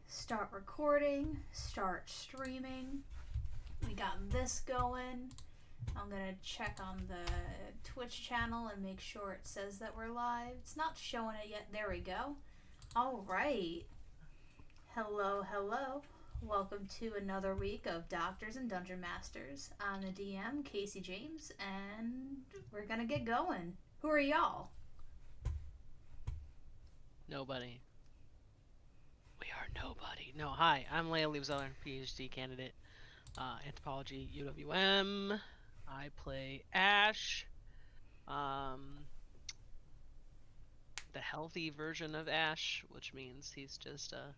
start recording, start streaming. We got this going. I'm gonna check on the Twitch channel and make sure it says that we're live. It's not showing it yet. There we go. Alright. Hello, hello. Welcome to another week of Doctors and Dungeon Masters. I'm the DM, Casey James, and we're gonna get going. Who are y'all? Nobody. We are nobody. No, hi, I'm Leia Leavezeller, PhD candidate, anthropology, UWM. I play Ash, the healthy version of Ash, which means he's just a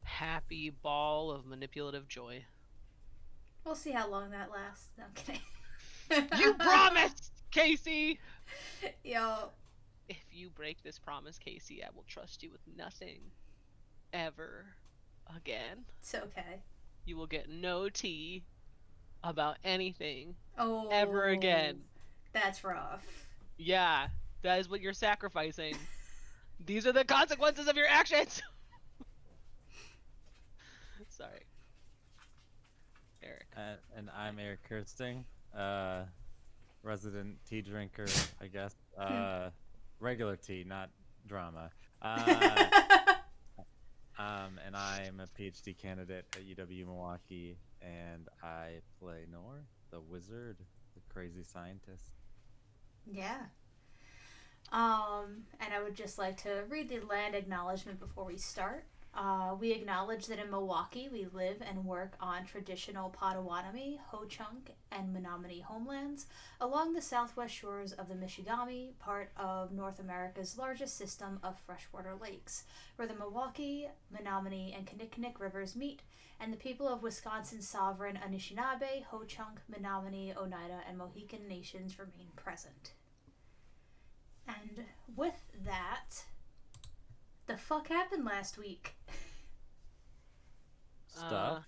happy ball of manipulative joy. We'll see how long that lasts. No, I'm kidding. You promised, Casey! Yo. If you break this promise, Casey, I will trust you with nothing ever again. It's okay. You will get no tea about anything ever Oh. again. That's rough. Yeah, that is what you're sacrificing. These are the consequences of your actions. Sorry. Eric. And I'm Eric Kirsting, resident tea drinker, I guess. Regular tea, not drama. And I'm a PhD candidate at UW Milwaukee, and I play Nor, the wizard, the crazy scientist. Yeah. And I would just like to read the land acknowledgement before we start. We acknowledge that in Milwaukee we live and work on traditional Potawatomi, Ho-Chunk, and Menominee homelands along the southwest shores of the Michigami, part of North America's largest system of freshwater lakes, where the Milwaukee, Menominee, and Kinnickinnic rivers meet, and the people of Wisconsin's sovereign Anishinaabe, Ho-Chunk, Menominee, Oneida, and Mohican nations remain present. And with that, the fuck happened last week? Stuff.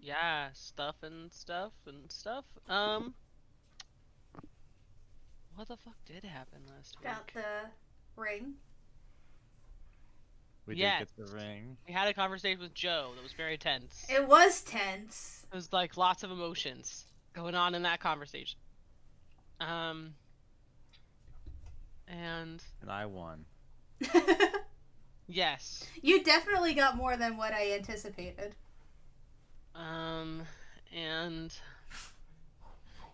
Yeah, stuff and stuff and stuff. What the fuck did happen last week? Got the ring. We Yes. did get the ring. We had a conversation with Joe that was very tense. It was tense. It was like lots of emotions going on in that conversation. And I won. yes. You definitely got more than what I anticipated. And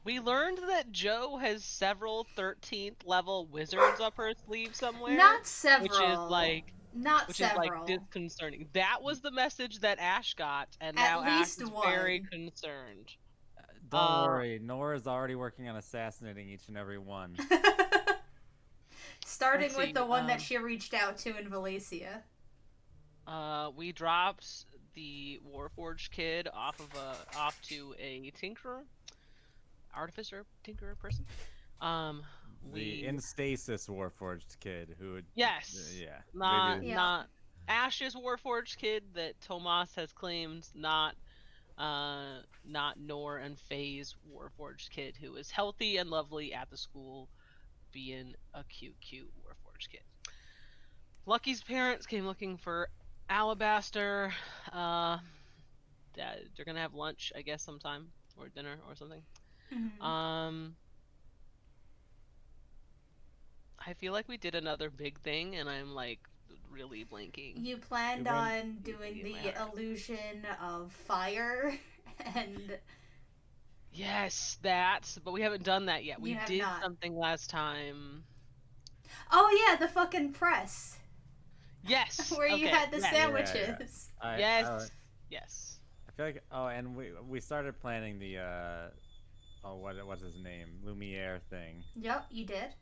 we learned that Joe has several 13th level wizards up her sleeve somewhere. Not several. Which is like several. disconcerting. That was the message that Ash got, and At now Ash least is one. very concerned. Don't worry, Nora's already working on assassinating each and every one. Starting Let's with see, the one that she reached out to in Valencia. We dropped the Warforged kid off to a tinkerer, artificer, tinkerer person. The in stasis Warforged kid who would. Yes. Yeah. Not Ash's Warforged kid that Tomas has claimed, not Nor and Faye's Warforged kid who is healthy and lovely at the school, being a cute Warforged kid. Lucky's parents came looking for Alabaster. They're gonna have lunch, I guess, sometime, or dinner or something. I feel like we did another big thing, and I'm like really blinking. You planned on doing the illusion of fire, and yes, but we haven't done that yet. We did something last time. Oh yeah, the fucking press. Yes. Where you had the sandwiches. Yes. Yes. I feel like and we started planning the what's his name? Lumiere thing. Yep, you did.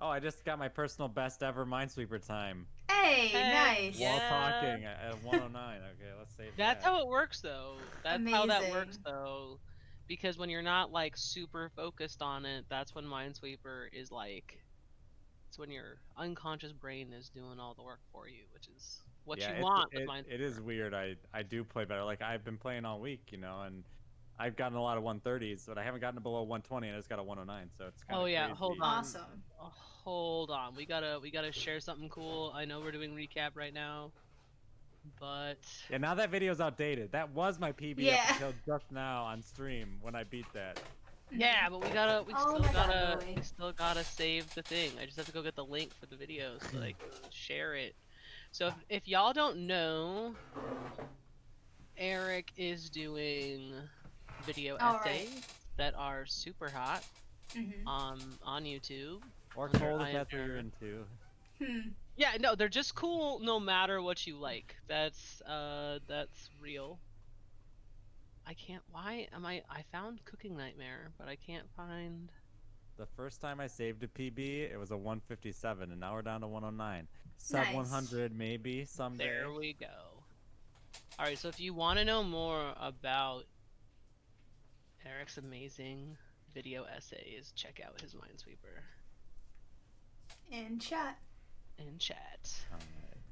Oh, I just got my personal best ever Minesweeper time. Hey, nice. While talking at 109. Okay, let's save that. That's how it works, though. That's how that Amazing. works, though. Because when you're not like super focused on it, that's when Minesweeper is like. It's when your unconscious brain is doing all the work for you, which is what you want with Minesweeper. It is weird. I do play better. Like I've been playing all week, and I've gotten a lot of 130s, but I haven't gotten below 120, and I just got a 109. So it's kind of yeah, crazy. hold on. Awesome. Hold on. We gotta share something cool. I know we're doing recap right now, But Yeah, now that video's outdated. That was my PB Yeah. up until just now on stream when I beat that. yeah, but we Oh my God, Lily. still gotta save the thing. I just have to go get the link for the video so that I can share it. So if y'all don't know, Eric is doing video All essays right. that are super hot Mm-hmm. on YouTube. Or under cold I if Am that's what you're Eric. into. Hmm. Yeah, no, they're just cool no matter what you like. That's real. I can't. Why am I found Cooking Nightmare, but I can't find. The first time I saved a PB, it was a 157, and now we're down to 109. Sub Nice. 100 maybe someday. There we go. All right, so if you want to know more about Eric's amazing video essays, check out his Minesweeper In chat. in chat. Alright.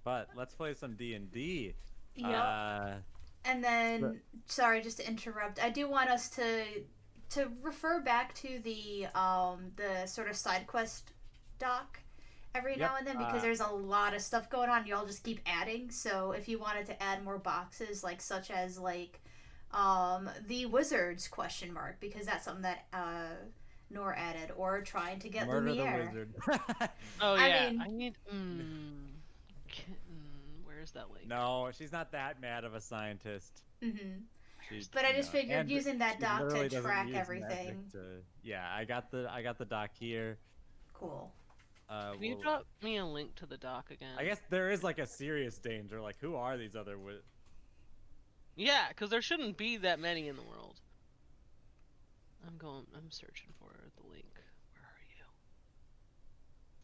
But let's play some D&D. Yep. And then, sorry, just to interrupt, I do want us to refer back to the sort of side quest doc every Yep, now and then because there's a lot of stuff going on. Y'all just keep adding. So if you wanted to add more boxes, like such as like the wizards question mark, because that's something that Nor added, or trying to get Murder Lumiere. the Wizard. Oh I yeah, mean- I need. Where's that link? No, she's not that mad of a scientist. Mm-hmm. She's, But I just figured and using that she doc literally to doesn't track use everything. magic yeah, I got the doc here. Cool. Can you We'll- drop me a link to the doc again? I guess there is like a serious danger. Like, who are these other Yeah, because there shouldn't be that many in the world. I'm searching for the link. Where are you?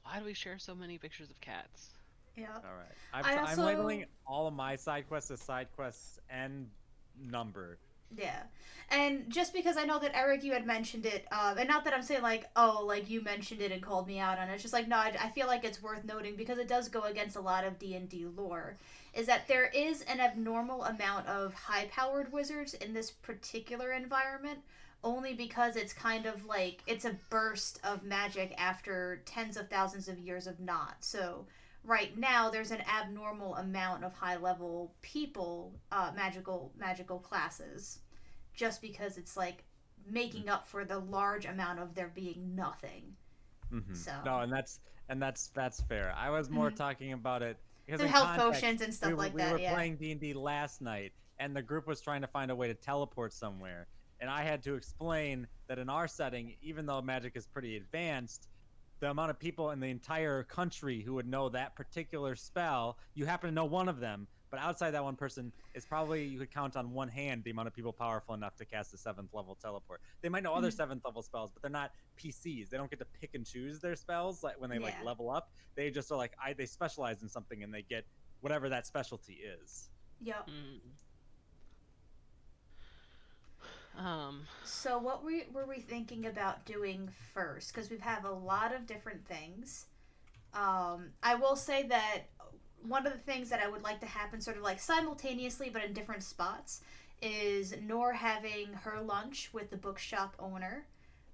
Why do we share so many pictures of cats? Yeah. All right. I I'm also- labeling all of my side quests as side quests and number. Yeah. And just because I know that Eric, you had mentioned it, and not that I'm saying like, oh, like you mentioned it and called me out on it. It's just like, no, I feel like it's worth noting because it does go against a lot of D&D lore, is that there is an abnormal amount of high-powered wizards in this particular environment, only because it's kind of like, it's a burst of magic after tens of thousands of years of not. So right now there's an abnormal amount of high-level people, magical classes, just because it's like making up for the large amount of there being nothing. Mm-hmm. So No, and that's fair. I was more talking about it because the in health context, potions and stuff like we that. were Yeah. playing D&D last night, and the group was trying to find a way to teleport somewhere, and I had to explain that in our setting, even though magic is pretty advanced, the amount of people in the entire country who would know that particular spell, you happen to know one of them, but outside that one person, is probably, you could count on one hand the amount of people powerful enough to cast a 7th level teleport. They might know other 7th level spells, but they're not PCs. They don't get to pick and choose their spells like when they like Yeah. level up. They just are like they specialize in something and they get whatever that specialty is. Yep. So what were we thinking about doing first? Because we have a lot of different things. I will say that one of the things that I would like to happen sort of like simultaneously but in different spots is Nor having her lunch with the bookshop owner,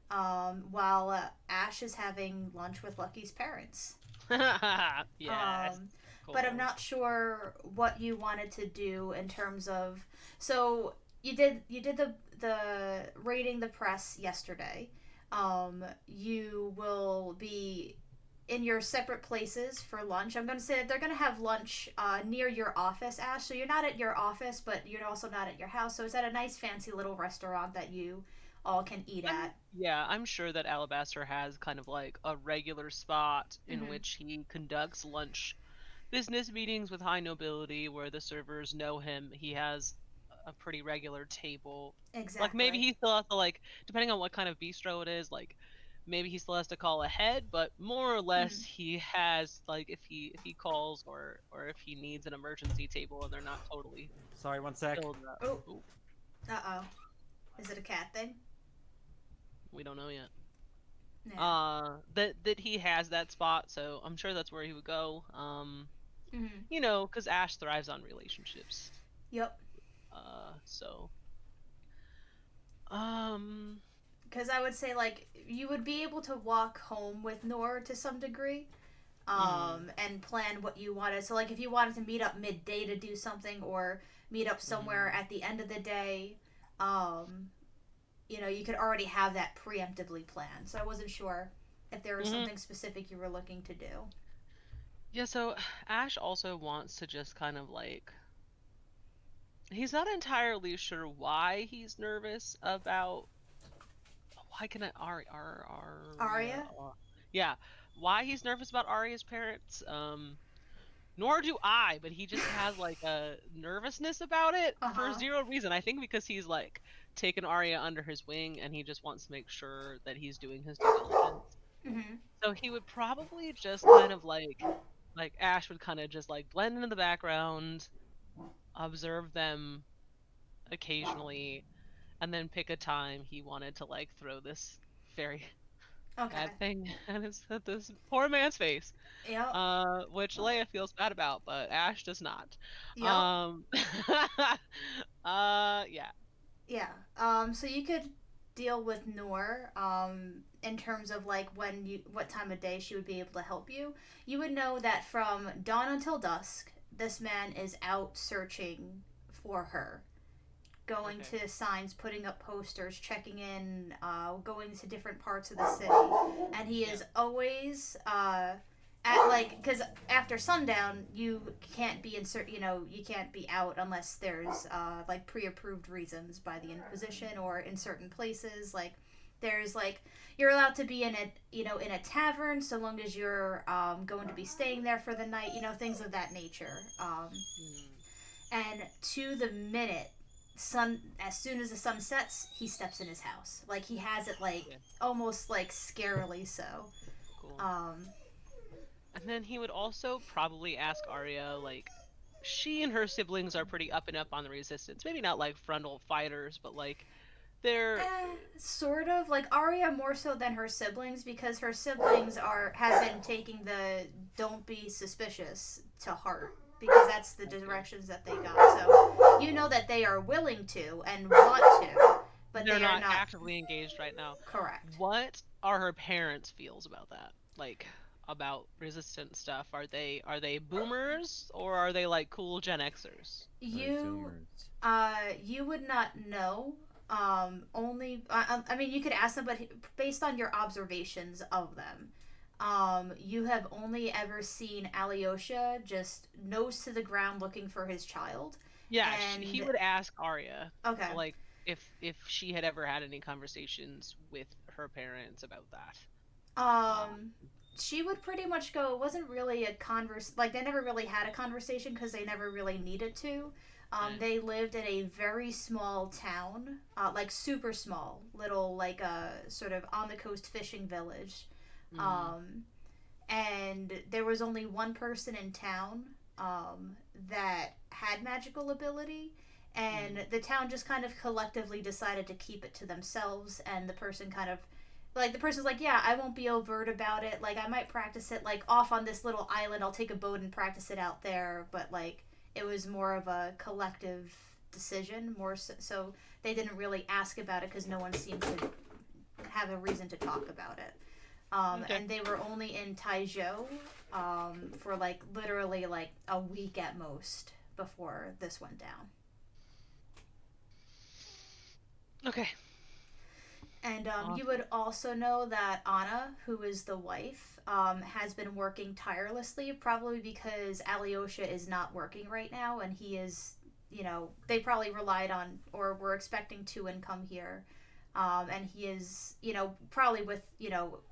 while Ash is having lunch with Lucky's parents. Yeah. Cool. But I'm not sure what you wanted to do in terms of. So you did the rating the press yesterday. You will be in your separate places for lunch. I'm going to say that they're going to have lunch near your office, Ash. So you're not at your office, but you're also not at your house. So it's at a nice fancy little restaurant that you all can eat at. Yeah, I'm sure that Alabaster has kind of like a regular spot in which he conducts lunch business meetings with high nobility where the servers know him. He has a pretty regular table. Exactly. Like maybe he still has to like, depending on what kind of bistro it is, like maybe he still has to call ahead, but more or less he has like if he calls or if he needs an emergency table and they're not totally Sorry, one sec. filled up. Oh. Ooh, Uh-oh. Is it a cat thing? we don't know yet. Yeah. That he has that spot, so I'm sure that's where he would go. Mm-hmm. You know, because Ash thrives on relationships. Yep. So. Because I would say, like, you would be able to walk home with Nor to some degree. and plan what you wanted. So like if you wanted to meet up midday to do something, or meet up somewhere at the end of the day, you know, you could already have that preemptively planned. So I wasn't sure if there was something specific you were looking to do. Yeah, so Ash also wants to just kind of like, he's not entirely sure why he's nervous about, why can I Arya? yeah, why he's nervous about Arya's parents. Nor do I, but he just has like a nervousness about it for Uh-huh. zero reason. I think because he's like taken Arya under his wing and he just wants to make sure that he's doing his due diligence. Mm-hmm. So he would probably just kind of like Ash would kind of just like blend into the background, observe them occasionally, and then pick a time he wanted to like throw this very Okay. bad thing at this poor man's face. Yep. Which Leia feels bad about, but Ash does not. Yep. Um, yeah. Yeah. So you could deal with Noor, in terms of like what time of day she would be able to help you. You would know that from dawn until dusk, this man is out searching for her, going Okay. to signs, putting up posters, checking in, going to different parts of the city, and he is always at like, because after sundown you can't be you can't be out unless there's like pre-approved reasons by the Inquisition, or in certain places like there's like you're allowed to be in a tavern so long as you're going to be staying there for the night, things of that nature. And to the minute, as soon as the sun sets, he steps in his house. Like he has it like Yeah. almost like scarily so. Cool. Um, And then he would also probably ask Arya, like, she and her siblings are pretty up and up on the resistance. Maybe not like frontal fighters, but like they're Sort of like Arya more so than her siblings, because her siblings have been taking the "don't be suspicious" to heart, because that's the directions that they got. So you know that they are willing to and want to, but they're they are not not actively engaged right now. correct. What are her parents' feels about that? Like about resistance stuff? Are they boomers or are they like cool Gen Xers? You Zoomers. you would not know. Only I mean, you could ask them, but based on your observations of them, you have only ever seen Alyosha just nose to the ground looking for his child. Yeah, he And would ask Arya, okay, like if she had ever had any conversations with her parents about that. um, she would pretty much go. It wasn't really a like they never really had a conversation because they never really needed to. Right. They lived in a very small town, like super small, little like a sort of on the coast fishing village. Mm, And there was only one person in town that had magical ability, and the town just kind of collectively decided to keep it to themselves. And the person kind of like the person's like, yeah, I won't be overt about it, like I might practice it like off on this little island, I'll take a boat and practice it out there, but like it was more of a collective decision, more so they didn't really ask about it because no one seemed to have a reason to talk about it. okay. And they were only in Taizhou for like literally like a week at most before this went down. Okay. And Awesome. you would also know that Anna, who is the wife, has been working tirelessly, probably because Alyosha is not working right now, and he is, they probably relied on or were expecting to come here. And he is, probably with,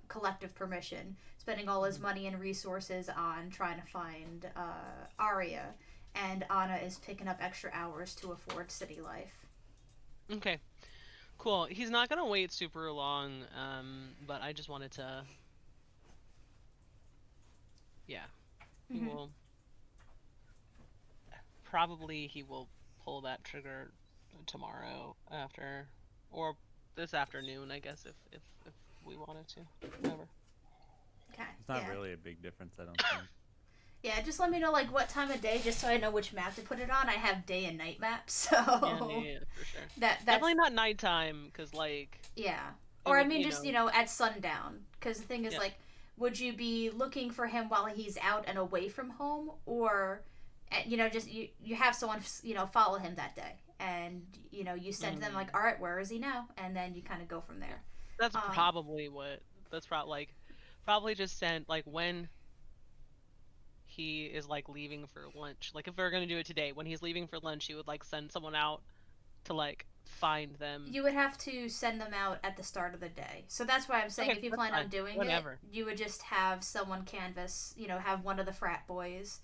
collective permission, spending all his money and resources on trying to find Arya. And Anna is picking up extra hours to afford city life. Okay. Cool. He's not gonna wait super long, but I just wanted to. Yeah, he Mm-hmm. will. Probably he will pull that trigger tomorrow after, or this afternoon, I guess, if we wanted to. Whatever. Okay. It's not Yeah. really a big difference, I don't think. Yeah, just let me know like what time of day, just so I know which map to put it on. I have day and night maps, so Yeah, for sure. that's Definitely not nighttime, cause like yeah. it Or I would, mean, just at sundown, because the thing is Yeah. like would you be looking for him while he's out and away from home, or just you have someone follow him that day, and you send them like, all right, where is he now, and then you kind of go from there. That's probably what. That's probably just send like when he is like leaving for lunch. Like if we are gonna do it today, when he's leaving for lunch, you would like send someone out to like find them. You would have to send them out at the start of the day. So that's why I'm saying, if you plan on doing it, you would just have someone canvas, have one of the frat boys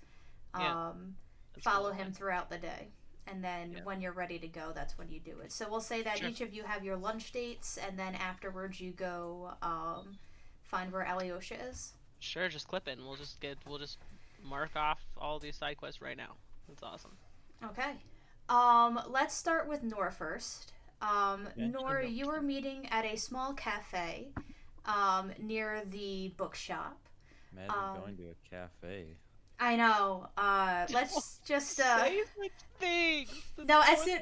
follow him throughout the day. And then when you're ready to go, that's when you do it. So we'll say that each of you have your lunch dates, and then afterwards you go find where Alyosha is. Sure, just clip it, and we'll just mark off all these side quests right now. That's awesome. Okay. Let's start with Nor first. Nor, you were meeting at a small cafe near the bookshop. Imagine going to a cafe. I know. Let's just say such things. No, as soon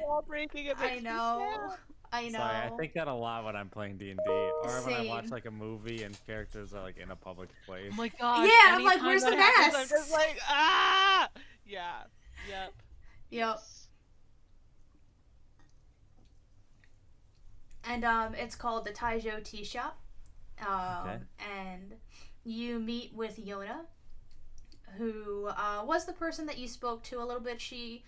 I know. I know. Sorry, I think that a lot when I'm playing D&D, or when I watch like a movie and characters are like in a public place. Oh my god. Yeah, I'm like, where's the mask? I'm just like, ah. Yeah. Yep. Yes. And it's called the Taijo Tea Shop. And you meet with Yona, who was the person that you spoke to a little bit. She's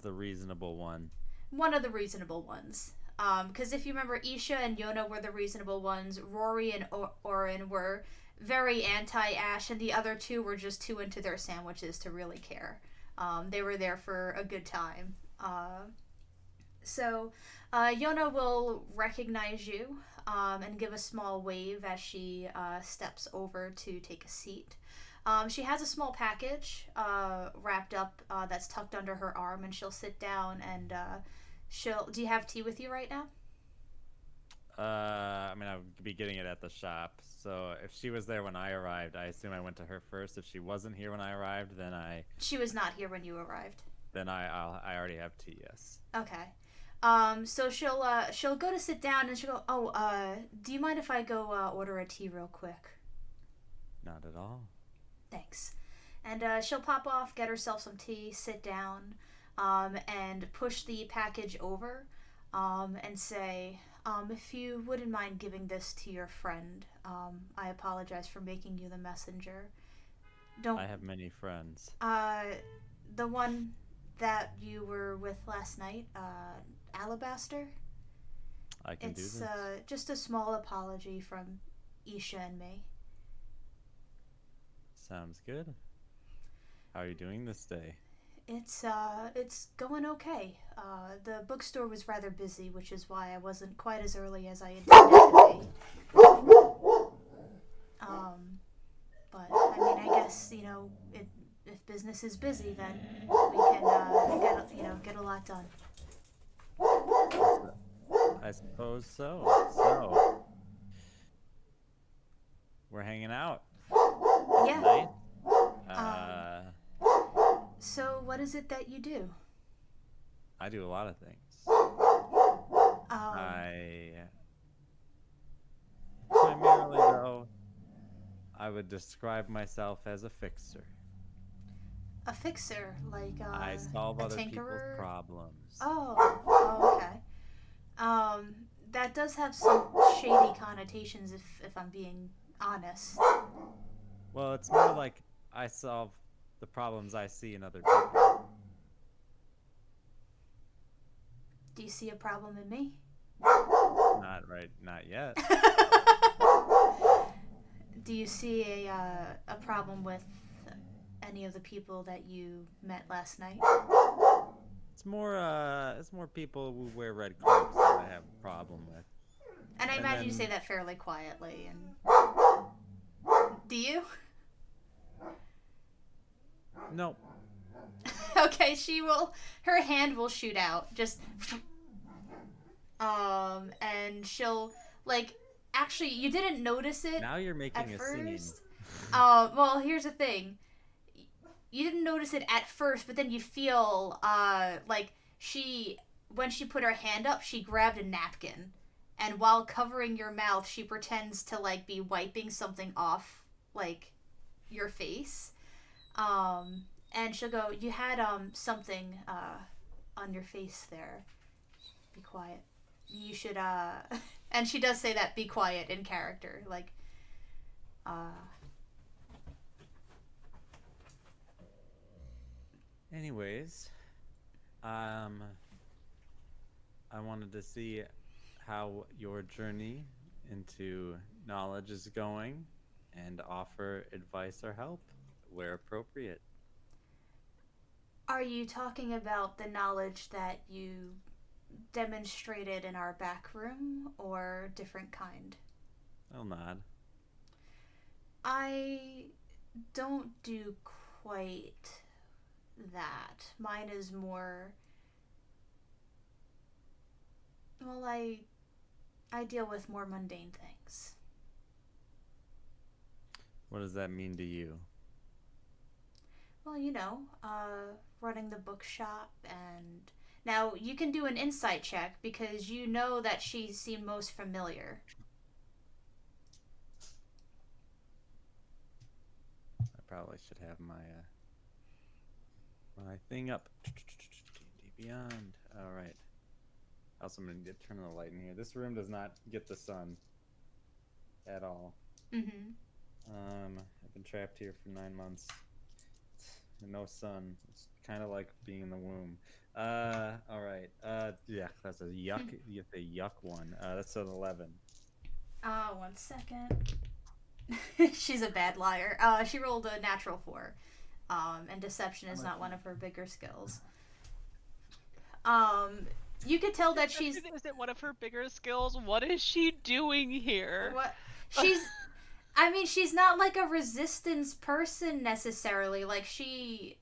the reasonable one. One of the reasonable ones. Because if you remember, Isha and Yona were the reasonable ones. Rory and Orin were very anti-Ash, and the other two were just too into their sandwiches to really care. They were there for a good time. So Yona will recognize you and give a small wave as she steps over to take a seat. She has a small package wrapped up that's tucked under her arm, and she'll sit down and do you have tea with you right now? I mean, I would be getting it at the shop. So if she was there when I arrived, I assume I went to her first. If she wasn't here when I arrived, then She was not here when you arrived. Then I already have tea, yes. Okay. So she'll go to sit down, and she'll go, do you mind if I go order a tea real quick? Not at all. Thanks. And she'll pop off, get herself some tea, sit down, and push the package over, and say, if you wouldn't mind giving this to your friend, I apologize for making you the messenger. I have many friends. The one that you were with last night, Alabaster? I can do this. It's just a small apology from Isha and me. Sounds good. How are you doing this day? It's going okay. The bookstore was rather busy, which is why I wasn't quite as early as I intended to be. But I mean, I guess if business is busy, then we can get a lot done. I suppose so. So we're hanging out. Yeah. Tonight. So what is it that you do? I do a lot of things. Primarily, though, I would describe myself as a fixer. A fixer, like I solve other tinkerer? people's problems. Oh, okay. That does have some shady connotations, if I'm being honest. Well, it's more like I solve the problems I see in other people. Do you see a problem in me? Not yet. Do you see a problem with any of the people that you met last night? It's more people who wear red cloaks that I have a problem with. And I imagine you say that fairly quietly. And do you? Nope. Okay, her hand will shoot out, just and she'll actually, you didn't notice it. Now you're making at a first. scene. Well, here's the thing. You didn't notice it at first, but then you feel when she put her hand up, she grabbed a napkin and while covering your mouth, she pretends to like be wiping something off like your face. And she'll go, "You had something on your face there. Be quiet. You should and she does say that, be quiet, in character, like uh Anyways, um, I wanted to see how your journey into knowledge is going and offer advice or help where appropriate. are you talking about the knowledge that you demonstrated in our back room or different kind? I'll nod. I don't do quite that. Mine is more, well, I deal with more mundane things. What does that mean to you? Well, running the bookshop, and now you can do an insight check because you know that she seemed most familiar. I probably should have my thing up. D&D Beyond. All right. Also, I'm gonna turn the light in here. This room does not get the sun at all. Mm-hmm. I've been trapped here for 9 months. No sun. It's kind of like being in the womb. All right. Yeah, that's a yuck. You have the yuck one. That's an 11. 1 second. She's a bad liar. She rolled a natural 4. And deception is not one of her bigger skills. You could tell that she's. Isn't one of her bigger skills? What is she doing here? What? She's. I mean, she's not like a resistance person necessarily. Like she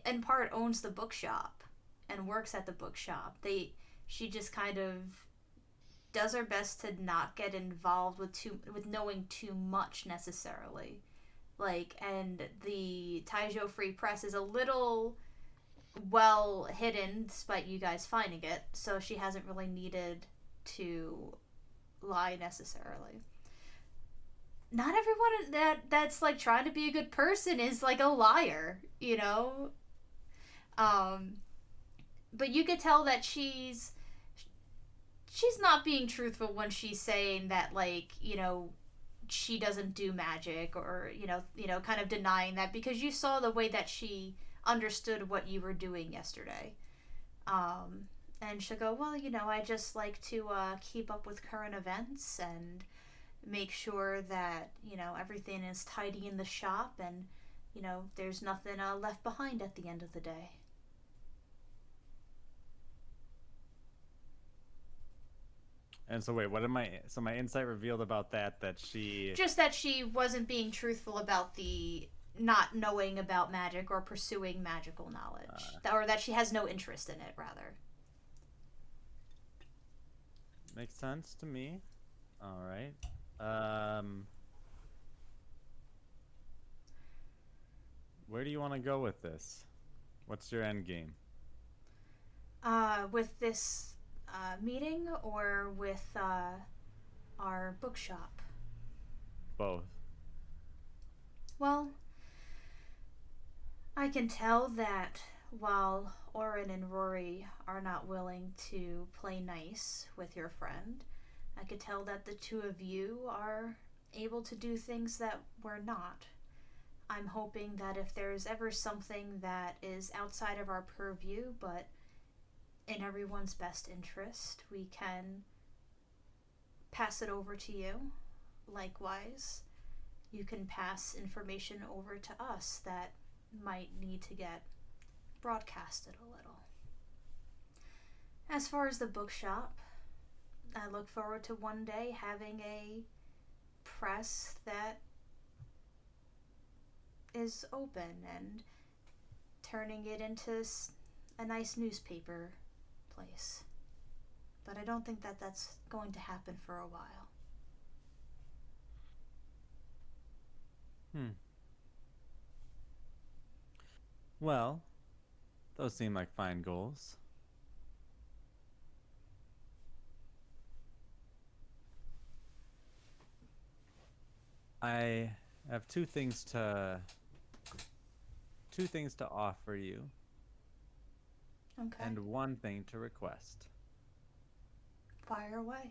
in part owns the bookshop and works at the bookshop. She just kind of does her best to not get involved with knowing too much necessarily. Like, and the Taijo Free Press is a little well hidden despite you guys finding it, so she hasn't really needed to lie necessarily. Not everyone that's like trying to be a good person is like a liar, you know? But you could tell that she's not being truthful when she's saying that, like, she doesn't do magic, or kind of denying that, because you saw the way that she understood what you were doing yesterday. And she'll go, well, I just like to keep up with current events and make sure that everything is tidy in the shop, and there's nothing left behind at the end of the day. And so wait, so my insight revealed about that she Just that she wasn't being truthful about the not knowing about magic or pursuing magical knowledge, or that she has no interest in it, rather. makes sense to me. All right. Where do you want to go with this? What's your end game? With this meeting, or with our bookshop? Both. Well, I can tell that while Orin and Rory are not willing to play nice with your friend, I could tell that the two of you are able to do things that we're not. I'm hoping that if there's ever something that is outside of our purview, but in everyone's best interest, we can pass it over to you. Likewise, you can pass information over to us that might need to get broadcasted a little. As far as the bookshop, I look forward to one day having a press that is open and turning it into a nice newspaper place. But I don't think that that's going to happen for a while. Well, those seem like fine goals. I have two things to offer you Okay. and one thing to request. Fire away.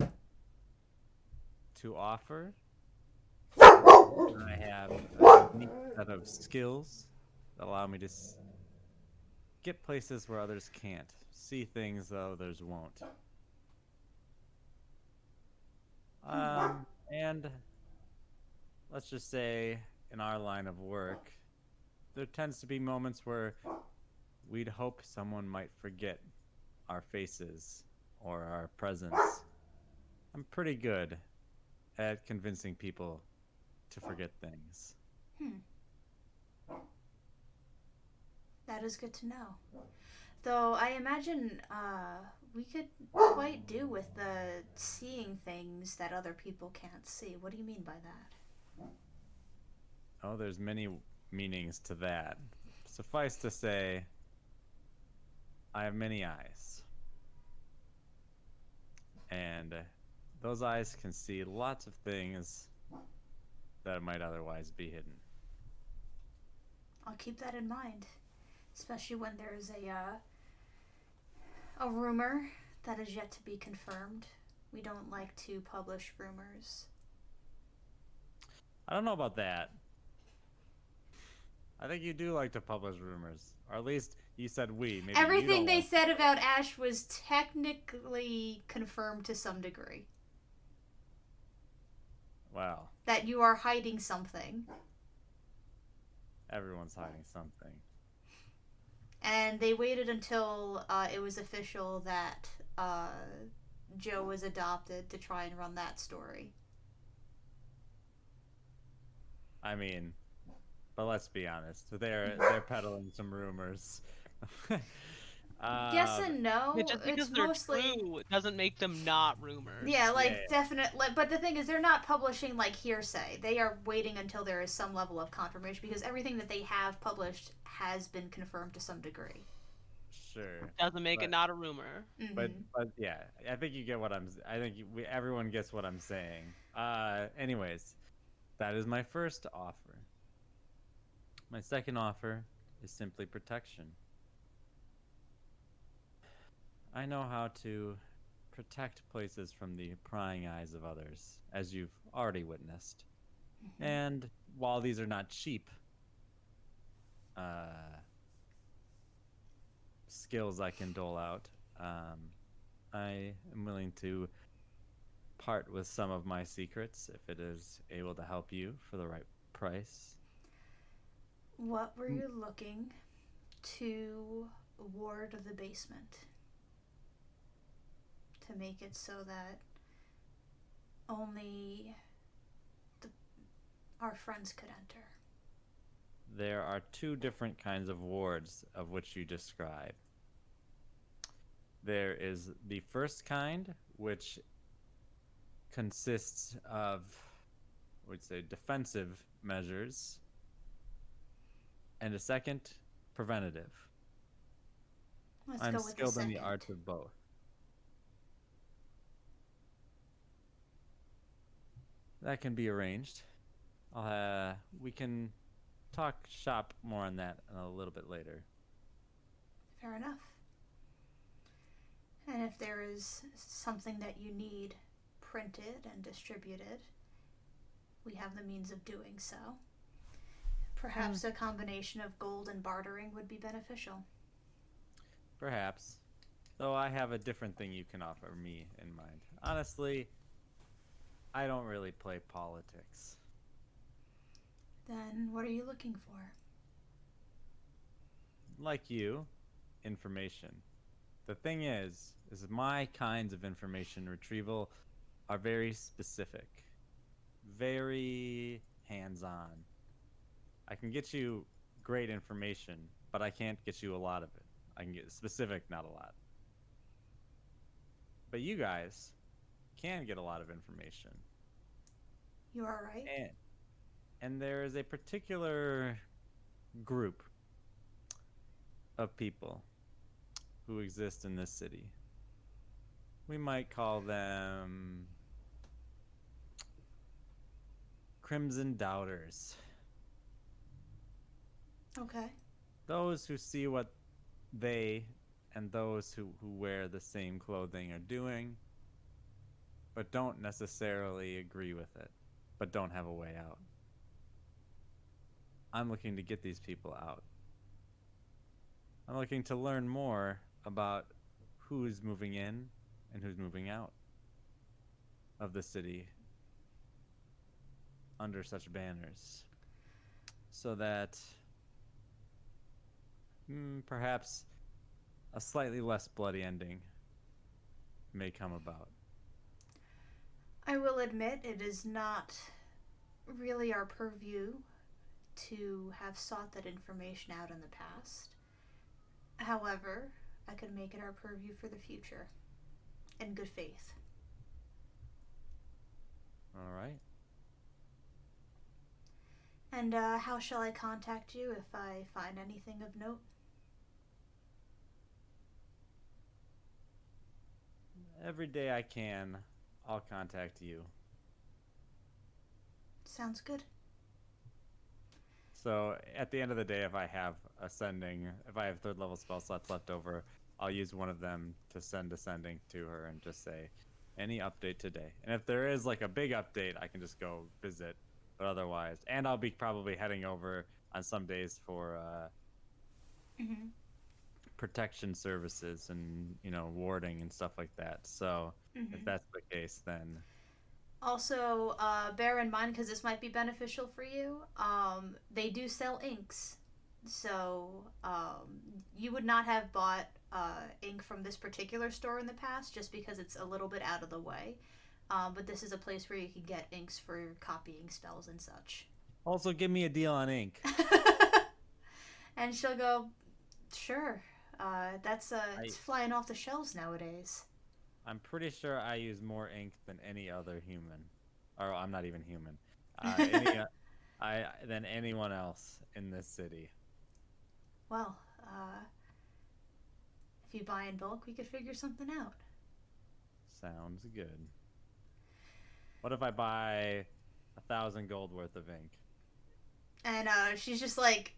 To offer, I have a unique set of skills that allow me to get places where others can't, see things that others won't. And let's just say in our line of work, there tends to be moments where we'd hope someone might forget our faces or our presence. I'm pretty good at convincing people to forget things. Hmm. That is good to know. Though I imagine we could quite do with the seeing things that other people can't see. What do you mean by that? Oh, there's many meanings to that. Suffice to say, I have many eyes. And those eyes can see lots of things that might otherwise be hidden. I'll keep that in mind, especially when there's a rumor that is yet to be confirmed. We don't like to publish rumors. I don't know about that. I think you do like to publish rumors. Or at least you said we. Maybe Everything you they don't said about Ash was technically confirmed to some degree. Well, That you are hiding something. everyone's hiding something. And they waited until it was official that Joe was adopted to try and run that story. I mean, but let's be honest. They're peddling some rumors. Yes and no. Yeah, just because It's they're mostly true doesn't make them not rumors. yeah, like Yeah. definitely. But the thing is, they're not publishing like hearsay. They are waiting until there is some level of confirmation because everything that they have published has been confirmed to some degree. Sure. Doesn't make it But- not a rumor. Mm-hmm. But yeah, I think you get what I think everyone gets what I'm saying. Anyways, that is my first offer. My second offer is simply protection. I know how to protect places from the prying eyes of others, as you've already witnessed. And while these are not cheap skills I can dole out, I am willing to part with some of my secrets if it is able to help you for the right price. What were you looking to ward the basement? To make it so that only our friends could enter. There are two different kinds of wards of which you describe. There is the first kind, which consists of, I would say, defensive measures, and a second, preventative. Let's I'm go with the skilled in second. the art of both. That can be arranged. We can talk shop more on that a little bit later. Fair enough. And if there is something that you need printed and distributed, we have the means of doing so. Perhaps a combination of gold and bartering would be beneficial. Perhaps. Though I have a different thing you can offer me in mind. Honestly, I don't really play politics. Then what are you looking for? Like you, information. The thing is my kinds of information retrieval are very specific, very hands-on. I can get you great information, but I can't get you a lot of it. I can get specific, not a lot. But you guys can get a lot of information. You are right. And there is a particular group of people who exist in this city. We might call them Crimson Doubters. Okay. Those who see what they and those who wear the same clothing are doing, but don't necessarily agree with it, but don't have a way out. I'm looking to get these people out. I'm looking to learn more about who's moving in and who's moving out of the city under such banners, so that perhaps a slightly less bloody ending may come about. I will admit it is not really our purview to have sought that information out in the past. However, I could make it our purview for the future. In good faith. All right. And how shall I contact you if I find anything of note? Every day I can, I'll contact you. Sounds good. So at the end of the day, if I have if I have 3rd level spell slots left over, I'll use one of them to send ascending to her and just say, any update today. And if there is like a big update, I can just go visit. But otherwise, and I'll be probably heading over on some days for protection services and warding and stuff like that. So if that's the case, then also bear in mind, because this might be beneficial for you, they do sell inks. So you would not have bought ink from this particular store in the past just because it's a little bit out of the way. But this is a place where you can get inks for copying spells and such. Also, give me a deal on ink. And she'll go, sure. It's flying off the shelves nowadays. I'm pretty sure I use more ink than any other human. Or I'm not even human. Than anyone else in this city. Well, if you buy in bulk, we could figure something out. Sounds good. What if I buy 1,000 gold worth of ink? And she's just like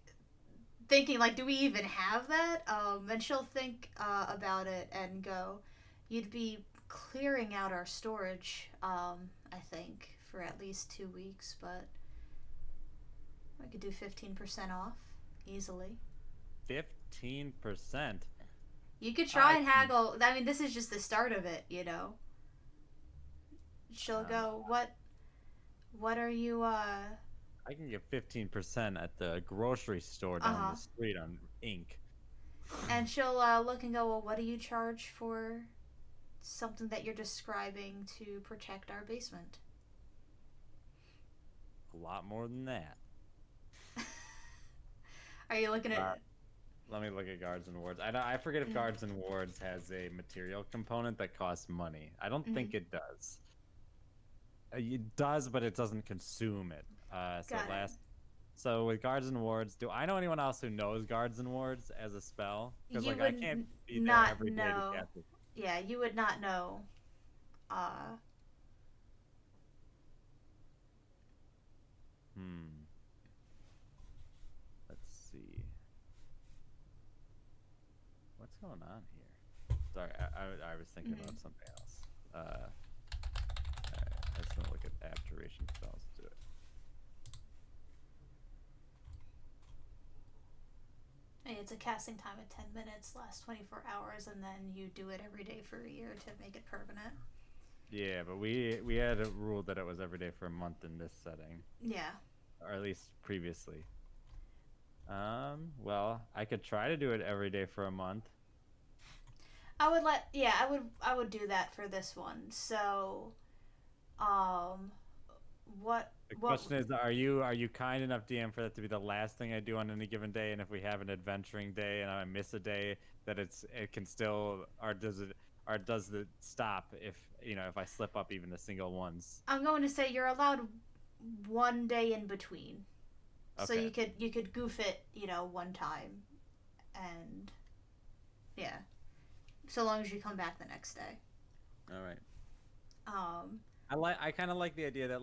thinking, like, do we even have that? And she'll think about it and go, you'd be clearing out our storage, I think, for at least 2 weeks, but I could do 15% off easily. 15%? You could try and haggle. I mean, this is just the start of it, She'll go, what are you, I can get 15% at the grocery store down the street on ink. And she'll look and go, well, what do you charge for something that you're describing to protect our basement? A lot more than that. Are you looking at... Let me look at Guards and Wards. I forget if Guards and Wards has a material component that costs money. I don't think it does. It does, but it doesn't consume it. So with Guards and Wards, do I know anyone else who knows Guards and Wards as a spell? Because I can't be there every day to cast it. Yeah, you would not know. Let's see. What's going on here? Sorry, I was thinking about something else. I just want to look at abjuration spells to it. Hey, it's a casting time of 10 minutes, lasts 24 hours, and then you do it every day for a year to make it permanent. Yeah, but we had a rule that it was every day for a month in this setting. Yeah. Or at least previously. Well, I could try to do it every day for a month. I would do that for this one. So, The question is, are you kind enough, DM, for that to be the last thing I do on any given day? And if we have an adventuring day and I miss a day, that it can still, or does it stop if I slip up even a single once? I'm going to say you're allowed one day in between. Okay. So you could goof it, one time, and yeah, so long as you come back the next day. All right. I kind of like the idea that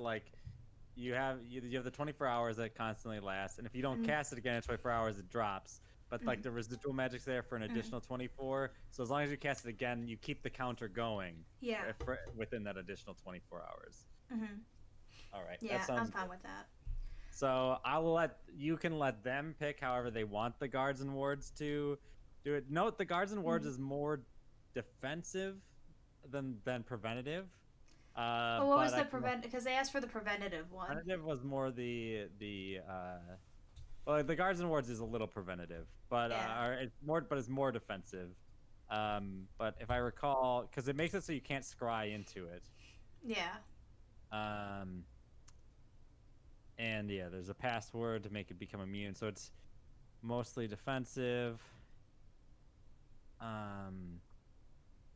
you have the 24 hours that constantly lasts, and if you don't Mhm. cast it again in 24 hours, it drops. But like the residual magic's there for an additional 24. So as long as you cast it again, you keep the counter going Yeah. within that additional 24 hours. Mhm. All right, that Yeah, I'm sounds fine good. with that. So you can let them pick however they want the guards and wards to do it. Note the guards and wards Mhm. is more defensive than preventative. Well, what was But I the can because they asked for the preventative one. preventative was more well, the guards and wards is a little preventative, but Yeah. it's more defensive. But if I recall, because it makes it so you can't scry into it. Yeah. Um, and yeah, there's a password to make it become immune, so it's mostly defensive.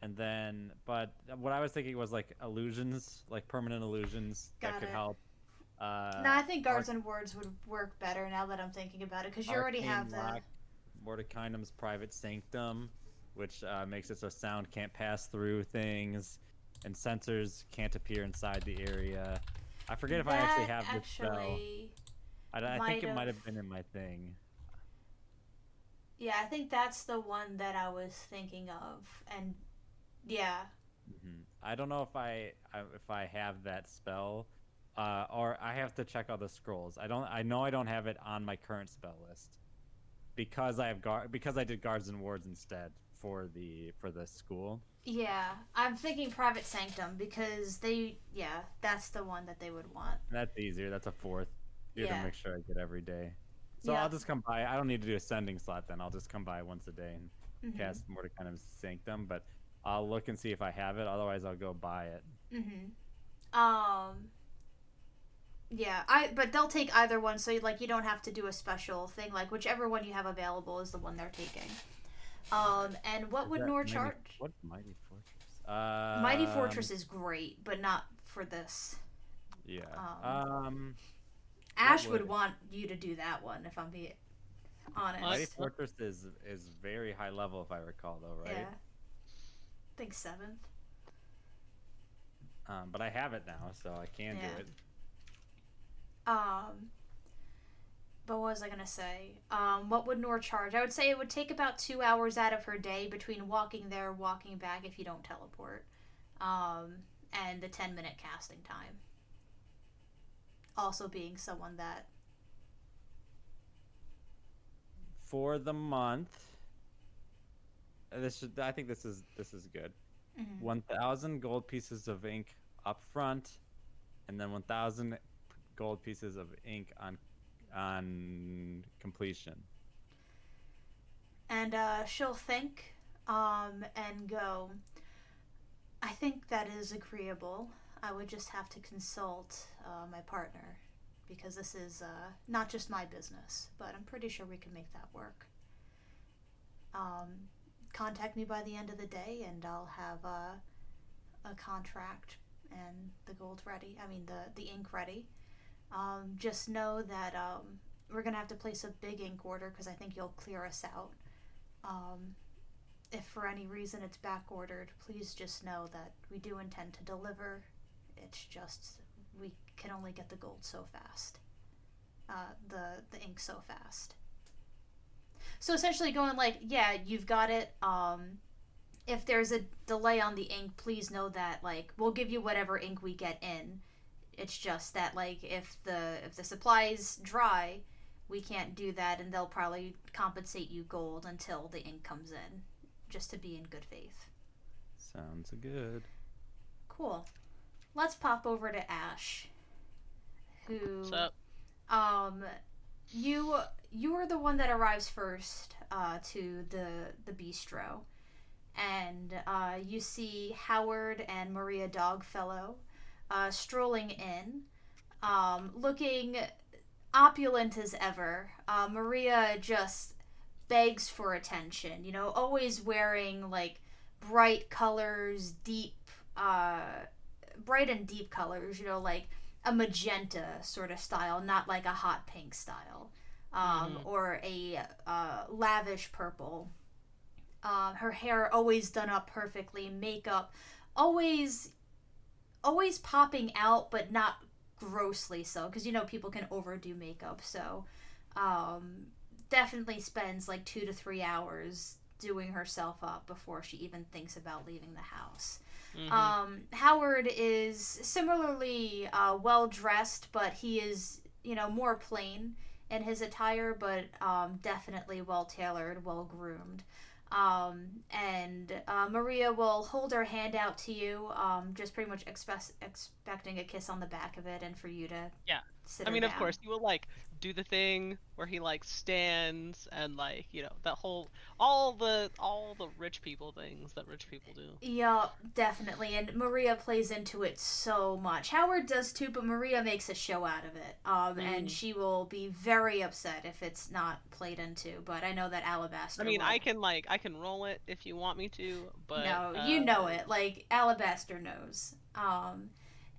And then, but what I was thinking was like illusions, like permanent illusions that Got could it. help. No, I think guards and wards would work better now that I'm thinking about it, because you already Arcane have the. Lock, Mordecainem's Private Sanctum, which makes it so sound can't pass through things, and sensors can't appear inside the area. I forget if I actually have this spell. Actually, I think it might have been in my thing. Yeah, I think that's the one that I was thinking of, and yeah. I don't know if I have that spell, or I have to check all the scrolls. I know I don't have it on my current spell list because I did guards and wards instead for the school. Yeah, I'm thinking Private Sanctum because that's the one that they would want. That's easier. That's a fourth. You have to make sure I get every day. So Yeah. I'll just come by. I don't need to do ascending slot then. I'll just come by once a day and cast Mordecainem's Sanctum. But I'll look and see if I have it. Otherwise, I'll go buy it. Yeah, but they'll take either one, so like you don't have to do a special thing. Like whichever one you have available is the one they're taking. And what would Nor charge? What's Mighty Fortress? Mighty Fortress is great, but not for this. Yeah. Ash would want you to do that one, if I'm being honest. Mighty Fortress is very high level, if I recall, though, right? Yeah. I think 7th. But I have it now, so I can do it. But what was I gonna say? What would Nor charge? I would say it would take about 2 hours out of her day between walking there, walking back if you don't teleport, and the 10-minute casting time. Also being someone that for the month. I think this is good. 1,000 gold pieces of ink up front, and then 1,000 gold pieces of ink on completion. And she'll think and go, I think that is agreeable. I would just have to consult my partner, because this is not just my business, but I'm pretty sure we can make that work. Contact me by the end of the day, and I'll have a contract and the gold ready. I mean, the ink ready. Just know that we're going to have to place a big ink order, because I think you'll clear us out. If for any reason it's back ordered, please just know that we do intend to deliver. It's just we can only get the gold so fast. The ink so fast. So essentially going like, yeah, you've got it. If there's a delay on the ink, please know that like we'll give you whatever ink we get in. It's just that like if the supply's dry, we can't do that, and they'll probably compensate you gold until the ink comes in, just to be in good faith. Sounds good. Cool. Let's pop over to Ash, who What's up? You are the one that arrives first to the bistro, and you see Howard and Maria Dogfellow strolling in, looking opulent as ever. Maria just begs for attention, always wearing like bright colors, bright and deep colors, like a magenta sort of style, not like a hot pink style, or a lavish purple. Her hair always done up perfectly, makeup always popping out, but not grossly so, because people can overdo makeup. So definitely spends like 2 to 3 hours doing herself up before she even thinks about leaving the house. Howard is similarly well dressed, but he is, more plain in his attire, but definitely well tailored, well groomed. And Maria will hold her hand out to you, just pretty much expecting a kiss on the back of it and for you to Yeah. sit I her mean, of down. course, he will like do the thing where he like stands and like, that whole all the rich people things that rich people do. Yeah, definitely. And Maria plays into it so much. Howard does too, but Maria makes a show out of it. And Mm. she will be very upset if it's not played into. But I know that I Alabaster mean, will. I can roll it if you want me to, but No, you know it. Like, Alabaster knows.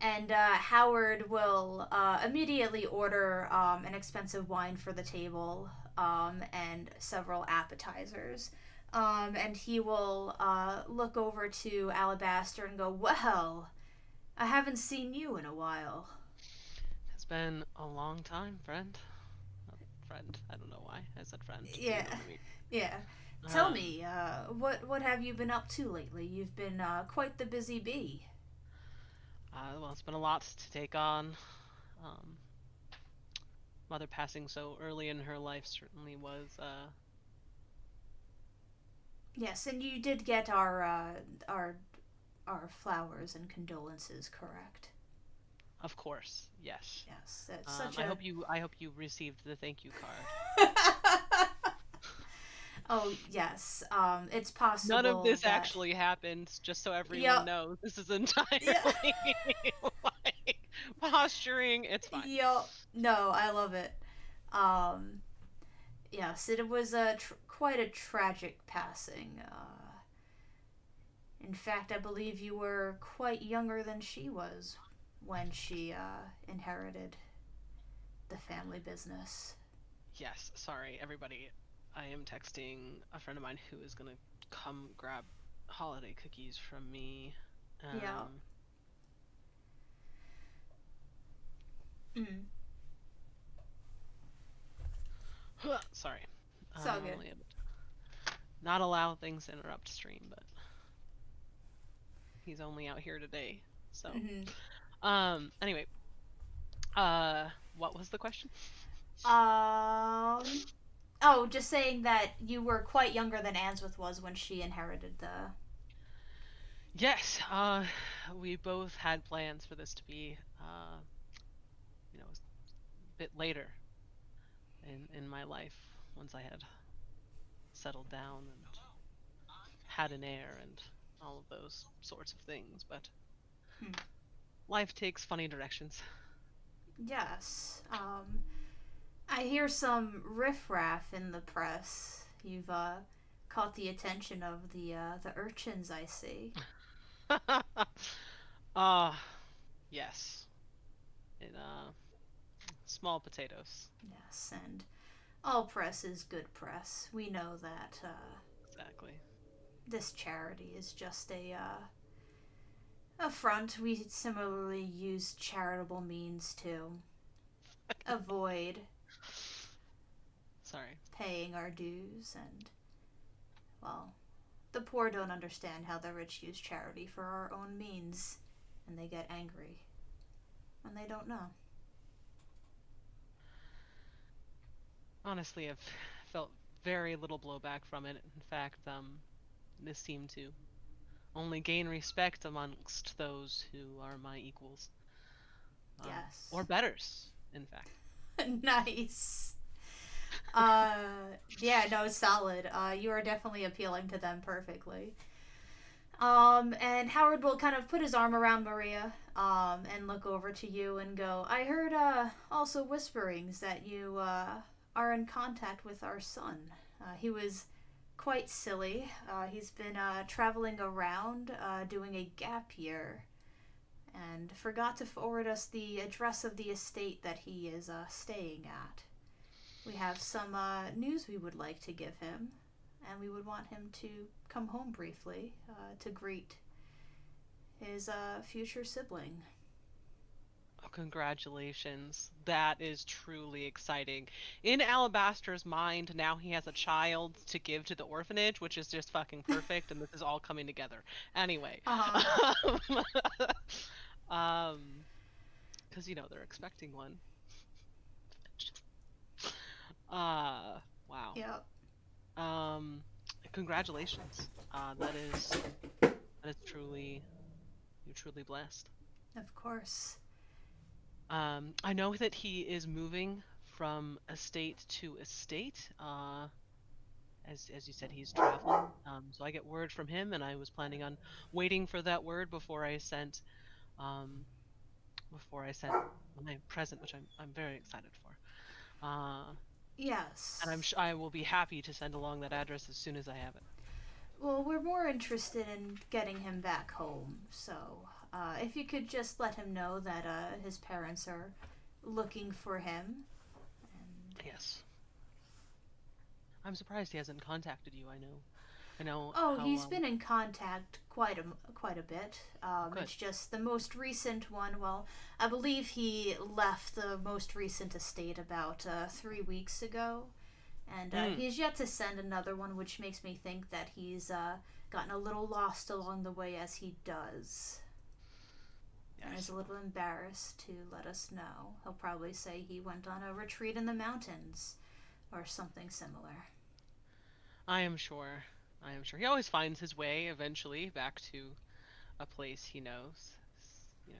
And Howard will immediately order an expensive wine for the table, and several appetizers. And he will look over to Alabaster and go, "Well, I haven't seen you in a while." it's been a long time, friend. Friend. I don't know why I said friend. You Yeah, know what I mean. yeah. Tell Um, me, what have you been up to lately? You've been quite the busy bee. well, it's been a lot to take on. Um, Mother passing so early in her life certainly was, Yes, and you did get our flowers and condolences, correct? of course, yes. Yes, it's such a. I hope you received the thank you card. Oh yes, it's None of possible this that. actually happened, just so everyone Yep. knows. This is Yeah. entirely like posturing. It's fine. Yep. No, I love it. Um, yes, it was quite a tragic passing. In fact, I believe you were quite younger than she was when she inherited the family business. Yes, sorry, everybody. I am texting a friend of mine who is gonna come grab holiday cookies from me. Yeah. Um, Mm. sorry. It's all good. Normally I would not allow things to interrupt stream, but he's only out here today. So, Mm-hmm. anyway, what was the question? Um. Oh, just saying that you were quite younger than Answorth was when she inherited the. Yes, we both had plans for this to be, a bit later in my life once I had settled down and had an heir and all of those sorts of things. But Hmm. life takes funny directions. Yes. I hear some riffraff in the press. You've caught the attention of the urchins, I see. Ah, yes. In small potatoes. Yes, and all press is good press. We know that Exactly. this charity is just a front. We similarly use charitable means to avoid Sorry. paying our dues, and well, the poor don't understand how the rich use charity for our own means, and they get angry when they don't know. Honestly, I've felt very little blowback from it. In fact, this seemed to only gain respect amongst those who are my equals. Yes. Or betters, in fact. Nice. Uh, yeah, no, solid. You are definitely appealing to them perfectly. And Howard will kind of put his arm around Maria, and look over to you and go, "I heard, also whisperings that you, are in contact with our son. He was quite silly. He's been, traveling around, doing a gap year, and forgot to forward us the address of the estate that he is, staying at. We have some, news we would like to give him, and we would want him to come home briefly, to greet his future sibling." Oh, congratulations. That is truly exciting. In Alabaster's mind, now he has a child to give to the orphanage, which is just fucking perfect, and this is all coming together. Anyway, Uh-huh. um, because they're expecting one. Wow. Yep. Um, congratulations. That is truly you're truly blessed. Of course. I know that he is moving from estate to estate. As you said, he's traveling. So I get word from him, and I was planning on waiting for that word um, before I sent my present, which I'm very excited for. And Yes. I will be happy to send along that address as soon as I have it. Well, we're more interested in getting him back home, so if you could just let him know that his parents are looking for him. And Yes. I'm surprised he hasn't contacted you. I know oh, how he's been in contact quite a bit. good. It's just the most recent one. Well, I believe he left the most recent estate about 3 weeks ago, and Mm, he's yet to send another one, which makes me think that he's gotten a little lost along the way, as he does, and is yes. a little embarrassed to let us know. He'll probably say he went on a retreat in the mountains or something similar. I am sure. I am sure. He always finds his way eventually back to a place he knows.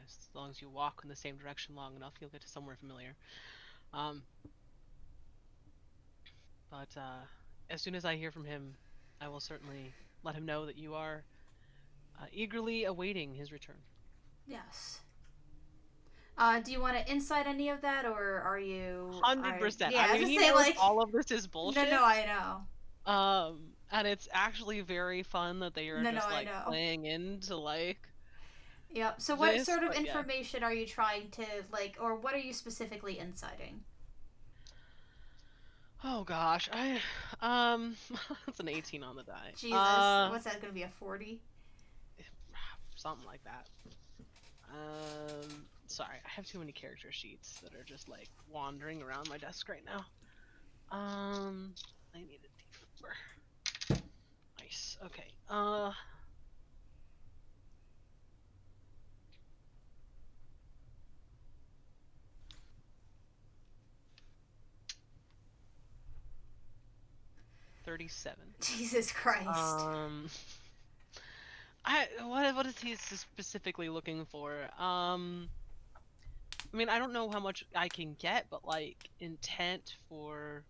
As long as you walk in the same direction long enough, you'll get to somewhere familiar. Um, but as soon as I hear from him, I will certainly let him know that you are eagerly awaiting his return. Yes. Do you want to insight any of that, or are you? Hundred Are percent. yeah? I I was mean, gonna he say knows like, all of this is no, bullshit. no, I know, And it's actually very fun that they are no, no, just I like know. playing into like Yep. So, what this, sort of but yeah. information are you trying to like, or what are you specifically inciting? Oh gosh, um, it's an 18 on the die. Jesus, what's that gonna be, a 40? Something like that. Sorry, I have too many character sheets that are just like wandering around my desk right now. I need a D4. Nice. Okay. 37. Jesus Christ. Um, what is he specifically looking for? I mean, I don't know how much I can get, but like intent for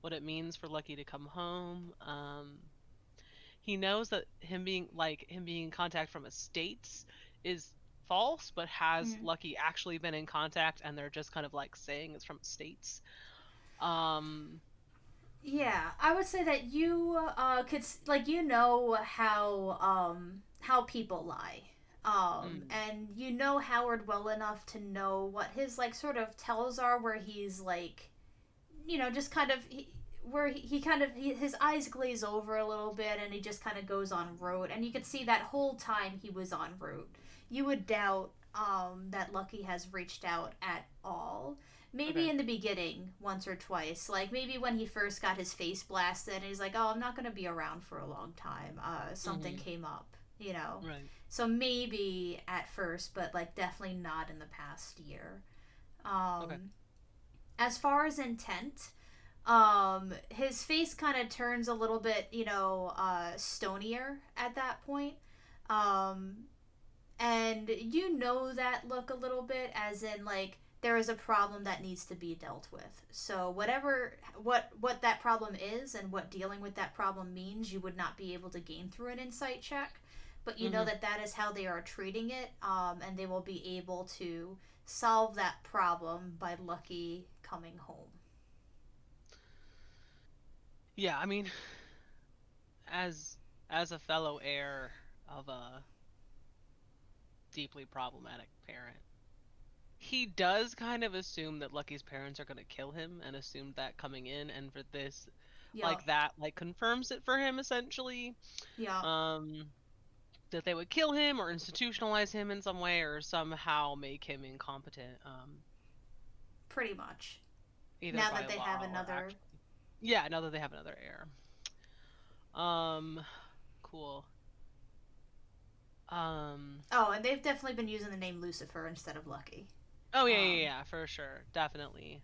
what it means for Lucky to come home. He knows that him being in contact from estates is false, but has Mhm. Lucky actually been in contact and they're just kind of like saying it's from estates? Um, Yeah, I would say that you like, how people lie. mm, And you know Howard well enough to know what his like sort of tells are, where he's like, just kind of where he kind of his eyes glaze over a little bit, and he just kind of goes on route, and you could see that whole time he was on route. You would doubt that Lucky has reached out at all. Maybe okay. in the beginning, once or twice, like maybe when he first got his face blasted, and he's like, "Oh, I'm not going to be around for a long time. Something Hmm. came up, you know." Right. So maybe at first, but like definitely not in the past year. Okay. Um, as far as intent, his face kind of turns a little bit, stonier at that point. Um, and you know that look a little bit, as in like there is a problem that needs to be dealt with. So whatever what that problem is and what dealing with that problem means, you would not be able to gain through an insight check, but you know Hmm. that that is how they are treating it, and they will be able to solve that problem by Lucky coming home. Yeah, I mean, as as a fellow heir of a deeply problematic parent, he does kind of assume that Lucky's parents are going to kill him and assumed that coming in, and for this Yup. that like confirms it for him essentially. Yup. Um that they would kill him or institutionalize him in some way or somehow make him incompetent, Pretty much. either Now by that they law have or another. actually. Yeah, now that they have another heir. Cool. Oh, and they've definitely been using the name Lucifer instead of Lucky. Oh yeah, for sure, definitely.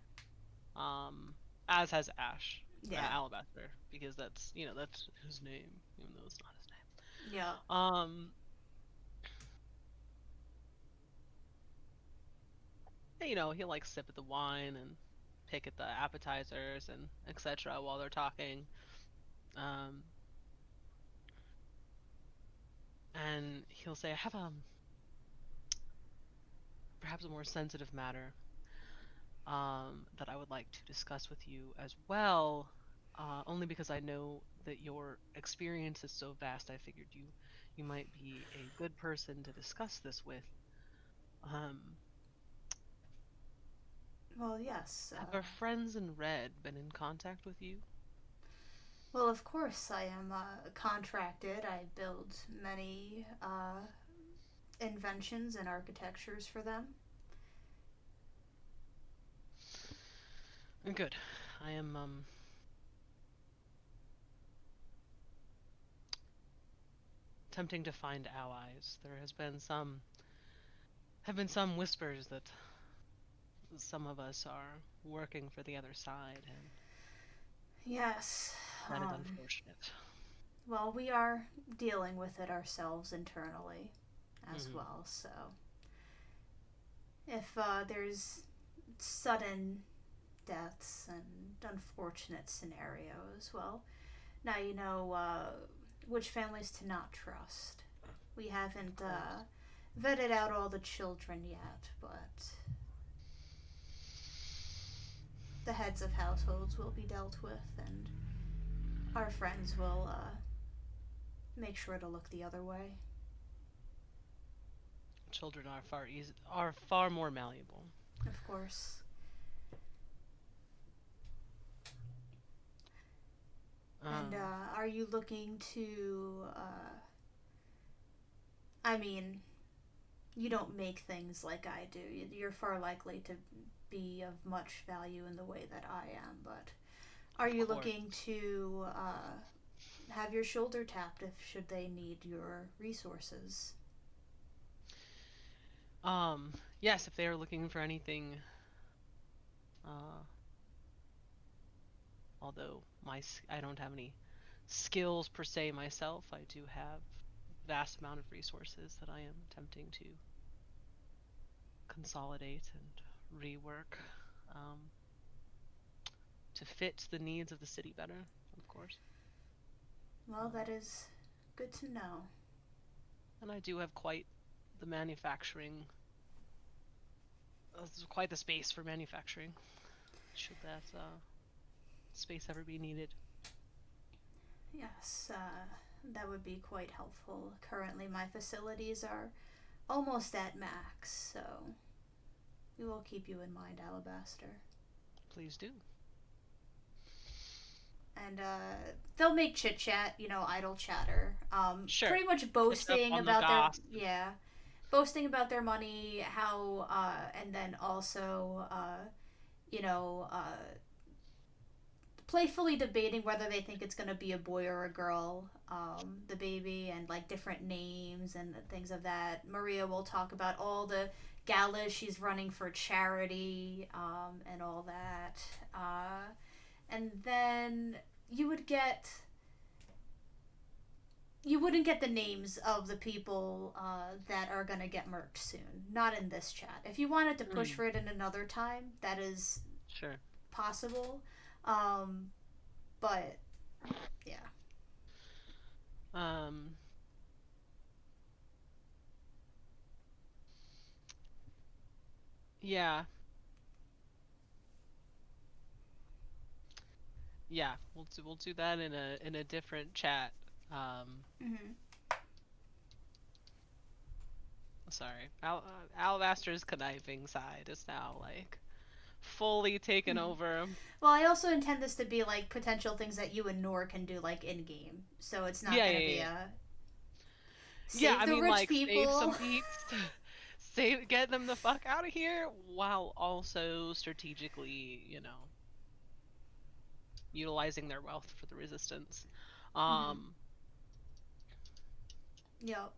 As has Ash, Yeah. Alabaster, because that's that's his name, even though it's not his name. Yeah. He'll like sip at the wine and pick at the appetizers and etc. while they're talking. And he'll say, "I have perhaps a more sensitive matter that I would like to discuss with you as well. Only because I know that your experience is so vast, I figured you might be a good person to discuss this with. Well, yes. Have our friends in Red been in contact with you?" Well, of course, I am contracted. I build many inventions and architectures for them. Good. I am attempting to find allies. There have been some whispers that some of us are working for the other side, and Yes. that is unfortunate. Well, we are dealing with it ourselves internally as well, so if there's sudden deaths and unfortunate scenarios, well, now you know which families to not trust. We haven't vetted out all the children yet, but the heads of households will be dealt with, and our friends will make sure to look the other way. Children are far more malleable. Of course. And are you looking to? I mean, you don't make things like I do. You're far likely to be of much value in the way that I am. But are you looking to have your shoulder tapped if should they need your resources? Yes, if they are looking for anything. Although I don't have any skills per se myself, I do have a vast amount of resources that I am attempting to consolidate and rework to fit the needs of the city better, of course. Well, that is good to know. And I do have quite the quite the space for manufacturing, should that space ever be needed. Yes, that would be quite helpful. Currently, my facilities are almost at max, so we will keep you in mind, Alabaster. Please do. And they'll make chit chat, idle chatter. Sure. Pretty much boasting about boasting about their money, how, and then also, playfully debating whether they think it's going to be a boy or a girl, the baby, and like different names and things of that. Maria will talk about all the galas she's running for charity, and all that. And then you wouldn't get the names of the people that are going to get murked soon. Not in this chat. If you wanted to push for it in another time, that is possible. But yeah. Yeah. Yeah, we'll do that in a different chat. Sorry, Alabaster's conniving side is now like fully taken over. Well, I also intend this to be like potential things that you and Nor can do like in game, so it's not gonna be a. Yeah, Save I the mean, rich like, save some people. beats, get them the fuck out of here, while also strategically, utilizing their wealth for the resistance. Mhm. Um, Yep.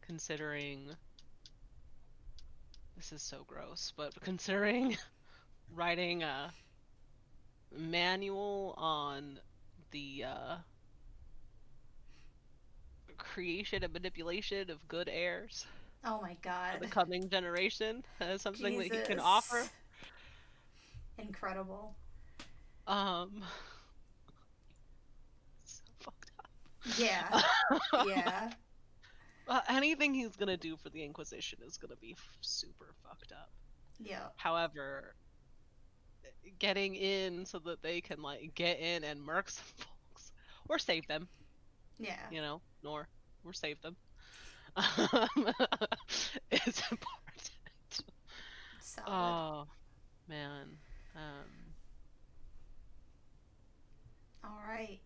Considering this is so gross, but considering writing a manual on the creation and manipulation of good heirs Oh my for the god. coming generation as something that he can Jesus. offer. Incredible. Um, so fucked Yeah. up. Yeah. Anything he's gonna do for the Inquisition is gonna be super fucked up. Yep. However, getting in so that they can like get in and murk some folks or save them, Yeah. nor or save them, um, is important. Solid. Oh man. All right.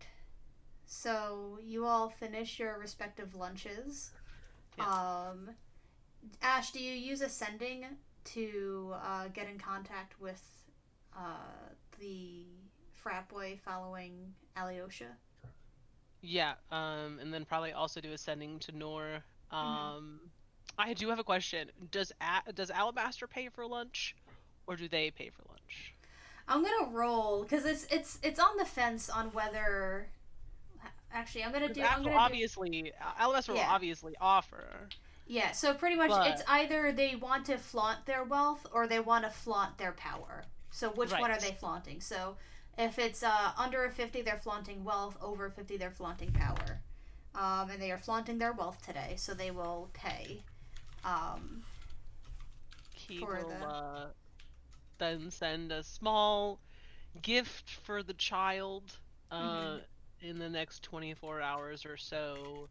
So you all finish your respective lunches. Yeah. Ash, do you use ascending to get in contact with the frat boy following Alyosha? Yeah, and then probably also do ascending to Nor. Mm-hmm. I do have a question. Does Alabaster pay for lunch, or do they pay for lunch? I'm gonna roll because it's on the fence on whether. Actually, I'm gonna 'Cause do. I'm Axel gonna do. obviously, Alabaster will Yeah. obviously offer, Yeah. So pretty much, it's but either they want to flaunt their wealth or they want to flaunt their power. So which one are right. they flaunting? So if it's under a 50, they're flaunting wealth. Over 50, they're flaunting power. And they are flaunting their wealth today, so they will pay um, He for will the. then send a small gift for the child Mm-hmm. uh, in the next 24 hours or so,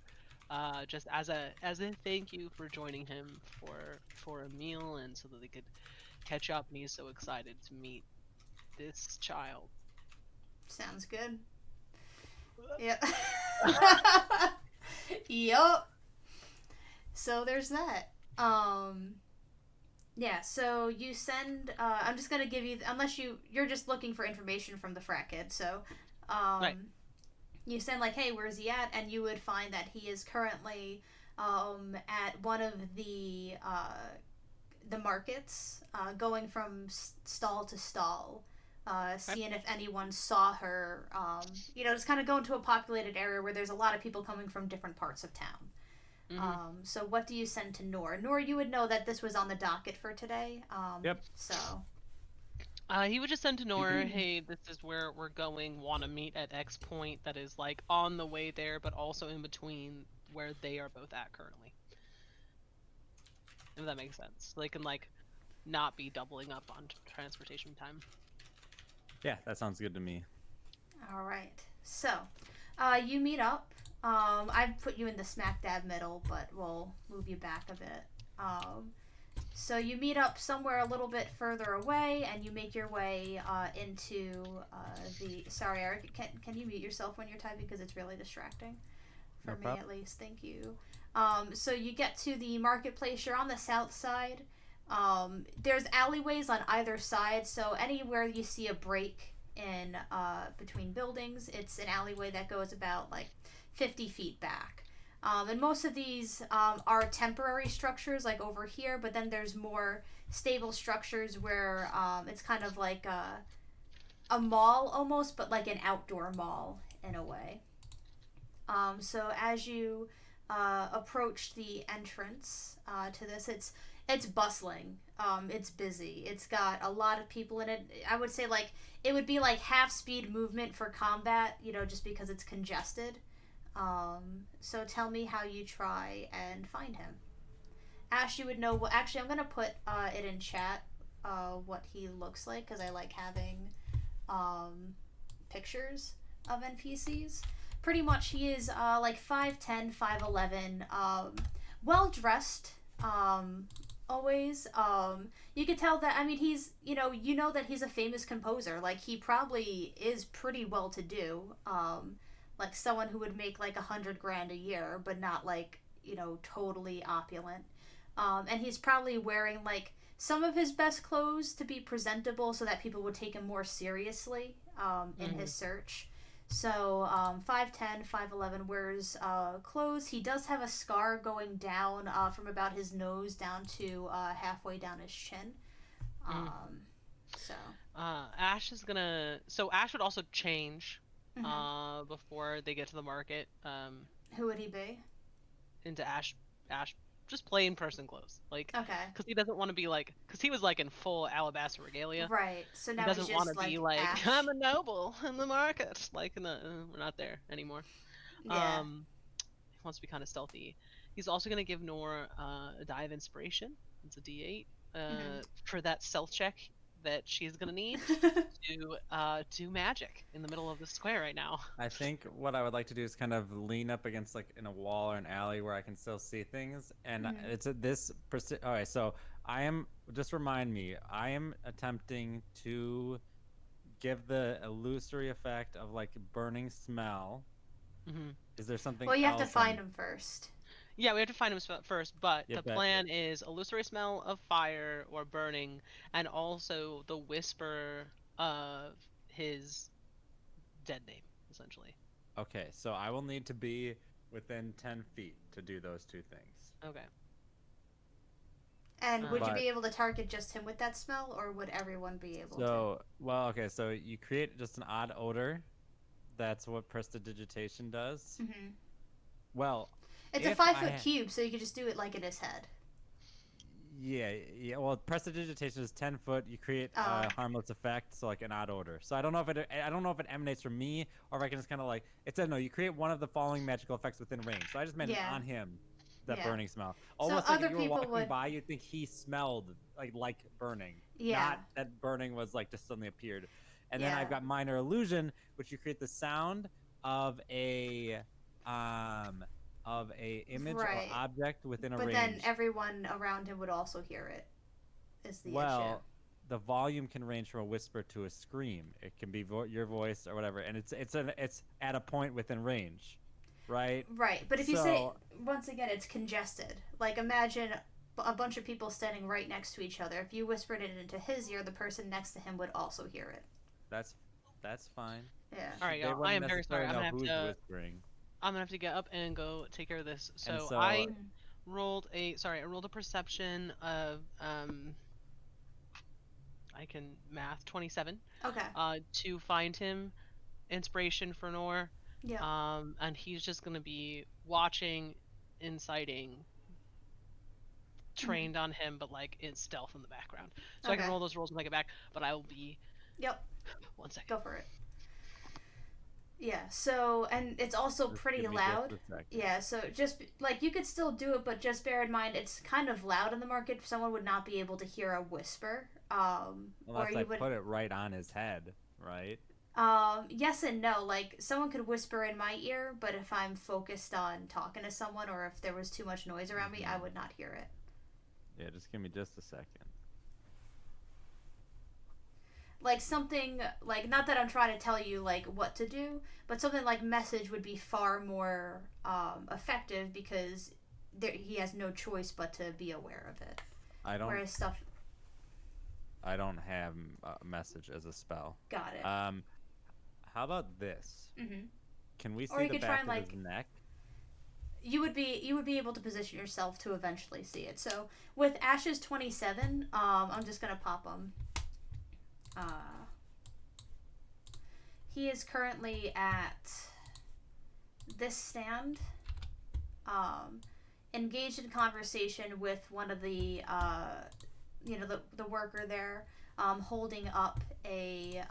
just as a thank you for joining him for a meal and so that they could catch up. And he's so excited to meet this child. Sounds good. Yep. Yup. So there's that. Yeah, so you send I'm just gonna give you, unless you're just looking for information from the frat kid, so Right. you send like, hey, where's he at? And you would find that he is currently at one of the markets, going from stall to stall, Okay. seeing if anyone saw her. Just kind of going to a populated area where there's a lot of people coming from different parts of town. Hmm. So what do you send to Nor? Nor, you would know that this was on the docket for today. Yep. So. He would just send to Nor, hey, this is where we're going. Want to meet at X point that is like on the way there, but also in between where they are both at currently. If that makes sense, so they can like not be doubling up on transportation time. Yeah, that sounds good to me. All right. So, you meet up. I've put you in the smack dab middle, but we'll move you back a bit. So you meet up somewhere a little bit further away, and you make your way into the. Sorry, Eric. Can you mute yourself when you're typing because it's really distracting for No me problem. at least. Thank you. So you get to the marketplace. You're on the south side. There's alleyways on either side, so anywhere you see a break in between buildings, it's an alleyway that goes about like 50 feet back. And most of these are temporary structures, like over here, but then there's more stable structures where it's kind of like a mall almost, but like an outdoor mall in a way. So as you approach the entrance to this, it's bustling. It's busy. It's got a lot of people in it. I would say like it would be like half speed movement for combat, just because it's congested. So tell me how you try and find him. Ash, you would know. Well, actually, I'm gonna put it in chat what he looks like because I like having um, pictures of NPCs. Pretty much, he is like 5'10", 5'11", well dressed. Always. You could tell that. I mean, he's that he's a famous composer. Like he probably is pretty well to do. like someone who would make like 100 grand a year, but not like, you know, totally opulent. And he's probably wearing like some of his best clothes to be presentable so that people would take him more seriously in his search. So 5'10", 5'11", wears clothes. He does have a scar going down from about his nose down to halfway down his chin. So. Ash is gonna. So Ash would also change Mhm. before they get to the market Who would he be? into Ash just plain person clothes, like, Okay. because he doesn't want to be like, because he was like in full Alabaster regalia. Right. So He now he's doesn't want to just be like like, I'm Ash. a noble in the market. Like, no, we're not there anymore. Yeah. He wants to be kind of stealthy. He's also gonna give Nor a die of inspiration. It's a D8 for that stealth check that she's gonna need to do magic in the middle of the square right now. I think what I would like to do is kind of lean up against like in a wall or an alley where I can still see things, and Mhm. it's at this. All right, so I am just remind me. I am attempting to give the illusory effect of like burning smell. Mm-hmm. Is there something Well, you have to else? find him first. Yeah, we have to find him first, but Yeah, the but plan is illusory smell of fire or burning, and also the whisper of his dead name, essentially. okay, so I will need to be within 10 feet to do those two things. Okay. And would you But be able to target just him with that smell, or would everyone be able to? so well, okay, so you create just an odd odor. That's what prestidigitation does. Hmm. Well, It's a if 5 foot cube, so you could just do it like in his head. yeah. Well, prestidigitation is 10 foot. You create Oh. a harmless effect, so like an odd odor. So I don't know if it emanates from me or if I can just kind of like it said no. You create one of the following magical effects within range. So I just meant it Yeah. on him, that Yeah. burning smell. So Almost like other if you were people walking would. by, you'd think he smelled like burning, Yeah. not that burning was like just suddenly appeared. And then Yeah. I've got minor illusion, which you create the sound of a image Right. or object within a But range. then everyone around him would also hear it. Is the issue. The volume can range from a whisper to a scream. It can be your voice or whatever, and it's at a point within range, right? Right, but if you say once again, it's congested. Like imagine a bunch of people standing right next to each other. If you whispered it into his ear, the person next to him would also hear it. That's fine. Yeah. All right, They y'all. I wouldn't am very sorry. necessarily know who's whispering. I'm gonna have to get up and go take care of this. And So so I rolled a perception of I can math 27. Okay. To find him, inspiration for Nor. Yeah. And he's just gonna be watching, inciting, trained on him, but like in stealth in the background. So I can Okay. roll those rolls and take it back, but I will be. Yep. 1 second. Go for it. Yeah. So, and it's also just pretty give me loud. just a second. Yeah. So just like you could still do it, but just bear in mind it's kind of loud in the market. Someone would not be able to hear a whisper. Unless or you I would. put it right on his head, right? Yes and no. Like someone could whisper in my ear, but if I'm focused on talking to someone or if there was too much noise around me, I would not hear it. Yeah, just give me just a second. Like something like not that I'm trying to tell you like what to do, but something like message would be far more effective because he has no choice but to be aware of it. I don't. Whereas stuff. I don't have a message as a spell. Got it. How about this? Mm-hmm. Can we Or see you the could try back and, of like- his neck? You would be able to position yourself to eventually see it. So with Ash's 27, I'm just gonna pop him. He is currently at this stand, engaged in conversation with one of the, the worker there, holding up a.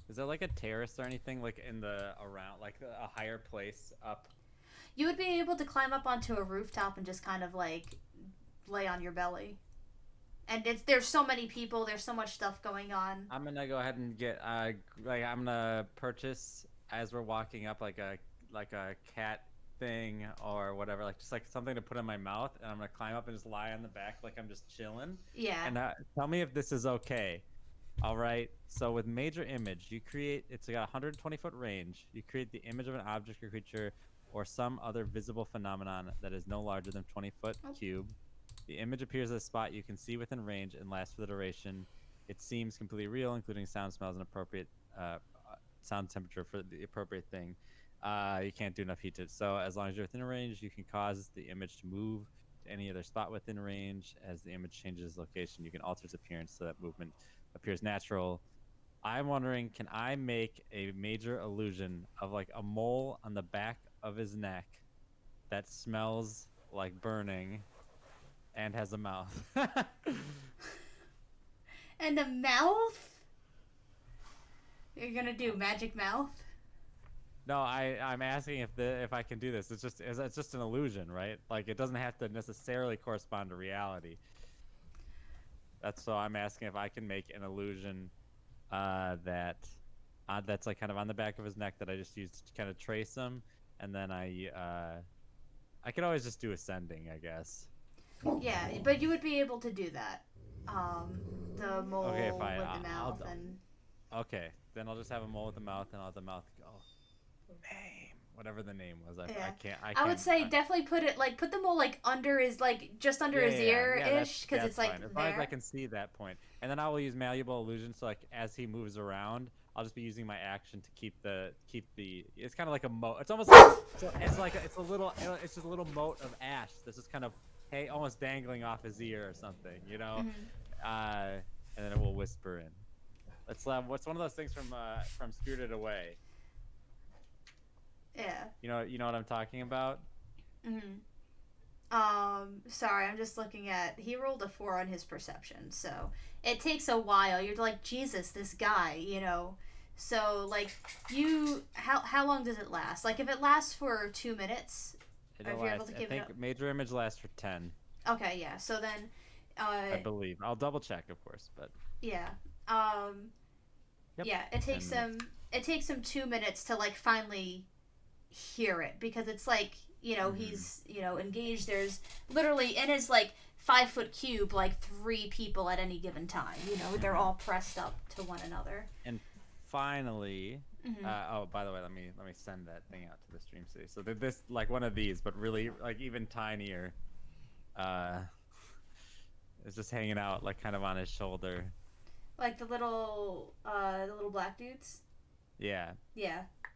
Is there like a terrace or anything like in the around like a higher place up? You would be able to climb up onto a rooftop and just kind of like lay on your belly. And there's so many people, there's so much stuff going on. I'm gonna go ahead and get I'm gonna purchase as we're walking up like a cat thing or whatever, like just like something to put in my mouth, and I'm gonna climb up and just lie on the back like I'm just chilling. Yeah. And tell me if this is okay. All right. So with major image, you create. It's got 120-foot range. You create the image of an object or creature or some other visible phenomenon that is no larger than 20-foot Oh. cube. The image appears at a spot you can see within range and lasts for the duration. It seems completely real, including sound, smells, and appropriate sound temperature for the appropriate thing. You can't do enough heat to it. So as long as you're within range, you can cause the image to move to any other spot within range. As the image changes location, you can alter its appearance so that movement appears natural. I'm wondering, can I make a major illusion of like a mole on the back of his neck that smells like burning and has a mouth? And a mouth? You're gonna do magic mouth? No, I'm asking if I can do this. It's just an illusion, right? Like it doesn't have to necessarily correspond to reality. So I'm asking if I can make an illusion that's like kind of on the back of his neck that I just used to kind of trace him, and then I could always just do ascending, I guess. Yeah, but you would be able to do that. The mole Okay, with fine. the mouth and... Okay, then I'll just have a mole with the mouth, and I'll have the mouth go name, whatever the name was. I can't. I would say definitely put the mole like under his just under his ear ish because it's like fine. As there. long as I can see that point, and then I will use malleable illusion. So like as he moves around, I'll just be using my action to keep the. It's kind of like a moat. It's almost like it's just a little moat of ash. This is kind of almost dangling off his ear or something, you know. Mm-hmm. And then it will whisper in. It's what's one of those things from Spirited Away. Yeah. You know what I'm talking about? Mm-hmm. Sorry, I'm just looking at... He rolled a 4 on his perception, so it takes a while. You're like, Jesus, this guy, you know. So, like, how long does it last? Like, if it lasts for 2 minutes, I think major image lasts for 10. Okay, yeah. So then... I believe. I'll double check, of course, but... Yeah. Yep. Yeah, it takes him 2 minutes to, like, finally hear it, because it's like, you know, he's, you know, engaged. There's literally in his like 5-foot cube like 3 people at any given time, you know. They're all pressed up to one another. And finally, by the way, let me send that thing out to the stream city. So this like one of these, but really like even tinier, is just hanging out like kind of on his shoulder, like the little black dudes. Yeah,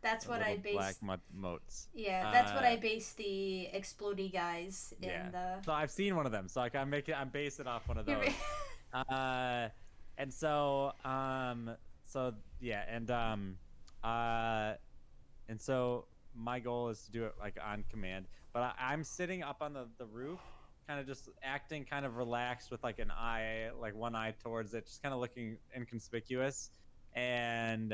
that's what I based. Black moats. Yeah, that's what I based the explodey guys in the. So I've seen one of them. So like I'm basing off one of those. And so and so my goal is to do it like on command. But I'm sitting up on the roof, kind of just acting kind of relaxed with like one eye towards it, just kind of looking inconspicuous. And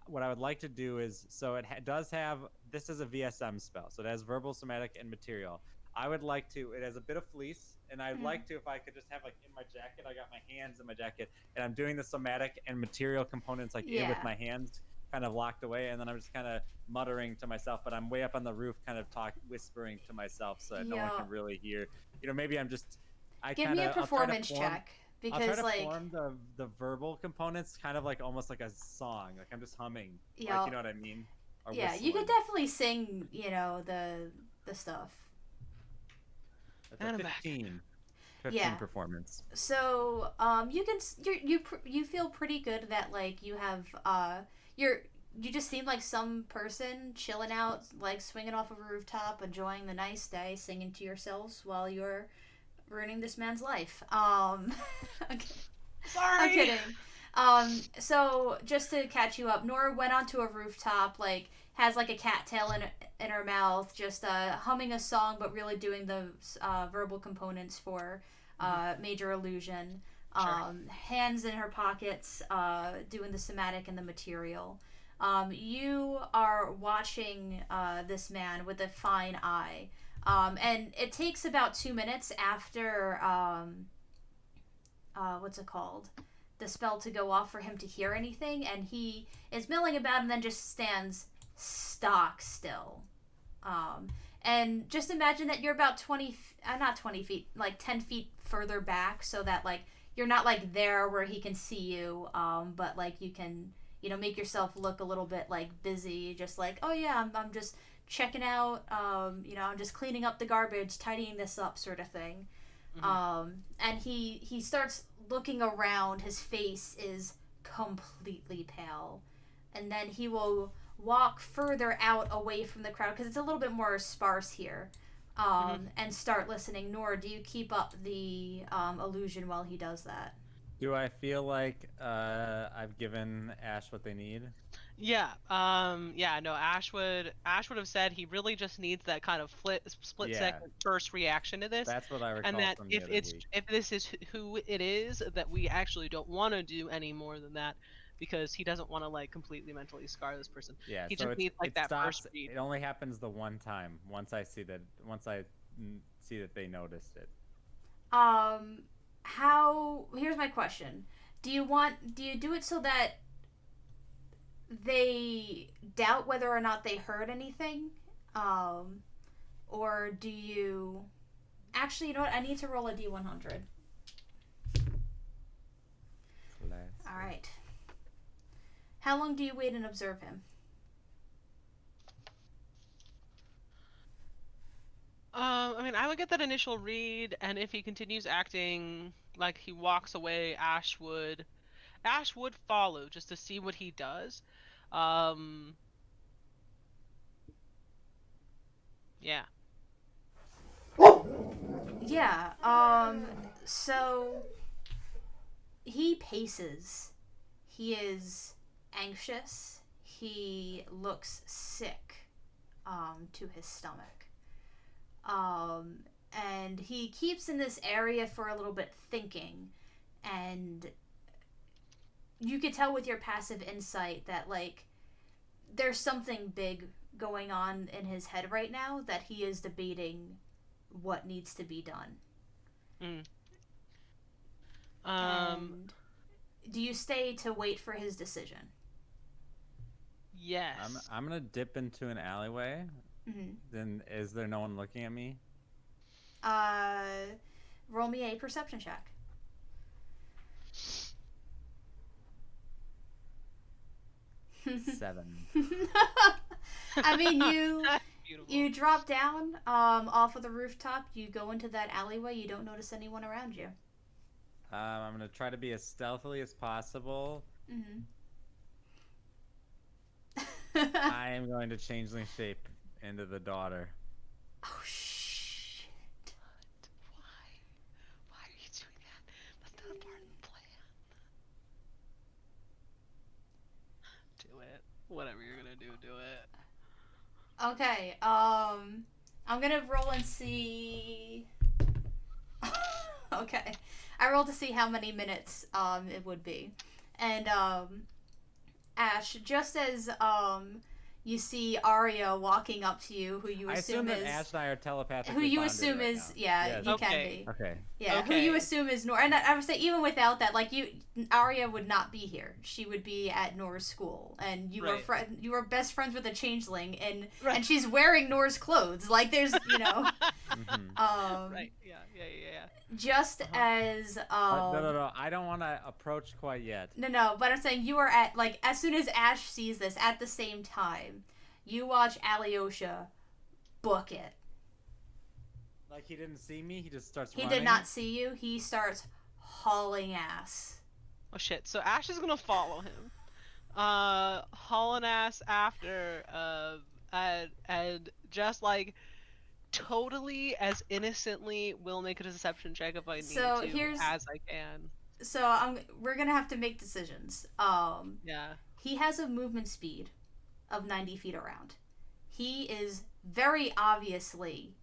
what I would like to do is, so it does have, this is a VSM spell, so it has verbal, somatic, and material. I would like to, it has a bit of fleece, and I'd like to, if I could just have like in my jacket, I got my hands in my jacket, and I'm doing the somatic and material components like in with my hands kind of locked away, and then I'm just kind of muttering to myself, but I'm way up on the roof kind of whispering to myself so that no one can really hear. You know, maybe I'm just, Give me a performance check. Because I'll try to form the verbal components kind of like almost like a song. Like I'm just humming. Yeah. Like, you know what I mean? Or yeah, whistling. You could definitely sing, you know, the stuff. That's a 15 performance. So, you feel pretty good that like you have you just seem like some person chilling out, like swinging off of a rooftop, enjoying the nice day, singing to yourselves while you're ruining this man's life. Okay. Sorry. I'm kidding. So just to catch you up, Nora went onto a rooftop, like has like a cattail in her mouth, just humming a song, but really doing the verbal components for major illusion. Hands in her pockets, doing the somatic and the material. You are watching this man with a fine eye. And it takes about 2 minutes after, what's it called? The spell to go off for him to hear anything, and he is milling about and then just stands stock still. And just imagine that you're about 10 feet further back, so that, like, you're not like there where he can see you, but like you can, make yourself look a little bit like busy, just like, oh yeah, I'm just checking out, I'm just cleaning up the garbage, tidying this up, sort of thing. And he starts looking around. His face is completely pale, and then he will walk further out away from the crowd because it's a little bit more sparse here, and start listening. Nora, do you keep up the illusion while he does that? Do I feel like I've given Ash what they need? Yeah. Yeah. No. Ash would have said he really just needs that kind of split Yeah. second first reaction to this, That's what I recall and that from the if other week. if this is who it is, that we actually don't want to do any more than that, because he doesn't want to like completely mentally scar this person. Yeah, He so just needs like it that stops. first read. It only happens the one time. Once I see that they noticed it. Here's my question. Do you do it so that they doubt whether or not they heard anything? Or do you actually, you know what? I need to roll a D100. All right. How long do you wait and observe him? I mean, I would get that initial read, and if he continues acting like he walks away, Ash would follow just to see what he does. Yeah. Yeah. So he paces. He is anxious. He looks sick, to his stomach. And he keeps in this area for a little bit thinking, and you could tell with your passive insight that like there's something big going on in his head right now, that he is debating what needs to be done. And do you stay to wait for his decision? Yes. I'm gonna dip into an alleyway. Then is there no one looking at me? Roll me a perception check. 7. I mean, Beautiful. you drop down off of the rooftop. You go into that alleyway. You don't notice anyone around you. I'm gonna try to be as stealthily as possible. I am going to changeling shape into the daughter. Oh shit! Why are you doing that? That's not a part of the plan. Do it. Whatever you're gonna do it. Okay. I'm gonna roll and see. Okay, I rolled to see how many minutes it would be, and Ash, just as you see Arya walking up to you, who you assume that is Ash and I are telepathically who you bonded assume right is now. yeah, Yes. you can Okay. be. Okay. Yeah, who Okay. you assume is Nora. And I would say even without that, like Arya would not be here. She would be at Nora's school, and you Right. were you were best friends with a changeling, and Right. and she's wearing Nora's clothes. Like there's Right. Yeah. just as No. I don't want to approach quite yet. No, but I'm saying you are at, like, as soon as Ash sees this, at the same time, you watch Alyosha book it. Like he didn't see me. He just starts. He running. did not see you. He starts hauling ass. Oh shit. So Ash is gonna follow him, hauling ass after, and just like totally as innocently will make a deception check if I need So to, here's- as I can. So we're gonna have to make decisions. Yeah. He has a movement speed of 90 feet around. He is very obviously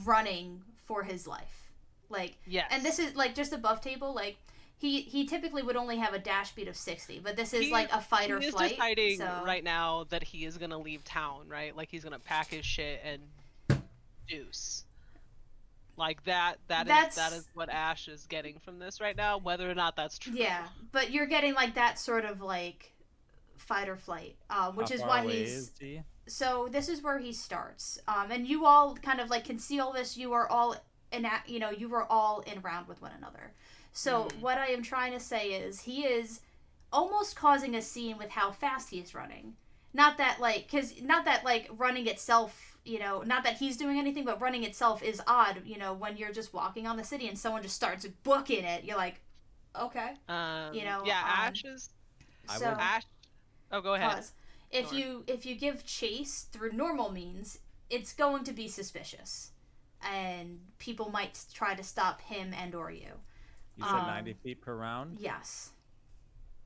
running for his life. Like, Yes. and this is like just above table. Like he typically would only have a dash speed of 60, but this is like a fight or He is flight. deciding So right now that he is gonna leave town, right? Like he's gonna pack his shit and deuce. Like that is what Ash is getting from this right now, whether or not that's true. yeah, but you're getting like that sort of like fight or flight, which How is far why away he's. is he? So this is where he starts, and you all kind of like can see all this. You are all you were all in round with one another. So what I am trying to say is he is almost causing a scene with how fast he is running. Not that like running itself, not that he's doing anything, but running itself is odd. When you're just walking on the city and someone just starts booking it, you're like, okay. Yeah, Ash is. So Ash. Oh, go ahead. pause. If you give chase through normal means, it's going to be suspicious, and people might try to stop him and or you. You said 90 feet per round? Yes.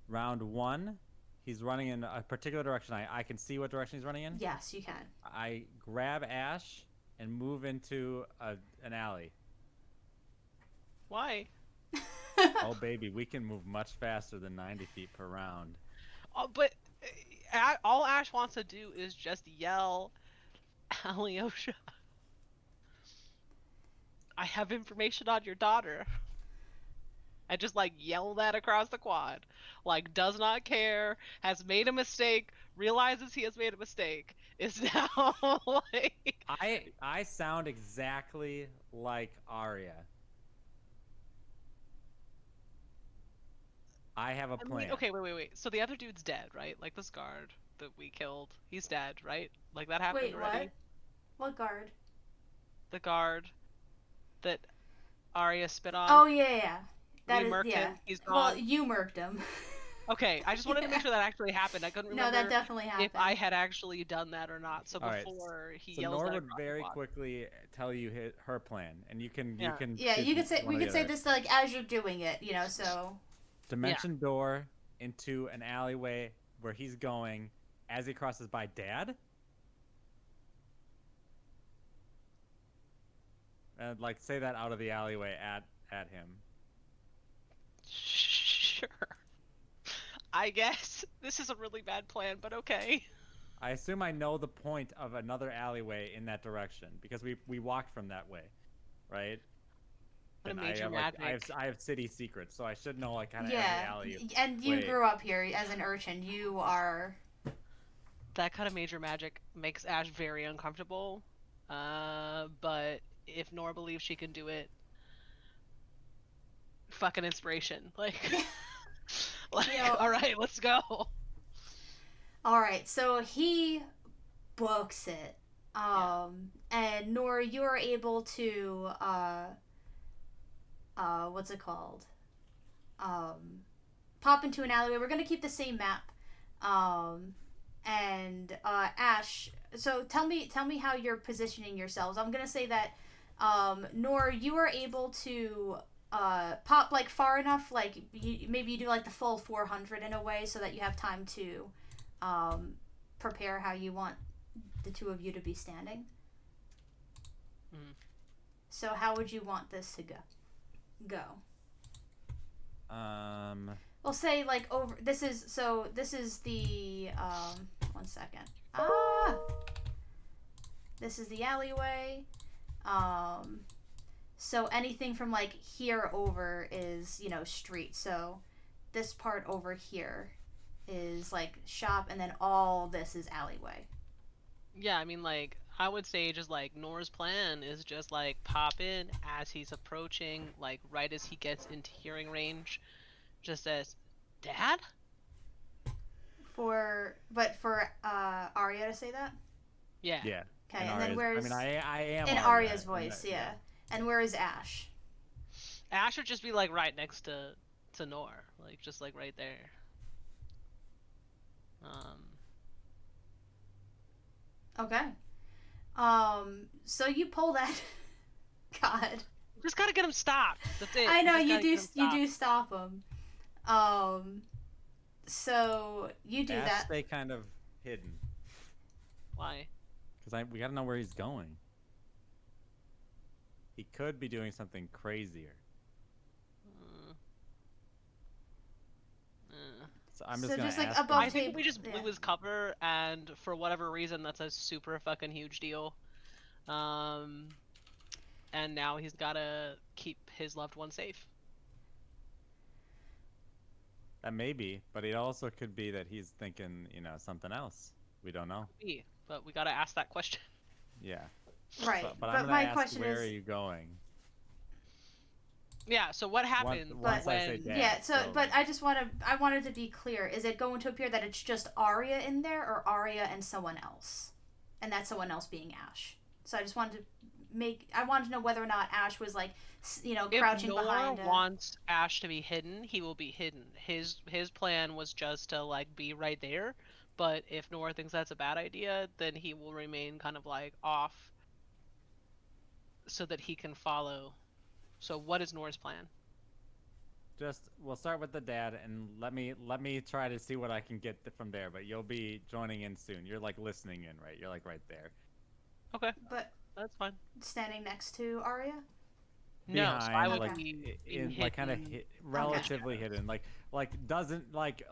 Round 1, he's running in a particular direction. I can see what direction he's running in? Yes, you can. I grab Ash and move into an alley. Why? Oh, baby, we can move much faster than 90 feet per round. Oh, but all Ash wants to do is just yell, Alyosha, I have information on your daughter. I just like yell that across the quad. Like, does not care, has made a mistake, realizes he has made a mistake, is now like. I sound exactly like Arya. I have a plan. Okay, wait. So the other dude's dead, right? Like this guard that we killed, he's dead, right? Like that happened already. What guard? The guard that Arya spit on. Oh yeah. We murked him. He's gone. Well, you murked him. Okay, I just wanted to make sure that actually happened. I couldn't remember. No, that definitely happened. If I had actually done that or not. So All before he so yells Nora that would across very the quad. quickly tell you her plan, and you can Yeah, you could say we could say this like as you're doing it, so. Dimension door into an alleyway where he's going as he crosses by Dad. And like say that out of the alleyway at him. Sure. I guess this is a really bad plan, but okay. I assume I know the point of another alleyway in that direction because we walked from that way, right? And I have city secrets, so I should know like kind of every alley. And you grew up here as an urchin. You are. That kind of major magic makes Ash very uncomfortable. But if Nora believes she can do it, fucking inspiration. Like, all right, let's go. All right, so he books it. And Nora, you are able to what's it called? Pop into an alleyway. We're gonna keep the same map. And Ash, so tell me how you're positioning yourselves. I'm gonna say that Nora, you are able to pop like far enough, like maybe you do like the full 400 in a way so that you have time to prepare how you want the two of you to be standing. So how would you want this to go? We'll say like over. This is the 1 second. This is the alleyway. So anything from like here over is street. So this part over here is like shop, and then all this is alleyway. Yeah, I mean like I would say just like Nora's plan is just like pop in as he's approaching, like right as he gets into hearing range, just says, "Dad?" For Arya to say that? Yeah. Yeah. Okay, and then where's... I mean, I am in Arya, Arya's voice, yeah. And where is Ash? Ash would just be like right next to Nora, like just like right there. Okay. So you pull that. God. Just gotta get him stopped. That's it. I know you do stop him. So you do Ash that. stay kind of hidden. Why? Because we gotta know where he's going. He could be doing something crazier. So I'm just gonna like ask above I think we just blew his cover, and for whatever reason, that's a super fucking huge deal. And now he's gotta keep his loved one safe. That may be, but it also could be that he's thinking, something else. We don't know. But we gotta ask that question. Yeah. Right. But I'm gonna my ask, question where is, are you going? Yeah. So what happened once I say when? dad. Yeah, so but I wanted to be clear. Is it going to appear that it's just Arya in there, or Arya and someone else, and that someone else being Ash? So I wanted to know whether or not Ash was like, If crouching Nor behind. wants Ash to be hidden, he will be hidden. His plan was just to like be right there. But if Nor thinks that's a bad idea, then he will remain kind of like off, so that he can follow. So what is Nor's plan? Just we'll start with the dad, and let me try to see what I can get from there. But you'll be joining in soon. You're like listening in, right? You're like right there. Okay, But that's fine. standing next to Arya. No, so I Behind, would Okay. be in hidden. like kind of relatively hidden, like doesn't like,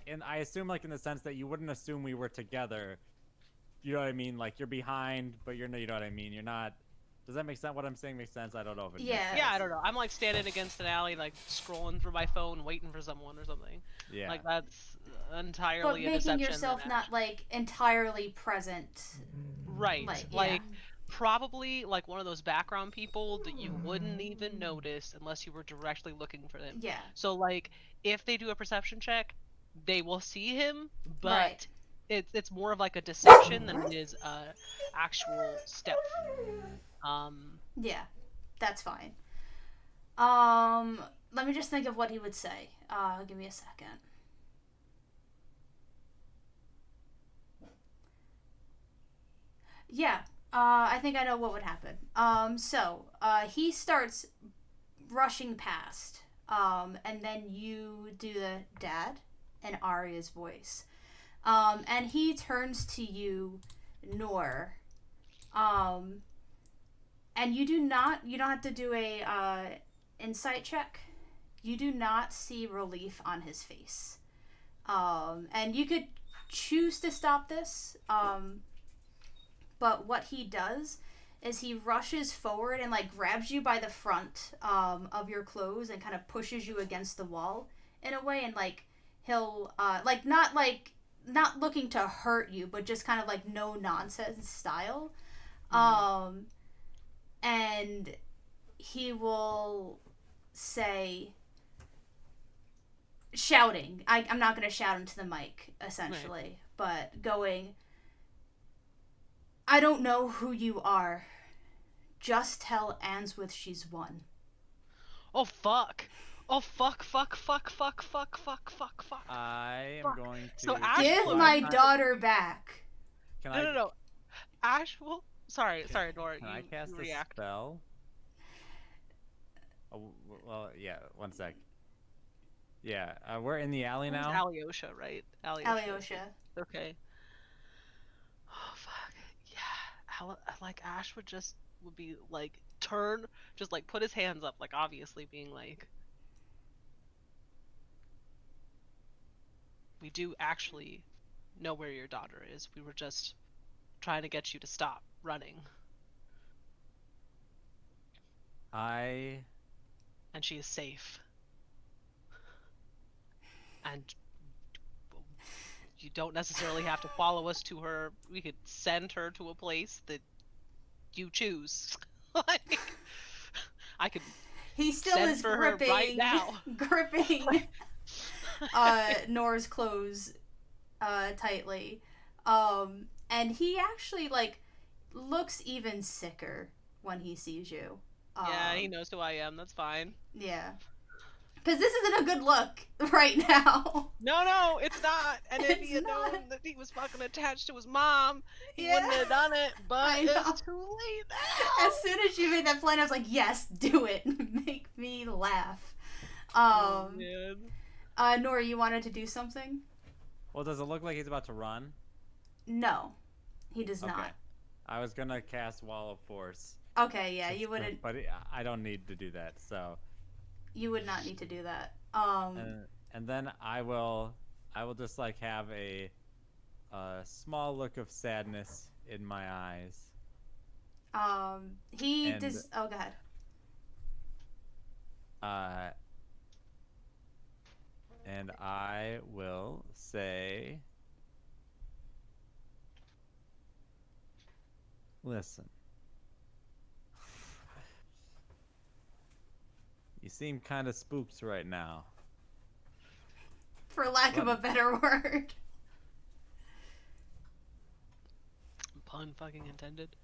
and I assume like in the sense that you wouldn't assume we were together. You know what I mean? Like you're behind, but you're, you know what I mean? You're not. Does that make sense? What I'm saying makes sense? I don't know if it makes Yeah. sense. Yeah, I don't know. I'm like standing against an alley, like scrolling through my phone, waiting for someone or something. Yeah. Like that's But entirely a making deception. yourself and not action. like entirely present. Right. Like, Like yeah. probably like one of those background people that you wouldn't even notice unless you were directly looking for them. Yeah. So like if they do a perception check, they will see him, but Right. it's more of like a deception than it is actual stealth. Yeah. That's fine. Let me just think of what he would say. Give me a second. Yeah. I think I know what would happen. He starts rushing past. And then you do the dad and Arya's voice. And he turns to you, Nor. And you don't have to do a insight check. You do not see relief on his face. And you could choose to stop this. But what he does is he rushes forward and like grabs you by the front of your clothes and kind of pushes you against the wall in a way, and like he'll not looking to hurt you, but just kind of like no nonsense style. And he will say, shouting. I'm not going to shout into the mic, essentially, but going, I don't know who you are. Just tell Answith she's won. Oh fuck. Oh fuck. I am Fuck. going to So Ash Give will- my daughter back. Can No. Ash will. Sorry, Nora. Can I cast you a react. spell? Oh, well, yeah. One sec. Yeah, we're in the alley now. Alyosha, right? Alyosha. Okay. Oh fuck. Yeah. Like Ash would be like turn, just like put his hands up, like obviously being like, we do actually know where your daughter is. We were just trying to get you to stop running. And she is safe. And you don't necessarily have to follow us to her. We could send her to a place that you choose. Like, I could. He still Send is for her gripping, right now. gripping Nora's clothes tightly. And he actually like looks even sicker when he sees you. Yeah, he knows who I am. That's fine. Yeah. Because this isn't a good look right now. No, it's not. And if It's he had not. known that he was fucking attached to his mom, he Yeah. wouldn't have done it. I But know. it's too late now. As soon as you made that plan, I was like, yes, do it. Make me laugh. Oh, man. Nora, you wanted to do something? Well, does it look like he's about to run? No, he does Okay. not. I was gonna cast Wall of Force. Okay, yeah, you wouldn't. But I don't need to do that. So. You would not need to do that. And then I will just like have a small look of sadness in my eyes. He and- does. Oh, go ahead. And I will say, listen, You seem kind of spooked right now. For lack of a better word. Pun fucking intended.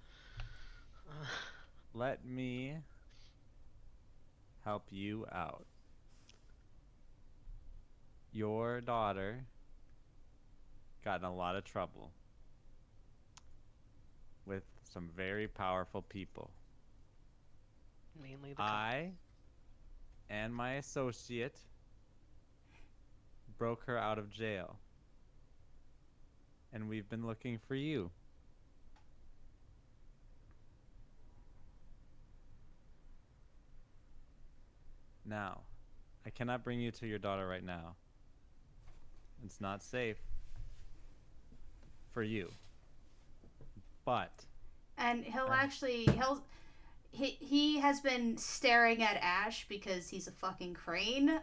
Let me help you out. Your daughter got in a lot of trouble with some very powerful people. Mainly the I and my associate broke her out of jail. And we've been looking for you. Now, I cannot bring you to your daughter right now. It's not safe for you. But And he has been staring at Ash because he's a fucking crane.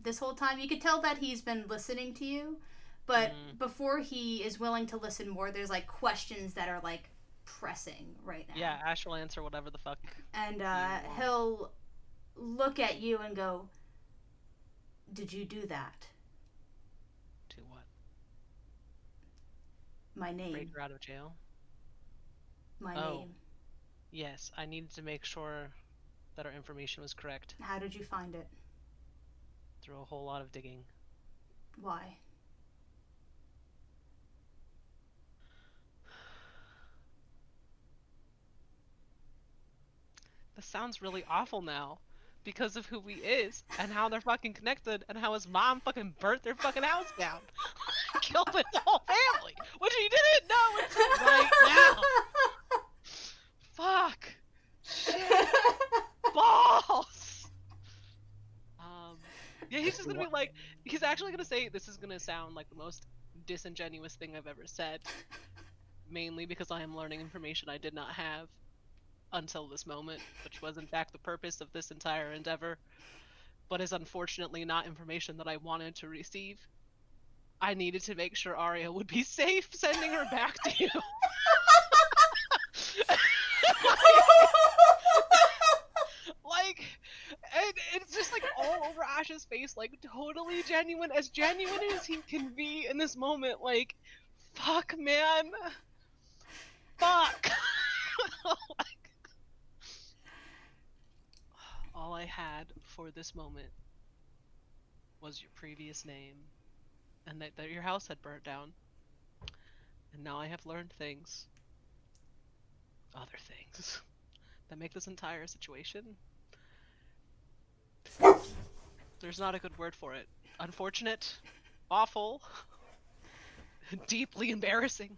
This whole time you could tell that he's been listening to you, but before he is willing to listen more, there's like questions that are like pressing right now. Yeah, Ash will answer whatever the fuck. And he'll look at you and go, "Did you do that?" To what? My name. Break her out of jail? My name. Yes, I needed to make sure that our information was correct. How did you find it? Through a whole lot of digging. Why? This sounds really awful now. Because of who he is, and how they're fucking connected, and how his mom fucking burnt their fucking house down. Killed his whole family! Which he didn't know until right now! Fuck! Shit! Balls! Yeah, he's just gonna be like, he's actually gonna say, this is gonna sound like the most disingenuous thing I've ever said. Mainly because I am learning information I did not have until this moment, which was in fact the purpose of this entire endeavor, but is unfortunately not information that I wanted to receive. I needed to make sure Arya would be safe sending her back to you. Like, and it's just like all over Ash's face, like totally genuine as he can be in this moment. Like, fuck, man. Fuck. All I had for this moment was your previous name, and that your house had burnt down. And now I have learned things. Other things. That make this entire situation... There's not a good word for it. Unfortunate. Awful. Deeply embarrassing.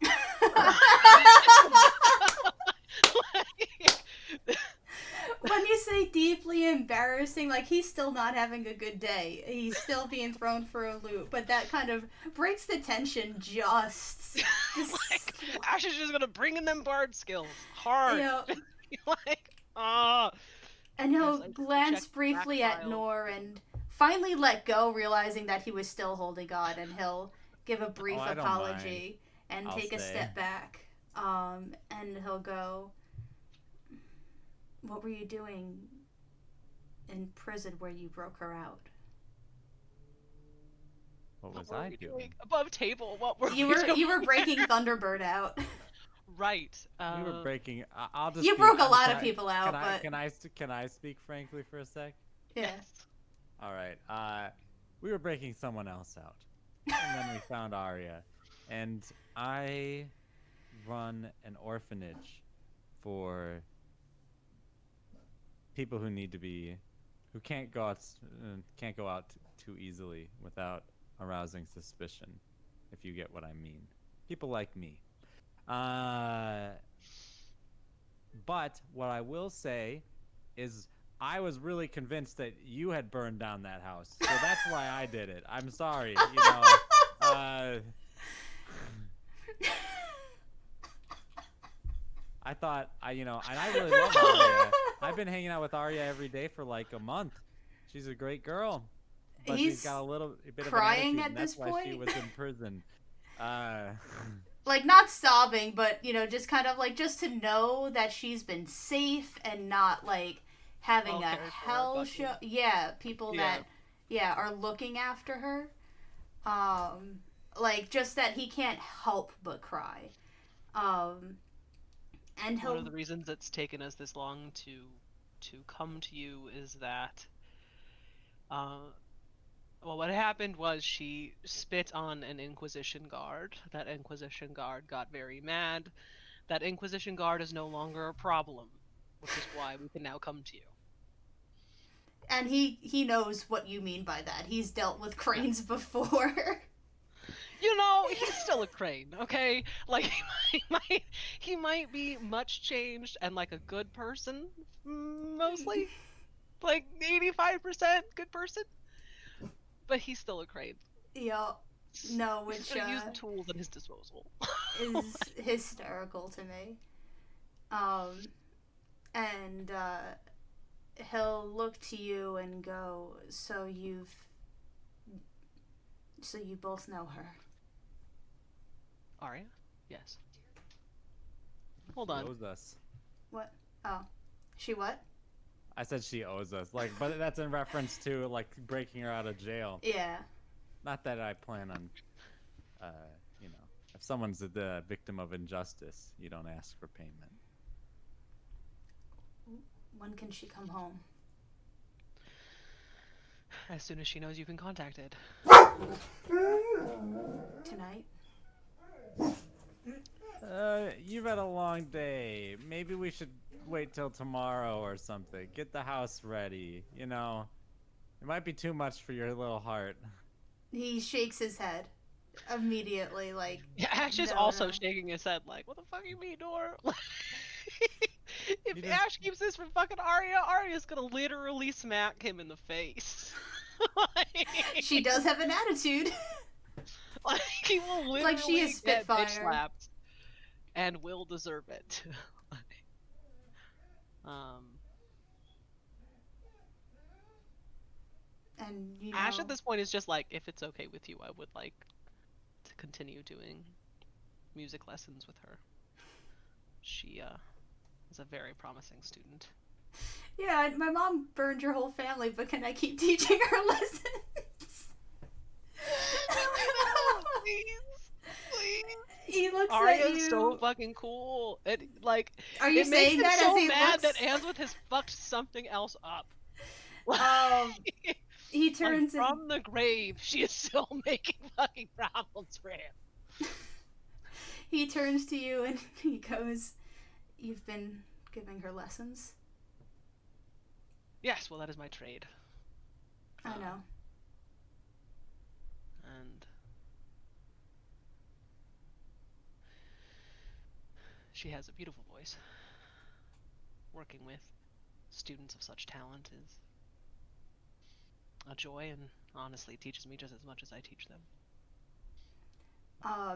When you say deeply embarrassing, like he's still not having a good day. He's still being thrown for a loop, but that kind of breaks the tension just. Like, Ash is just gonna bring in them bard skills. Hard. Yeah. Like, And he'll Yes, I glance checked briefly back at file. And finally let go, realizing that he was still holding on, and he'll give a brief I don't apology and I'll take a say. step back. And he'll go, "What were you doing in prison where you broke her out?" What was were I we doing? Above table, what were You we were doing? you were breaking Thunderbird out. Right. We were breaking. I'll just. You be- broke a I'm lot of sorry. people out, but Can I speak frankly for a sec? yeah. Yes. All right. We were breaking someone else out, and then we found Arya, and I run an orphanage for people who can't go out too easily without arousing suspicion, if you get what I mean. People like me. But what I will say is I was really convinced that you had burned down that house, so that's why I did it. I'm sorry, I thought and I really love Arya. I've been hanging out with Arya every day for like a month. She's a great girl, but she's got a bit crying of an attitude, at and that's this why she point? was in prison. Like, not sobbing, but, just kind of, like, just to know that she's been safe and not, like, having All a character hell arc show. bucket. Yeah, people Yeah. that are looking after her. Like just that he can't help but cry. Um, and One he'll of the reasons it's taken us this long to come to you is that uh well, what happened was she spit on an Inquisition guard. That Inquisition guard got very mad. That Inquisition guard is no longer a problem, which is why we can now come to you. and he knows what you mean by that. He's dealt with cranes before. You know, he's still a crane, okay? Like he might be much changed and like a good person, mostly, like 85% good person, but he's still a crane. Yeah, no, He's which gonna use the tools at his disposal. is hysterical to me. And he'll look to you and go, so you both know her. Arya? Yes. Hold She on. owes us. What? Oh, she what? I said she owes us. Like, but that's in reference to like breaking her out of jail. Yeah. Not that I plan on, you know, if someone's the victim of injustice, you don't ask for payment. When can she come home? As soon as she knows you've been contacted. Tonight? You've had a long day. Maybe we should wait till tomorrow or something. Get the house ready. You know, it might be too much for your little heart. He shakes his head immediately, like. Yeah, Ash is No, also no. shaking his head like, what the fuck you mean, Dor? If You just- Ash keeps this from fucking Arya, Arya's gonna literally smack him in the face. She does have an attitude. Like, he will literally Like she is get bitch Spitfire. slapped and will deserve it. um, And you know. Ash at this point is just like, if it's okay with you, I would like to continue doing music lessons with her. She is a very promising student. Yeah, my mom burned your whole family, but can I keep teaching her lessons? Please. He looks at Arya's you. so fucking cool. It like Are you it saying makes him that so as he mad looks? that Answorth has fucked something else up. He Like, turns and from the grave, she is still making fucking problems for him. he turns to you and he goes, "You've been giving her lessons." Yes, well, that is my trade. I know. And she has a beautiful voice. Working with students of such talent is a joy, and honestly teaches me just as much as I teach them.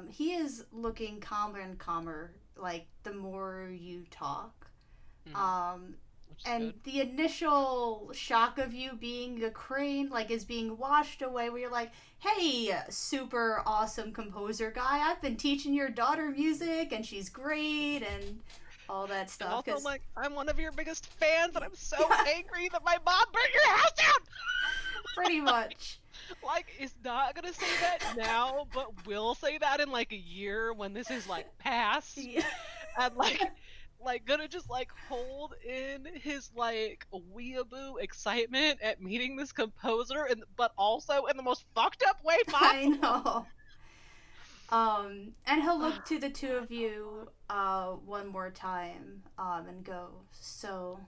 He is looking calmer and calmer, like the more you talk. Mhm. Which is And good. the initial shock of you being a crane, like, is being washed away, where you're like, "Hey, super awesome composer guy, I've been teaching your daughter music, and she's great," and all that And stuff. also, 'Cause like, I'm one of your biggest fans, and I'm so angry that my mom burned your house down! pretty much. Like, is not gonna say that now, but will say that in, like, a year when this is, like, past. Yeah. And, like, gonna just, like, hold in his, like, weeaboo excitement at meeting this composer, and but also in the most fucked up way I possible. know. And he'll look to the two of you one more time and go, "So,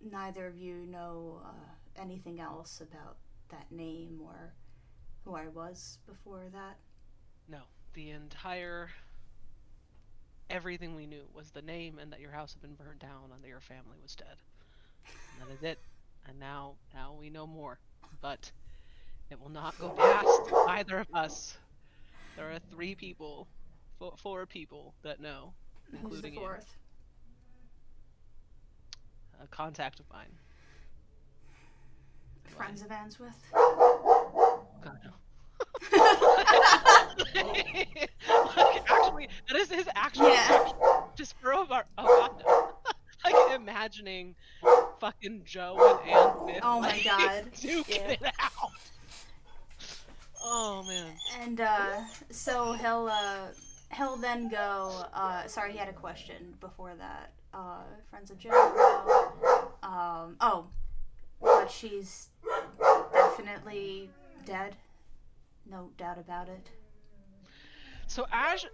neither of you know anything else about that name or who I was before that?" No, the entire everything we knew was the name and that your house had been burned down and that your family was dead. And that is it. And now we know more. But it will not go past either of us. There are 3 people, 4 people that know, Who's the including you. fourth? A contact of mine. Friends of Answorth? God, no. Like, actually, that is his actual Yeah. just for our, oh god no. Like imagining fucking Joe and Biff. Oh my like, God. duking Yeah. it out. Oh man. And so he'll then go. Sorry, he had a question before that. Friends of Joe. Oh, but she's definitely dead. No doubt about it. So Ash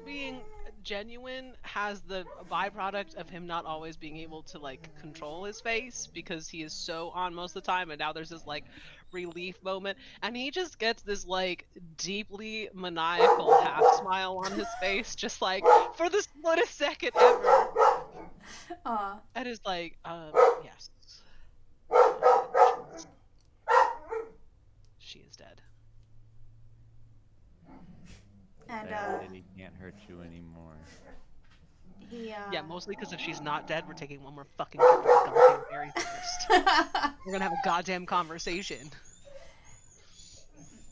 being genuine has the byproduct of him not always being able to like control his face because he is so on most of the time, and now there's this like relief moment, and he just gets this like deeply maniacal half smile on his face, just like for the splittest second ever, and is like, yes, she is dead. And That lady can't hurt you anymore. he Yeah, mostly because if she's not dead, we're taking one more fucking trip to the goddamn berry forest. We're gonna have a goddamn conversation.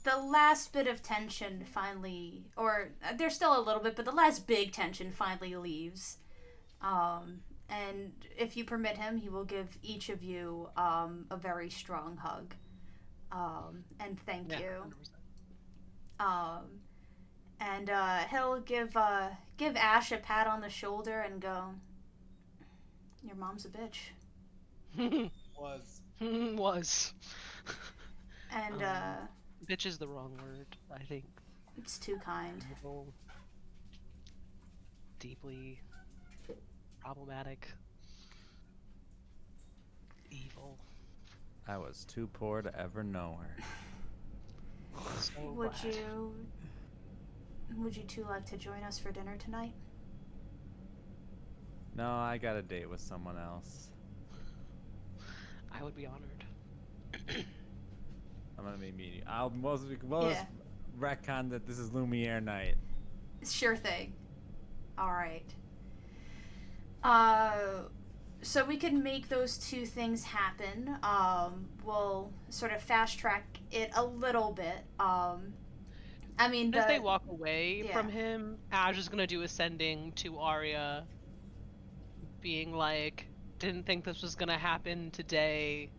The last bit of tension finally, or there's still a little bit, but the last big tension finally leaves. And if you permit him, he will give each of you a very strong hug. And thank you. 100%. And he'll give Ash a pat on the shoulder and go, "Your mom's a bitch." Was. And Bitch is the wrong word, I think. it's too kind. Evil. Deeply problematic. Evil. I was too poor to ever know her. So Would glad. you two like to join us for dinner tonight? No, I got a date with someone else. I would be honored. I'm gonna be meeting. I'll most Yeah. retcon that this is Lumiere night. Sure thing. All right. So we can make those two things happen. We'll sort of fast track it a little bit. I mean, As they walk away yeah. from him, Ash is gonna do ascending to Arya, being like, "Didn't think this was gonna happen today,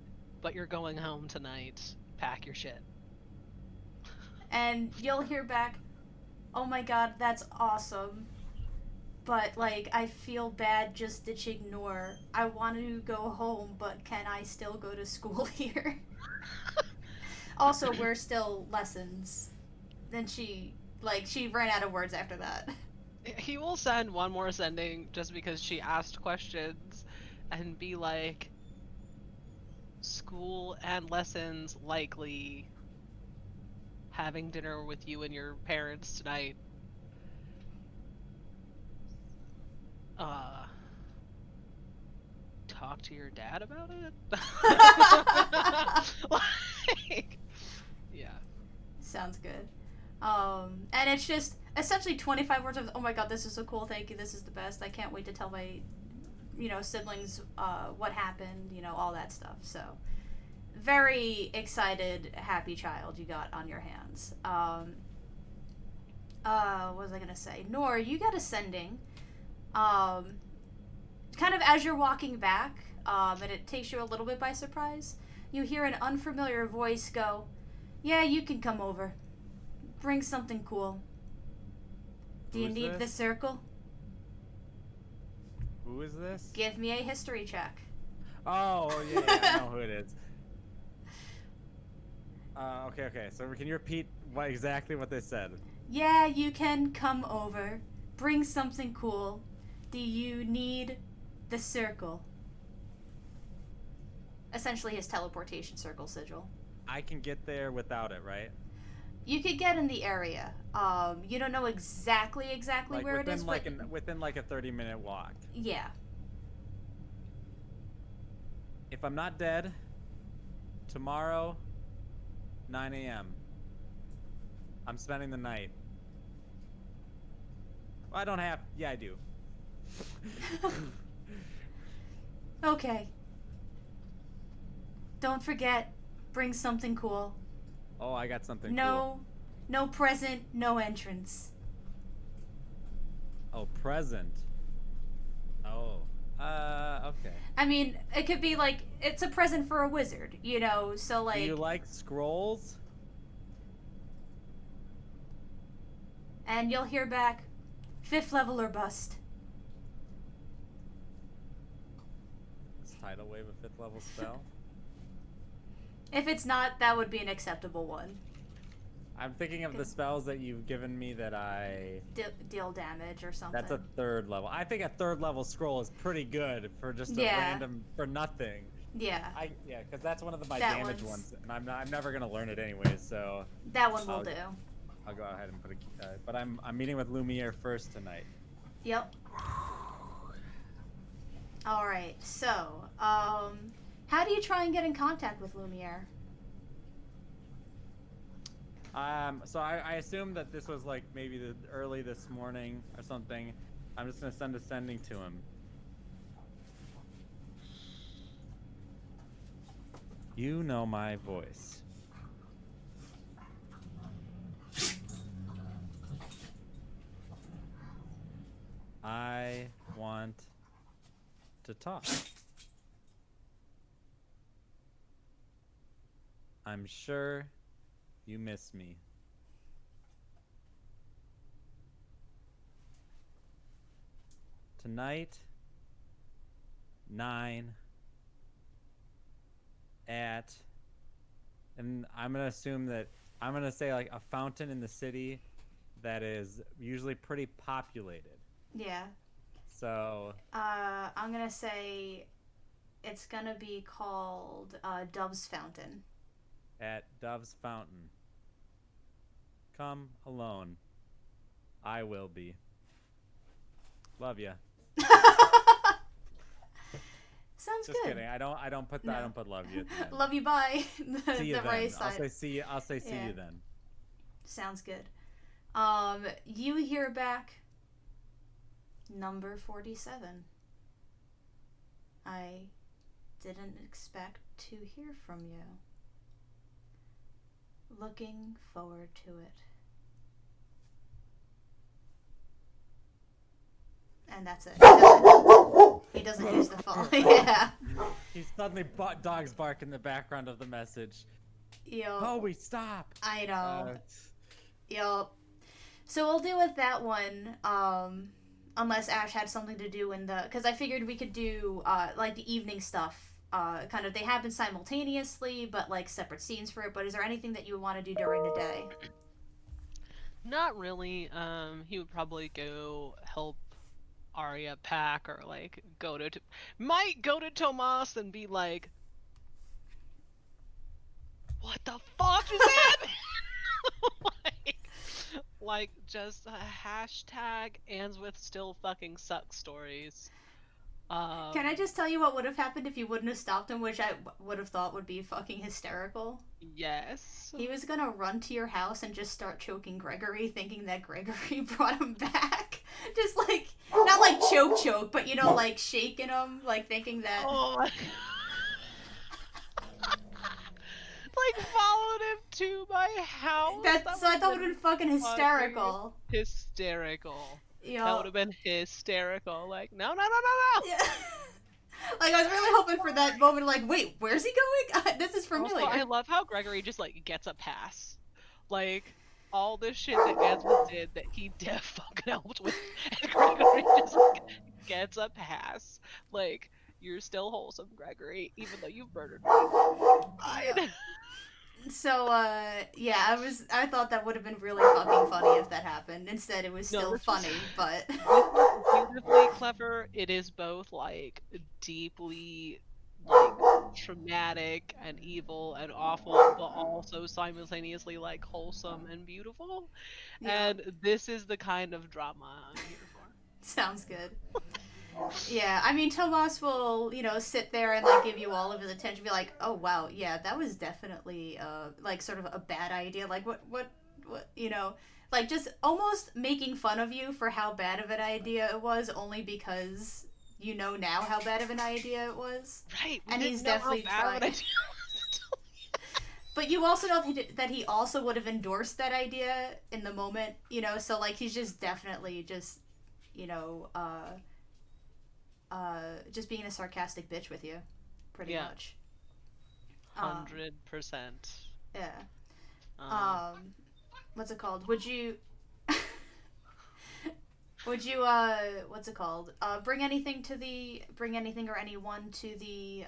but you're going home tonight. Pack your shit." And you'll hear back, "Oh my God, that's awesome. But like, I feel bad just ditching Noor. I want to go home, but can I still go to school here?" Also, we're still lessons. Then she ran out of words after that. He will send one more sending just because she asked questions and be like, "School and lessons likely. Having dinner with you and your parents tonight. Talk to your dad about it?" Like, yeah. Sounds good. And it's just essentially 25 words of, "Oh my God, this is so cool. Thank you. This is the best. I can't wait to tell my, siblings what happened. All that stuff." So, very excited, happy child you got on your hands. What was I gonna say? Noor, you got ascending. Kind of as you're walking back, and it takes you a little bit by surprise, you hear an unfamiliar voice go, "Yeah, you can come over. Bring something cool. Do you Who's need the this? circle? Who is this? Give me a history check." Oh yeah, I know who it is. Okay. So can you repeat exactly what they said? "Yeah, you can come over. Bring something cool. Do you need the circle?" Essentially his teleportation circle sigil. I can get there without it, right? You could get in the area. You don't know exactly Like where it within is, like but within like a 30-minute walk. yeah. If I'm not dead, tomorrow, 9 a.m. I'm spending the night. Well, I don't have. Yeah, I do. Okay. Don't forget, bring something cool. Oh, I got something No present, no entrance. cool. Oh, present. Oh. Okay. I mean, it could be like it's a present for a wizard, you know. So like, Do you like scrolls? and you'll hear back, 5th level or bust. Is tidal wave a 5th level spell? If it's not, that would be an acceptable one. I'm thinking of the spells that you've given me that I. Deal damage or something. That's a 3rd level. I think a 3rd level scroll is pretty good for just a Yeah. random for nothing. Yeah, Yeah, because that's one of my That damage one's- ones, and I'm never gonna learn it anyway. So that one will I'll- do. I'll go ahead and put a. But I'm meeting with Lumiere first tonight. Yep. All right. So, how do you try and get in contact with Lumiere? So I assume that this was like maybe early this morning or something. I'm just gonna send a sending to him. You know my voice. I want to talk. I'm sure you miss me. Tonight, 9 at, and I'm gonna assume that I'm gonna say like a fountain in the city that is usually pretty populated. Yeah. So I'm gonna say it's gonna be called Dove's Fountain. at Dove's Fountain. Come alone. I will be. Love ya. Sounds Just good. kidding. I don't put that. I No. don't put love you at the end. Love you. Bye. See you the then. right I'll side. say see you. I'll say see Yeah. you then. Sounds good. You hear back number 47. I didn't expect to hear from you. Looking forward to it. And that's it. He doesn't use the phone. Yeah. He suddenly dogs bark in the background of the message. Yo. Oh, we stop. I know. Yup. So we'll do with that one, unless Ash had something to do in the... Because I figured we could do, like, the evening stuff. Kind of, they happen simultaneously, but, like, separate scenes for it. But is there anything that you would want to do during the day? Not really. He would probably go help Arya pack, or like might go to Tomas and be like, "What the fuck is happening?" like just a hashtag ends with still fucking suck stories. Can I just tell you what would have happened if you wouldn't have stopped him, which I would have thought would be fucking hysterical? Yes. He was gonna run to your house and just start choking Gregory, thinking that Gregory brought him back. Just like, not like choke, but you know, like shaking him, like thinking that. Oh my like followed him to my house. So I thought it would have been fucking hysterical. Hysterical. You That know? would have been hysterical. Like, no. Yeah. Like, I was really hoping for that moment, like, wait, where's he going? This is familiar. Also, I love how Gregory just, like, gets a pass. Like, all this shit that Gansman did that he fucking helped with, and Gregory just gets a pass. Like, you're still wholesome, Gregory, even though you've murdered me. Yeah. So, yeah, I thought that would have been really fucking funny if that happened. Instead, it was No, still this is- funny, but... Beautifully clever. It is both, like, deeply, like, traumatic and evil and awful, but also simultaneously, like, wholesome and beautiful. Yeah. And this is the kind of drama I'm here for. Sounds good. Yeah, I mean, Tomas will, you know, sit there and, like, give you all of his attention, be like, oh, wow, yeah, that was definitely, like, sort of a bad idea. Like, what, you know, like, just almost making fun of you for how bad of an idea it was, only because you know now how bad of an idea it was. Right. And we he's didn't know how definitely bad of an trying. idea But you also know that he also would have endorsed that idea in the moment, you know, so, like, he's just definitely just, you know, just being a sarcastic bitch with you, pretty Yeah. much. 100%. Yeah. Uh, What's it called? Would you what's it called? Bring anything or anyone to the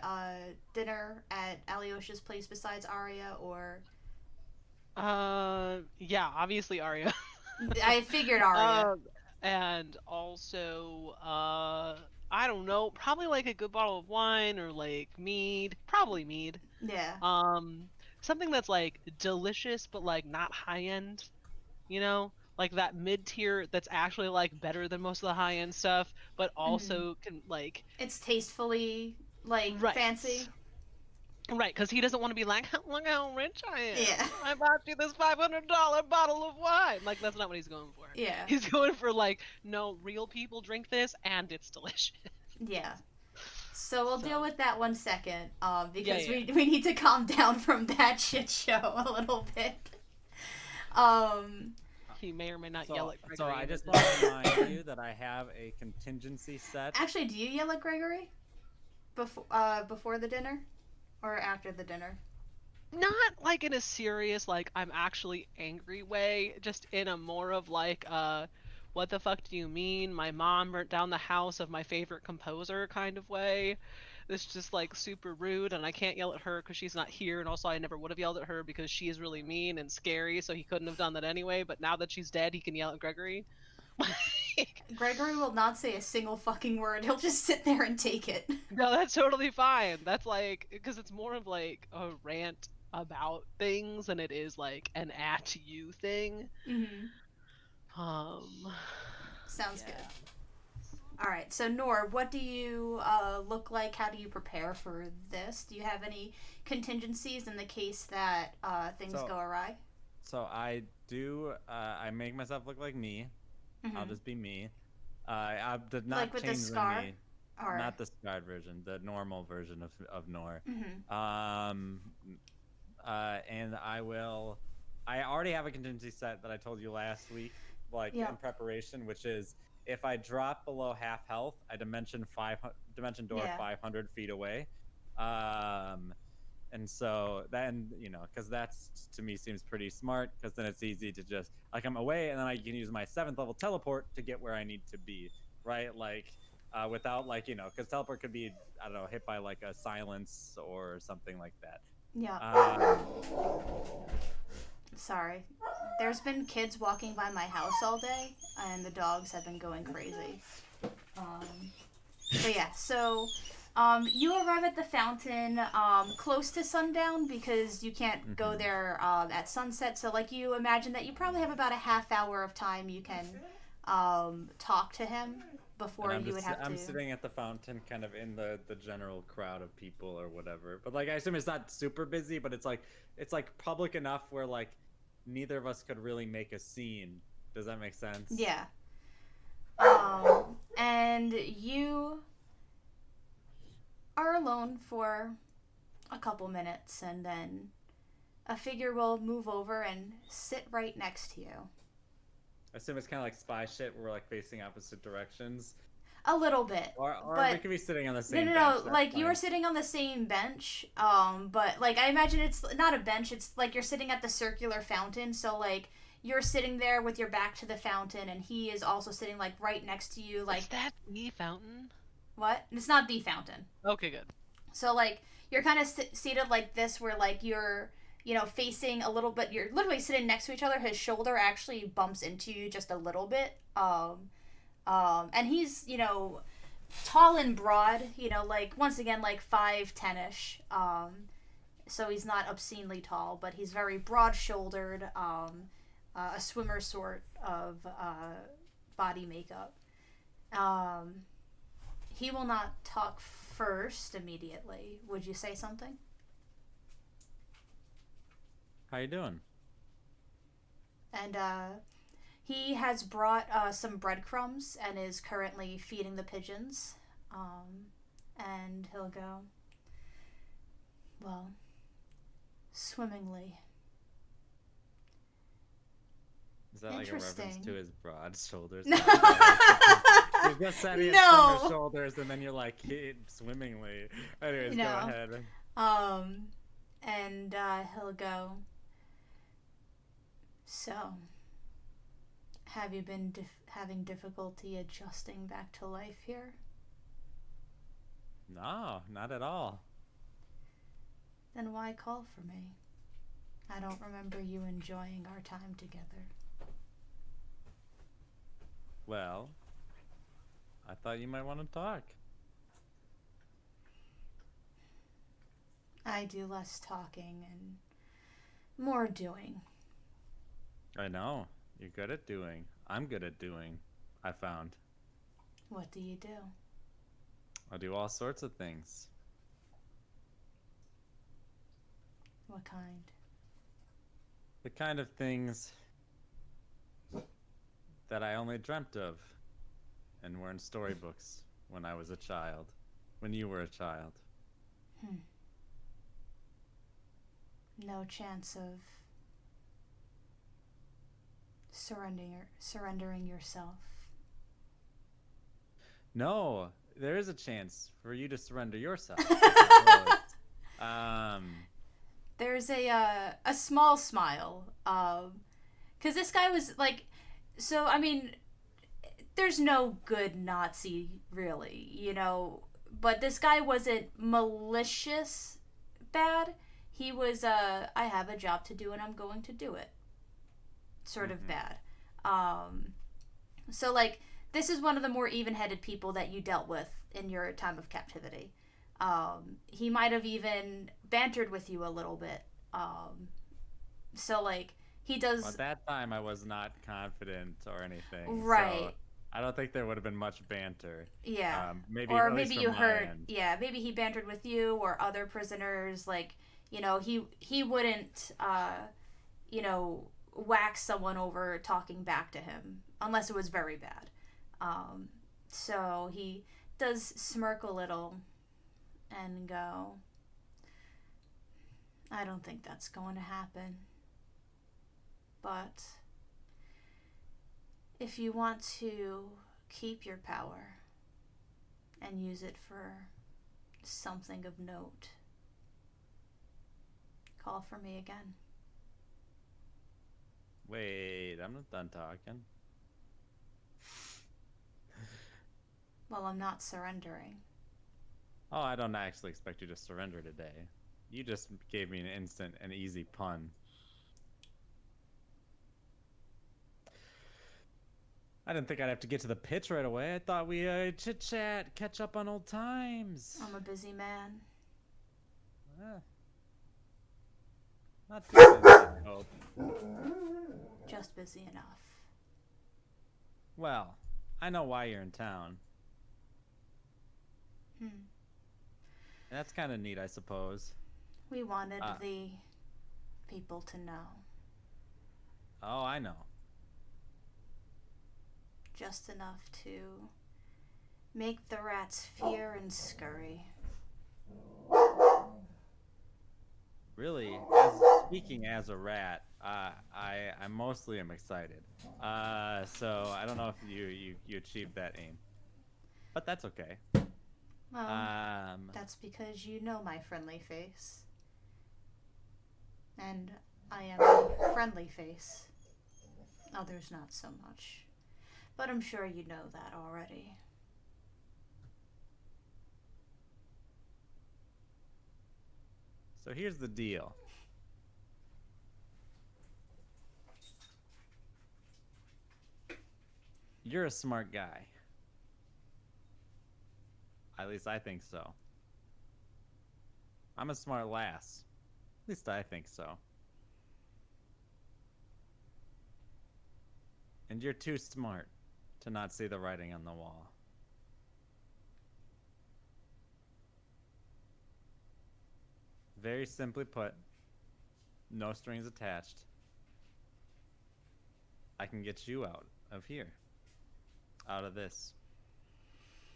dinner at Alyosha's place besides Arya, or yeah, obviously Arya. I figured Arya. And also, I don't know, probably like a good bottle of wine or like mead, probably mead. Yeah. Something that's like delicious but like not high end, you know? Like that mid tier that's actually like better than most of the high end stuff, but also can like It's tastefully like right. fancy. Right, because he doesn't want to be like, look how rich I am. Yeah. I bought you this $500 bottle of wine. Like, that's not what he's going for. Yeah. He's going for, like, no, real people drink this, and it's delicious. Yeah. So we'll deal with that 1 second, because Yeah. we need to calm down from that shit show a little bit. He may or may not yell at Gregory. So I just want to remind you that I have a contingency set. Actually, do you yell at Gregory before the dinner, or after the dinner? Not like in a serious, like, I'm actually angry way, just in a more of like, what the fuck do you mean? My mom burnt down the house of my favorite composer kind of way. It's just like super rude, and I can't yell at her because she's not here, and also I never would have yelled at her because she is really mean and scary, so he couldn't have done that anyway. But now that she's dead, he can yell at Gregory. Gregory will not say a single fucking word. He'll just sit there and take it. No, that's totally fine. That's like, because it's more of like a rant about things than it is like an at you thing. Sounds yeah. good. All right, so Nor, what do you look like? How do you prepare for this? Do you have any contingencies in the case that things go awry? So I do. I make myself look like me. I'll just be me. I did not like with change the scar? me. Or... Not the scarred version, the normal version of Nor. And I will. I already have a contingency set that I told you last week, like in preparation, which is if I drop below half health, I dimension door 500 feet away. And so then, because that's to me seems pretty smart, because then it's easy to just like I'm away, and then I can use my 7th level teleport to get where I need to be, right? Like without like because teleport could be hit by like a silence or something like that. Yeah. Sorry. There's been kids walking by my house all day, and the dogs have been going crazy. But yeah, so you arrive at the fountain close to sundown because you can't go there at sunset. So like you imagine that you probably have about a half hour of time you can talk to him before you would have to. I'm sitting at the fountain kind of in the general crowd of people or whatever. But like I assume it's not super busy, but it's like public enough where like neither of us could really make a scene. Does that make sense? Yeah. And you are alone for a couple minutes, and then a figure will move over and sit right next to you. I assume it's kind of like spy shit where we're like facing opposite directions. A little bit. Or but we could be sitting on the same bench. No, like you are sitting on the same bench, but like I imagine it's not a bench, it's like you're sitting at the circular fountain, so like you're sitting there with your back to the fountain, and he is also sitting like right next to you. Like, is that the fountain? What? It's not the fountain. Okay, good. So like you're kind of seated like this, where like you're facing a little bit. You're literally sitting next to each other. His shoulder actually bumps into you just a little bit. And he's tall and broad. Like once again like 5'10"ish. So he's not obscenely tall, but he's very broad-shouldered. A swimmer sort of body makeup. He will not talk first immediately. Would you say something? How you doing? And he has brought some breadcrumbs and is currently feeding the pigeons. And he'll go, well, swimmingly. Is that like a reference to his broad shoulders? You're just setting it No. on your shoulders, and then you're like swimmingly. Anyways, No. go ahead. And he'll go, so, have you been having difficulty adjusting back to life here? No, not at all. Then why call for me? I don't remember you enjoying our time together. Well, I thought you might want to talk. I do less talking and more doing. I know. You're good at doing. I'm good at doing. I found. What do you do? I do all sorts of things. What kind? The kind of things that I only dreamt of and were in storybooks when I was a child. When you were a child. No chance of surrendering yourself. No, there is a chance for you to surrender yourself. There's a small smile, because this guy was like, so I mean, there's no good Nazi really, you know, but this guy wasn't malicious bad. He was I have a job to do and I'm going to do it sort of bad. So like, this is one of the more even-headed people that you dealt with in your time of captivity. He might have even bantered with you a little bit. So like, he does. At that time, I was not confident or anything. Right. So I don't think there would have been much banter. Yeah. Maybe, or at least maybe from you my heard. end. Yeah. Maybe he bantered with you or other prisoners. Like, you know, he wouldn't, you know, whack someone over talking back to him unless it was very bad. So he does smirk a little and go, I don't think that's going to happen. But if you want to keep your power and use it for something of note, call for me again. Wait, I'm not done talking. Well, I'm not surrendering. Oh, I don't actually expect you to surrender today. You just gave me an instant and easy pun. I didn't think I'd have to get to the pitch right away. I thought we chit-chat, catch up on old times. I'm a busy man. Not too busy, I hope. Just busy enough. Well, I know why you're in town. That's kind of neat, I suppose. We wanted the people to know. Oh, I know. Just enough to make the rats fear and scurry. Really, speaking as a rat, I mostly am excited. So I don't know if you achieved that aim, but that's okay. Well, that's because you know my friendly face. And I am a friendly face. Others not so much. But I'm sure you know that already. So here's the deal. You're a smart guy. At least I think so. I'm a smart lass. At least I think so. And you're too smart to not see the writing on the wall. Very simply put, no strings attached. I can get you out of here. Out of this.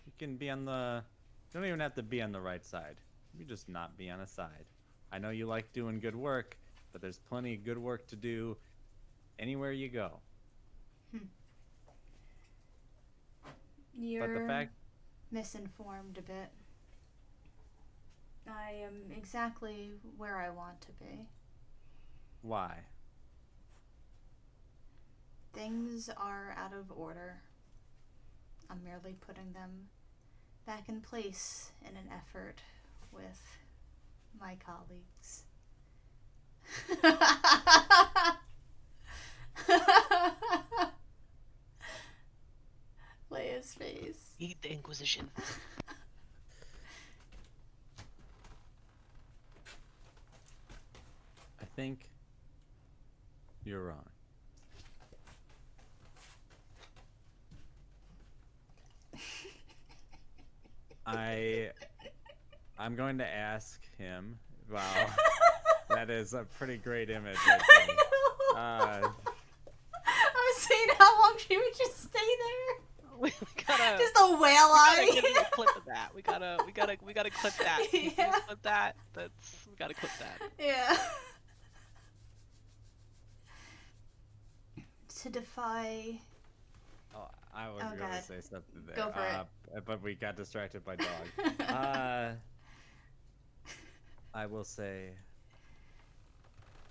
You can be on the... You don't even have to be on the right side. You just not be on a side. I know you like doing good work, but there's plenty of good work to do anywhere you go. You're fact, misinformed a bit. I am exactly where I want to be. why? Things are out of order. I'm merely putting them back in place in an effort with my colleagues. Leia's face. Eat the Inquisition. I think you're wrong. I'm going to ask him. Wow, that is a pretty great image. Right there. I was saying, how long should we just stay there? We gotta Just a whale eye. get a clip of that. We gotta clip that. Can you Yeah. clip that. We gotta clip that. Yeah. To defy. Oh, I was Oh, going God. to say something there. Go for it. But we got distracted by dog. I will say,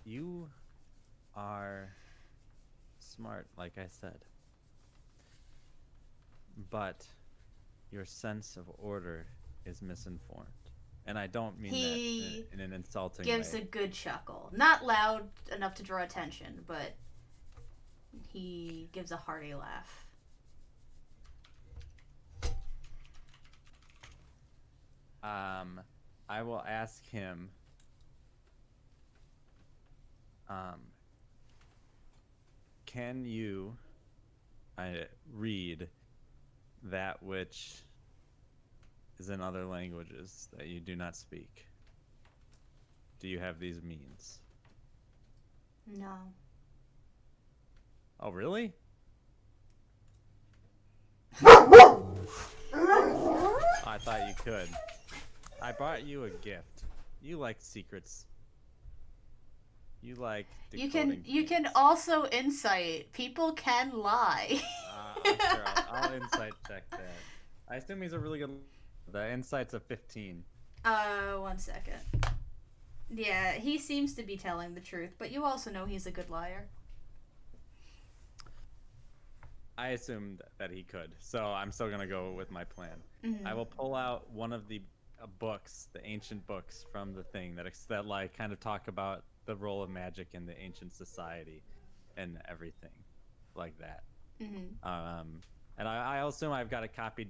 you are smart, like I said. But your sense of order is misinformed. And I don't mean He that in an insulting Gives way. a good chuckle. Not loud enough to draw attention, but he gives a hearty laugh. I will ask him. Can you read that which is in other languages that you do not speak? Do you have these means? No. Oh, really? I thought you could. I brought you a gift. You like secrets. You like You decoding can things. also insight. People can lie. Sure, I'll insight check that. I assume he's a really good. The insight's a 15. 1 second. Yeah, he seems to be telling the truth, but you also know he's a good liar. I assumed that he could, so I'm still gonna go with my plan. Mhm. I will pull out one of the books, the ancient books from the thing that like kind of talk about the role of magic in the ancient society and everything like that. And I assume I've got a copy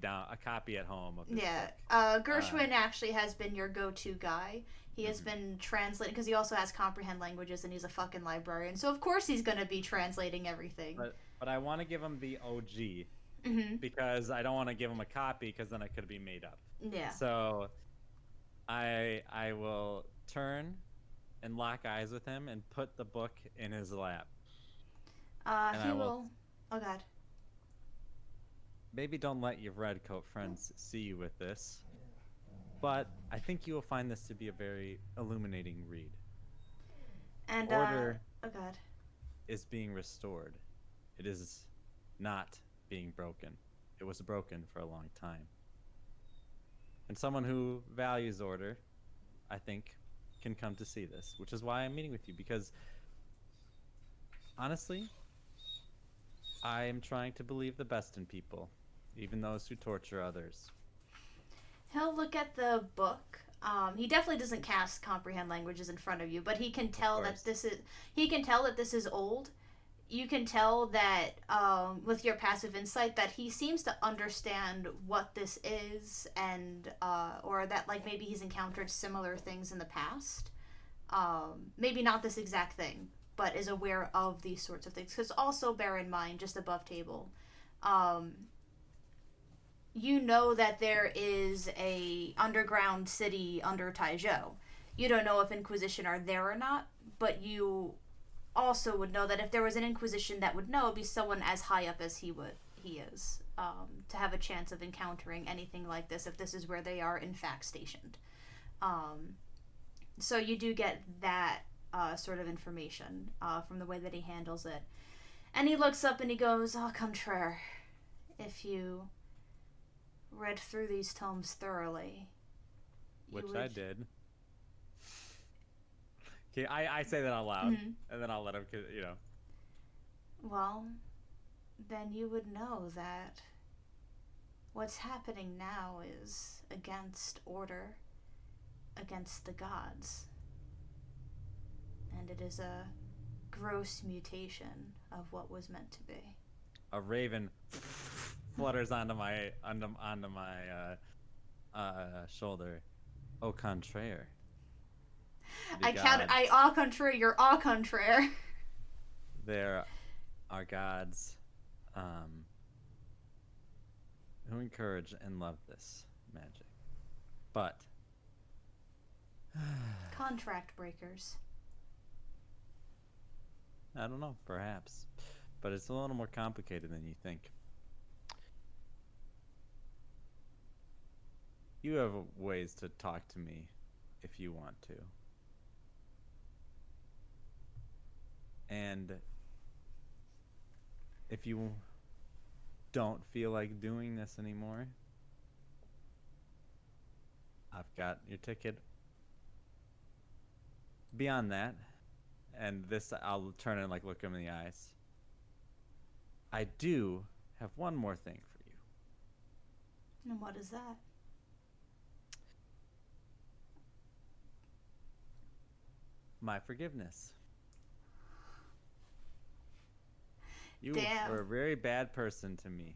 at home of this Yeah. book. Gershwin actually has been your go-to guy. He has been translating because he also has comprehend languages and he's a fucking librarian. So of course he's gonna be translating everything. But I want to give him the OG Mm-hmm. because I don't want to give him a copy because then it could be made up. Yeah. So I will turn and lock eyes with him and put the book in his lap. And He I will- will. Oh God. Maybe don't let your red coat friends see you with this, but I think you will find this to be a very illuminating read. And Order oh God. is being restored. It is not being broken. It was broken for a long time. And someone who values order, I think, can come to see this, which is why I'm meeting with you, because honestly, I am trying to believe the best in people, even those who torture others. He'll look at the book. He definitely doesn't cast comprehend languages in front of you, but he can tell that course. this is old. You can tell that with your passive insight that he seems to understand what this is, and or that like maybe he's encountered similar things in the past. Maybe not this exact thing, but is aware of these sorts of things. Because also bear in mind, just above table, you know that there is a underground city under Taizhou. You don't know if Inquisition are there or not, but you also would know that if there was an Inquisition that would know, it'd be someone as high up as he is, to have a chance of encountering anything like this if this is where they are in fact stationed. So you do get that sort of information from the way that he handles it. And he looks up and he goes, "Au contraire, if you read through these tomes thoroughly, you Which would... I did. Okay, I say that out loud, Mhm. and then I'll let him, you know. Well, then you would know that what's happening now is against order, against the gods. And it is a gross mutation of what was meant to be. A raven flutters onto my shoulder. Au contraire. I au contraire, you're au contraire. There are gods who encourage and love this magic. But Contract breakers. I don't know, perhaps. But it's a little more complicated than you think. You have ways to talk to me if you want to. And if you don't feel like doing this anymore, I've got your ticket. Beyond that, and this I'll turn and like look him in the eyes. I do have one more thing for you. And what is that? My forgiveness. You Damn. were a very bad person to me.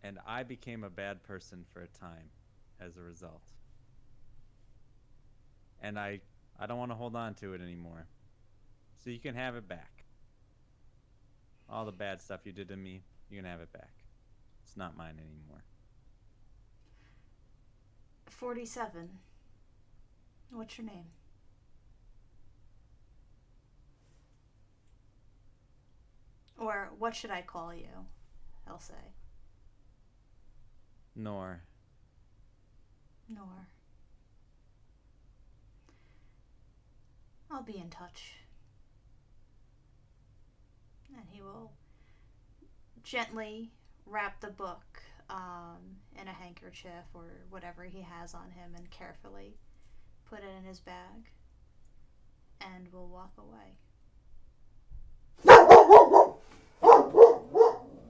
And I became a bad person for a time as a result. And I don't want to hold on to it anymore. So you can have it back. All the bad stuff you did to me, you can have it back. It's not mine anymore. 47. What's your name? Or what should I call you? I'll say. Nor. Nor. I'll be in touch. And he will gently wrap the book in a handkerchief or whatever he has on him and carefully put it in his bag and will walk away.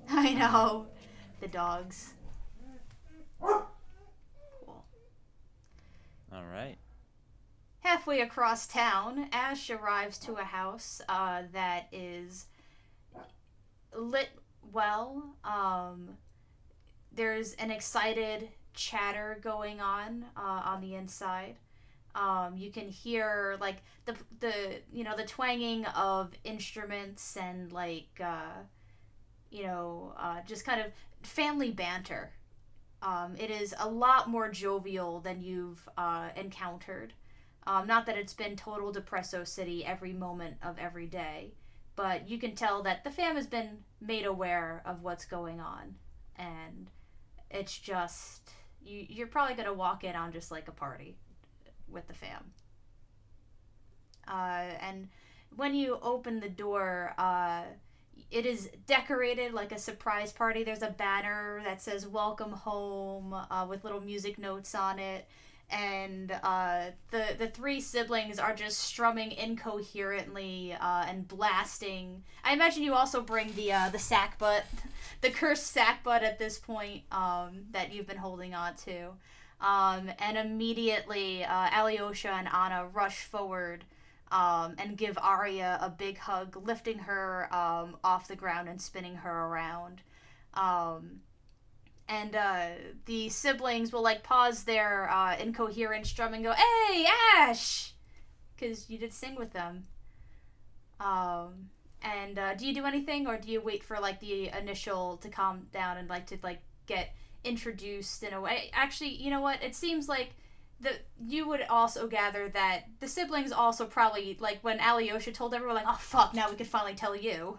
I know. The dogs. Cool. All right. Halfway across town, Ash arrives to a house that is lit well. There's an excited chatter going on the inside. You can hear like the twanging of instruments and like just kind of family banter. It is a lot more jovial than you've encountered. Not that it's been total Depresso City every moment of every day, but you can tell that the fam has been made aware of what's going on, and it's just you're probably gonna walk in on just like a party with the fam. And when you open the door, it is decorated like a surprise party. There's a banner that says "Welcome Home" with little music notes on it. And the three siblings are just strumming incoherently and blasting. I imagine you also bring the sackbut, the cursed sackbut at this point that you've been holding on to. And immediately Alyosha and Anna rush forward and give Arya a big hug, lifting her off the ground and spinning her around. And the siblings will like pause their incoherent strum and go, "Hey, Ash!" Because you did sing with them. And do you do anything, or do you wait for like the initial to calm down and like to like get introduced in a way? Actually, you know what? It seems like you would also gather that the siblings also probably like when Alyosha told everyone like, "Oh fuck, now we can finally tell you."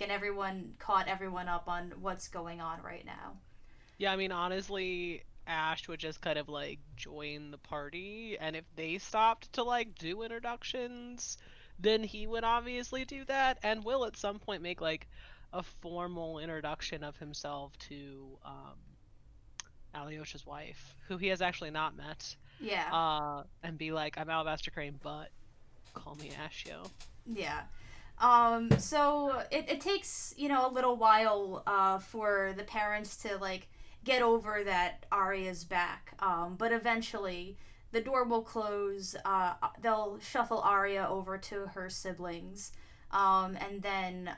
And everyone caught everyone up on what's going on right now. Yeah, I mean, honestly, Ash would just kind of, like, join the party, and if they stopped to, like, do introductions, then he would obviously do that, and will at some point make, like, a formal introduction of himself to Alyosha's wife, who he has actually not met, Yeah. and be like, I'm Alabaster Crane, but call me Ashio. Yeah. So it takes, a little while for the parents to like get over that Arya's back. But eventually the door will close. They'll shuffle Arya over to her siblings. And then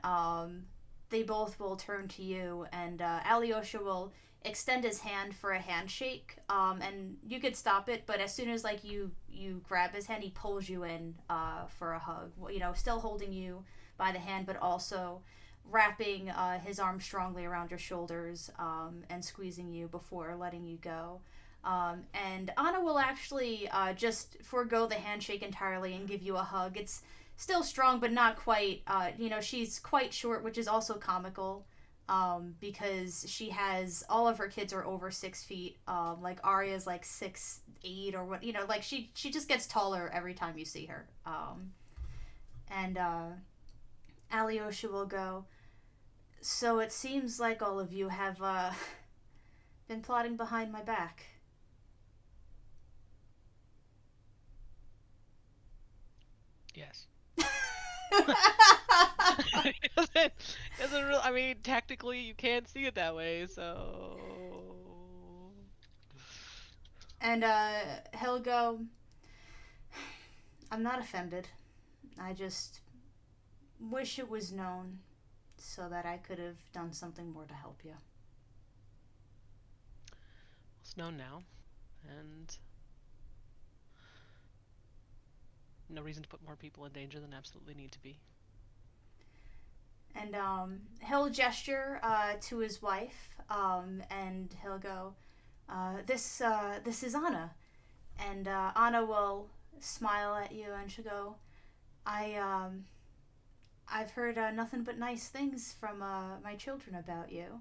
they both will turn to you, and Alyosha will extend his hand for a handshake. And you could stop it, but as soon as like you grab his hand, he pulls you in for a hug. Still holding you by the hand, but also wrapping his arm strongly around your shoulders and squeezing you before letting you go. And Anna will actually just forego the handshake entirely and give you a hug. It's still strong, but not quite. She's quite short, which is also comical. Because she has all of her kids are over 6 feet. Like Arya's like 6'8" or what, like she just gets taller every time you see her. And Alyosha will go, so it seems like all of you have been plotting behind my back. Yes. It doesn't really, I mean, technically you can't see it that way, so. And he'll go, I'm not offended. I just wish it was known so that I could have done something more to help you. It's known now, and no reason to put more people in danger than absolutely need to be. And he'll gesture to his wife, and he'll go, this is Anna. And Anna will smile at you, and she'll go, I've heard nothing but nice things from my children about you.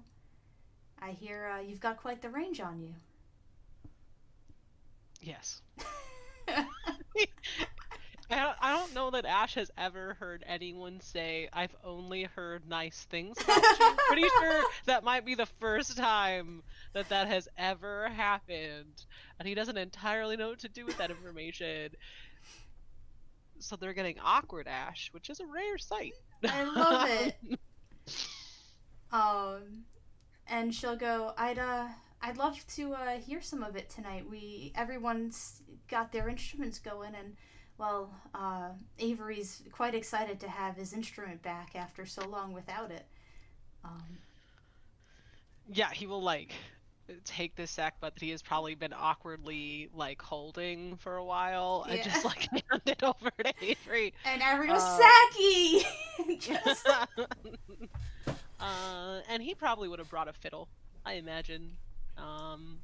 I hear you've got quite the range on you. Yes. I don't know that Ash has ever heard anyone say, I've only heard nice things about you. Pretty sure that might be the first time that has ever happened. And he doesn't entirely know what to do with that information. So they're getting awkward Ash, which is a rare sight. I love it. And she'll go, I'd love to hear some of it tonight. Everyone's got their instruments going, and well, Avery's quite excited to have his instrument back after so long without it. Yeah, he will take this sack butt that he has probably been awkwardly holding for a while and just hand it over to Avery. And Avery goes, Saki! Just... and he probably would have brought a fiddle, I imagine.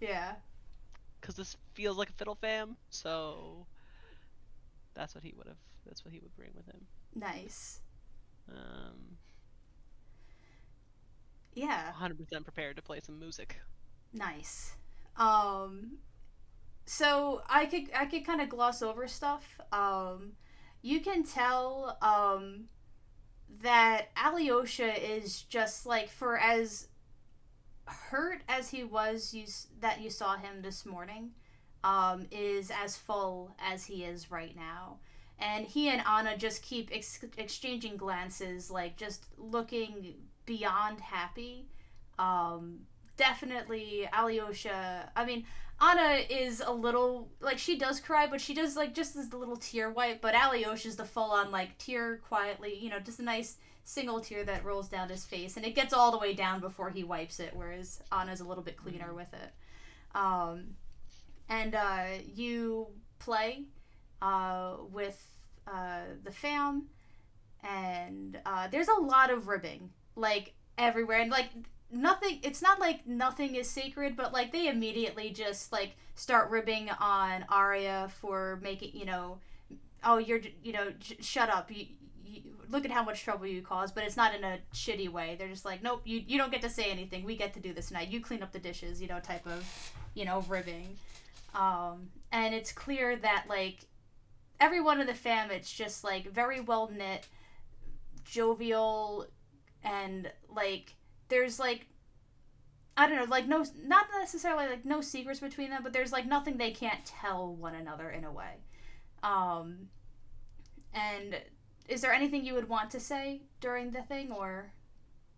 Yeah. Because this feels like a fiddle fam, so that's what he would bring with him. Nice. Yeah. 100% prepared to play some music. Nice. So I could kind of gloss over stuff. You can tell that Alyosha is just for as hurt as he was that you saw him this morning, is as full as he is right now. And he and Anna just keep exchanging glances, just looking beyond happy. Definitely Alyosha, I mean, Anna is a little, she does cry, but she does, just this little tear wipe, but Alyosha's the full-on, tear quietly, just a nice single tear that rolls down his face, and it gets all the way down before he wipes it, whereas Anna's a little bit cleaner with it. And you play with the fam, and there's a lot of ribbing, everywhere, and, nothing, it's not nothing is sacred, but they immediately just start ribbing on Arya for making, oh, you're, shut up, you look at how much trouble you caused, but it's not in a shitty way. They're just nope, you don't get to say anything, we get to do this tonight, you clean up the dishes, type of, ribbing. And it's clear that everyone in the fam, it's just very well knit, jovial, and like there's like I don't know, like no, not necessarily like no secrets between them, but there's like nothing they can't tell one another in a way. Um, and is there anything you would want to say during the thing, or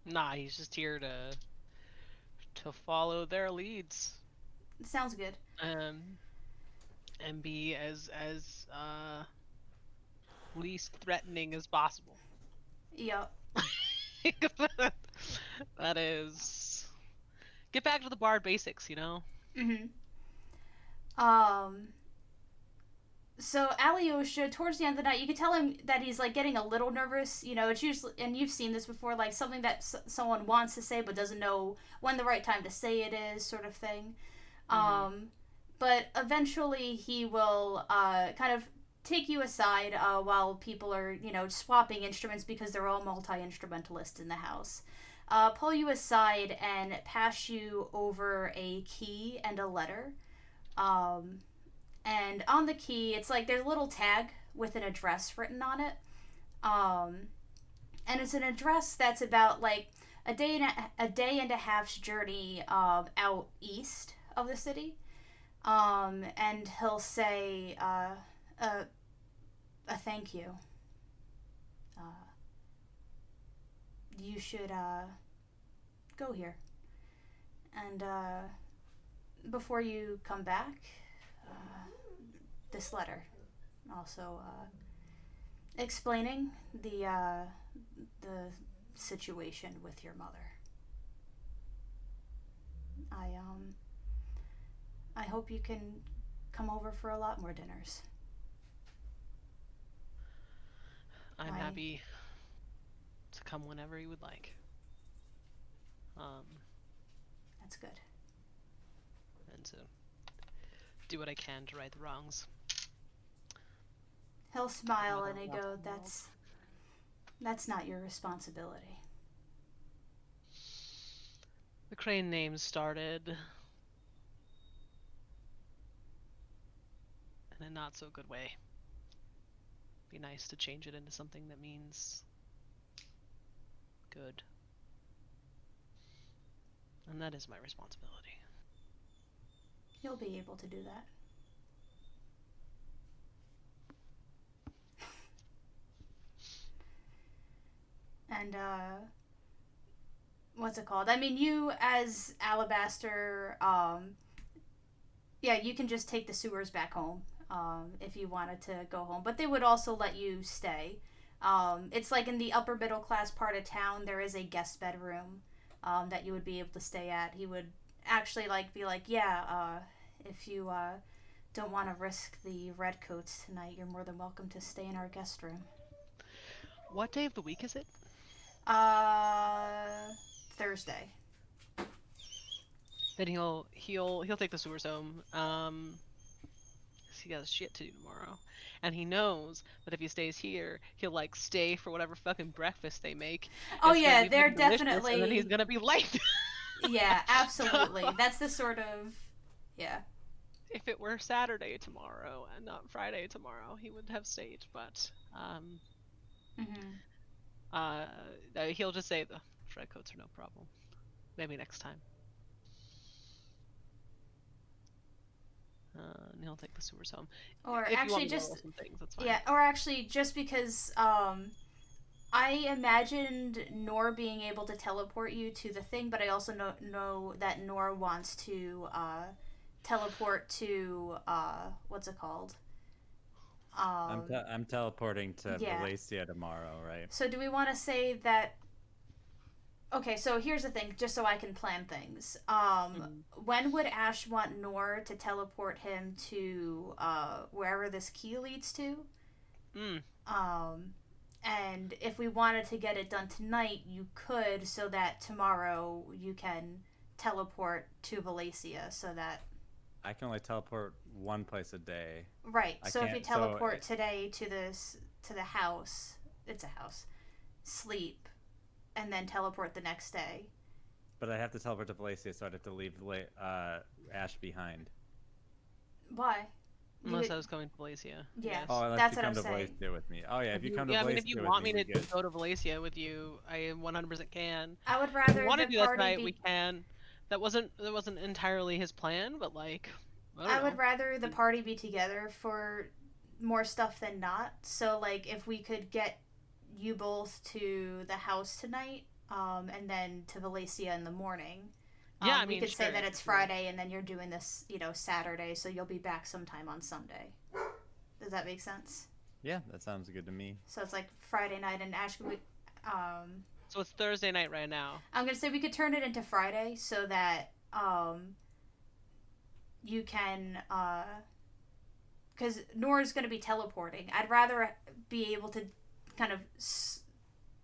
Nah, he's just here to follow their leads. sounds good? Um, and be as least threatening as possible. Yep. That is, get back to the bard basics, you know. Mhm. Um. So Alyosha, towards the end of the night, you could tell him that he's like getting a little nervous. You know, it's usually, and you've seen this before, like something that someone wants to say but doesn't know when the right time to say it is, sort of thing. Um, but eventually he will kind of take you aside while people are, you know, swapping instruments because they're all multi instrumentalists in the house. Pull you aside and pass you over a key and a letter. Um, and on the key, it's like there's a little tag with an address written on it. Um, and it's an address that's about like a day and a half's journey out east of the city. And he'll say uh, a thank you. Uh, you should go here. And before you come back, this letter also explaining the situation with your mother. I hope you can come over for a lot more dinners. I'm happy to come whenever you would like. That's good. And to do what I can to right the wrongs. He'll smile and he go, that's not your responsibility. The Crane name started in a not so good way. Be nice to change it into something that means good. And that is my responsibility. You'll be able to do that. And what's it called? I mean, you as Alabaster, yeah, you can just take the sewers back home if you wanted to go home, but they would also let you stay. It's like in the upper middle class part of town, there is a guest bedroom that you would be able to stay at. He would actually like be like, yeah, if you don't want to risk the redcoats tonight, you're more than welcome to stay in our guest room. What day of the week is it? Thursday. Then he'll take the sewers home. He has shit to do tomorrow, and he knows that if he stays here, he'll like stay for whatever fucking breakfast they make. Oh yeah, they're definitely. And then he's gonna be late. Yeah, absolutely. That's the sort of yeah. If it were Saturday tomorrow and not Friday tomorrow, he would have stayed. But he'll just say the redcoats are no problem. Maybe next time. And he'll take the sewers home. Or if actually just some things, that's fine. Yeah, or actually just because I imagined Nor being able to teleport you to the thing, but I also know that Nor wants to teleport to what's it called? I'm teleporting to Valencia tomorrow, right? So do we want to say that? Okay, so here's the thing, just so I can plan things. When would Ash want Nor to teleport him to wherever this key leads to? And if we wanted to get it done tonight, you could, so that tomorrow you can teleport to Valencia, so that I can only teleport one place a day. Right. So if you teleport today to the house, it's a house, sleep, and then teleport the next day. But I have to teleport to Valencia, so I'd have to leave Ash behind. Why? Unless I was coming to Valencia. Yeah. Oh, unless That's you what come I'm to saying. Valencia with me. Oh yeah, if you come to Yeah, I mean, Valencia if you with want me, me we to good. go to Valencia with you, I 100% can. I would If we rather want to the do that party tonight, we be. can. That wasn't entirely his plan, but like, I don't I would know. rather the party be together for more stuff than not. So like, if we could get you both to the house tonight, and then to Valencia in the morning. Yeah, I We mean, could say sure, that for it's sure. Friday and then you're doing this, Saturday, so you'll be back sometime on Sunday. Does that make sense? Yeah, that sounds good to me. So it's like Friday night, and actually, So it's Thursday night right now. I'm gonna say we could turn it into Friday so that you can, because Nora's gonna be teleporting. I'd rather be able to kind of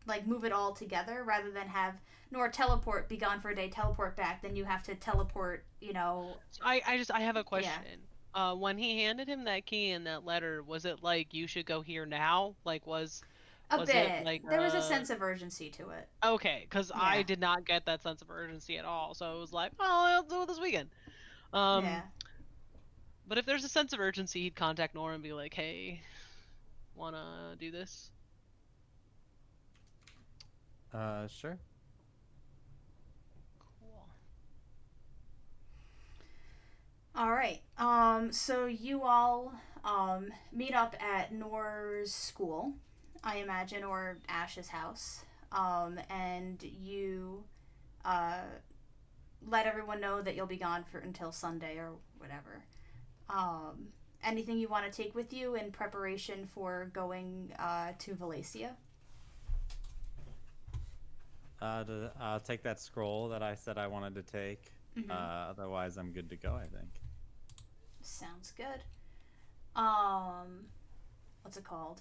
like move it all together rather than have Nora teleport, be gone for a day, teleport back, then you have to teleport. So I have a Yeah. question. When he handed him that key and that letter, was it like you should go here now? Like A was it bit. like There was a sense of urgency to it. okay? Because I Yeah. did not get that sense of urgency at all. So it was like, oh, I'll do it this weekend. Um, Yeah. but if there's a sense of urgency, he'd contact Nora and be like, hey, wanna do this? Sure. Cool. All right. So you all meet up at Nora's school, I imagine, or Ash's house. And you uh, let everyone know that you'll be gone for until Sunday or whatever. Um, Anything you want to take with you in preparation for going to Valencia? I'll take that scroll that I said I wanted to take. Mm-hmm. Otherwise, I'm good to go, I think. Sounds good. What's it called?